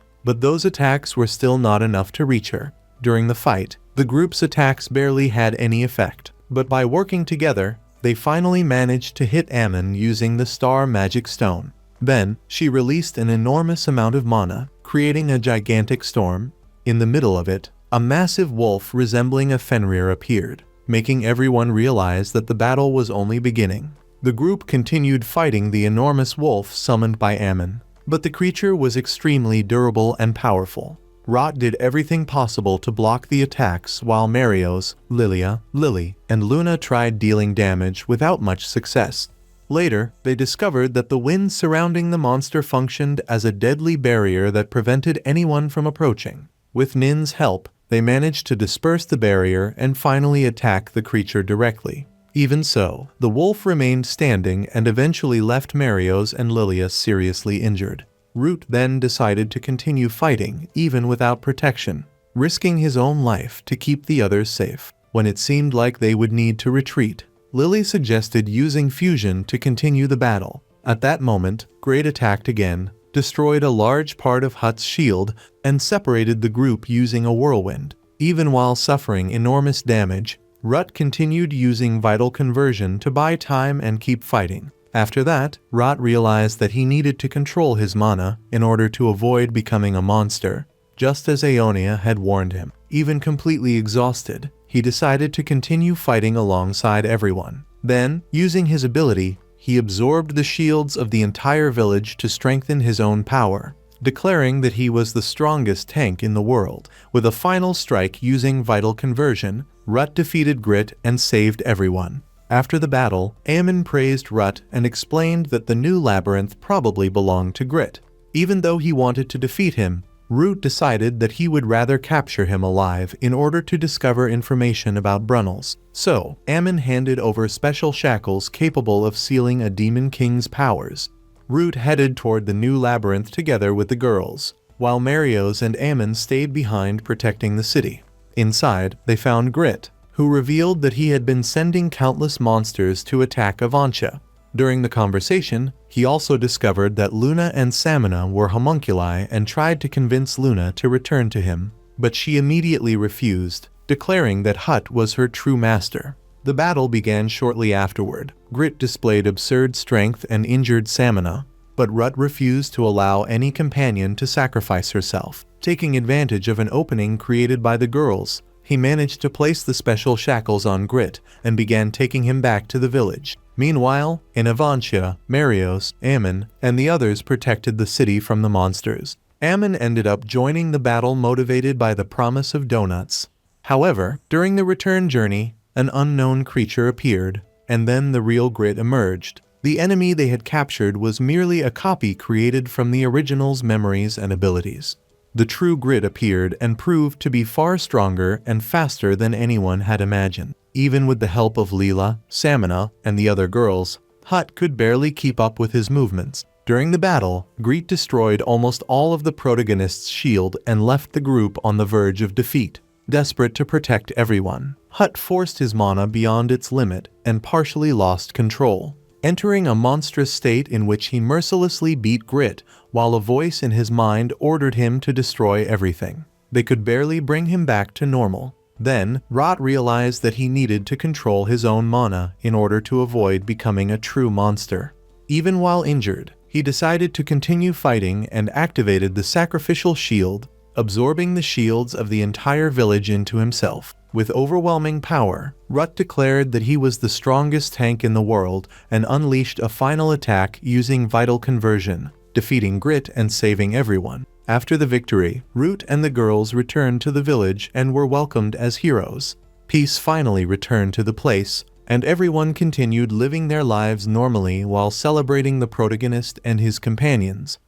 but those attacks were still not enough to reach her. During the fight, the group's attacks barely had any effect, but by working together, they finally managed to hit Ammon using the Star Magic Stone. Then, she released an enormous amount of mana, creating a gigantic storm. In the middle of it, a massive wolf resembling a Fenrir appeared, making everyone realize that the battle was only beginning. The group continued fighting the enormous wolf summoned by Ammon, but the creature was extremely durable and powerful. Rot did everything possible to block the attacks while Marios, Lilia, Lily, and Luna tried dealing damage without much success. Later, they discovered that the wind surrounding the monster functioned as a deadly barrier that prevented anyone from approaching. With Nin's help, they managed to disperse the barrier and finally attack the creature directly. Even so, the wolf remained standing and eventually left Marios and Lilia seriously injured. Root then decided to continue fighting even without protection, risking his own life to keep the others safe. When it seemed like they would need to retreat, Lily suggested using fusion to continue the battle. At that moment, Great attacked again, destroyed a large part of Hut's shield, and separated the group using a whirlwind. Even while suffering enormous damage, Rut continued using Vital Conversion to buy time and keep fighting. After that, Rot realized that he needed to control his mana in order to avoid becoming a monster, just as Aeonia had warned him. Even completely exhausted, he decided to continue fighting alongside everyone. Then, using his ability, he absorbed the shields of the entire village to strengthen his own power, declaring that he was the strongest tank in the world. With a final strike using Vital Conversion, Rut defeated Grit and saved everyone. After the battle, Ammon praised Rut and explained that the new labyrinth probably belonged to Grit. Even though he wanted to defeat him, Root decided that he would rather capture him alive in order to discover information about Brunnels. So, Ammon handed over special shackles capable of sealing a demon king's powers. Root headed toward the new labyrinth together with the girls, while Marios and Ammon stayed behind protecting the city. Inside, they found Grit, who revealed that he had been sending countless monsters to attack Avancha. During the conversation, he also discovered that Luna and Samina were homunculi and tried to convince Luna to return to him, but she immediately refused, declaring that Hut was her true master. The battle began shortly afterward. Grit displayed absurd strength and injured Samina, but Rut refused to allow any companion to sacrifice herself. Taking advantage of an opening created by the girls, he managed to place the special shackles on Grit and began taking him back to the village. Meanwhile, in Avancha, Marios, Ammon, and the others protected the city from the monsters. Ammon ended up joining the battle motivated by the promise of donuts. However, during the return journey, an unknown creature appeared, and then the real Grit emerged. The enemy they had captured was merely a copy created from the original's memories and abilities. The true Grit appeared and proved to be far stronger and faster than anyone had imagined. Even with the help of Leela, Samina, and the other girls, Hut could barely keep up with his movements. During the battle, Grit destroyed almost all of the protagonist's shield and left the group on the verge of defeat. Desperate to protect everyone, Hut forced his mana beyond its limit and partially lost control, entering a monstrous state in which he mercilessly beat Grit while a voice in his mind ordered him to destroy everything. They could barely bring him back to normal. Then, Rot realized that he needed to control his own mana in order to avoid becoming a true monster. Even while injured, he decided to continue fighting and activated the sacrificial shield, absorbing the shields of the entire village into himself. With overwhelming power, Rut declared that he was the strongest tank in the world and unleashed a final attack using Vital Conversion, defeating Grit and saving everyone. After the victory, Root and the girls returned to the village and were welcomed as heroes. Peace finally returned to the place, and everyone continued living their lives normally while celebrating the protagonist and his companions.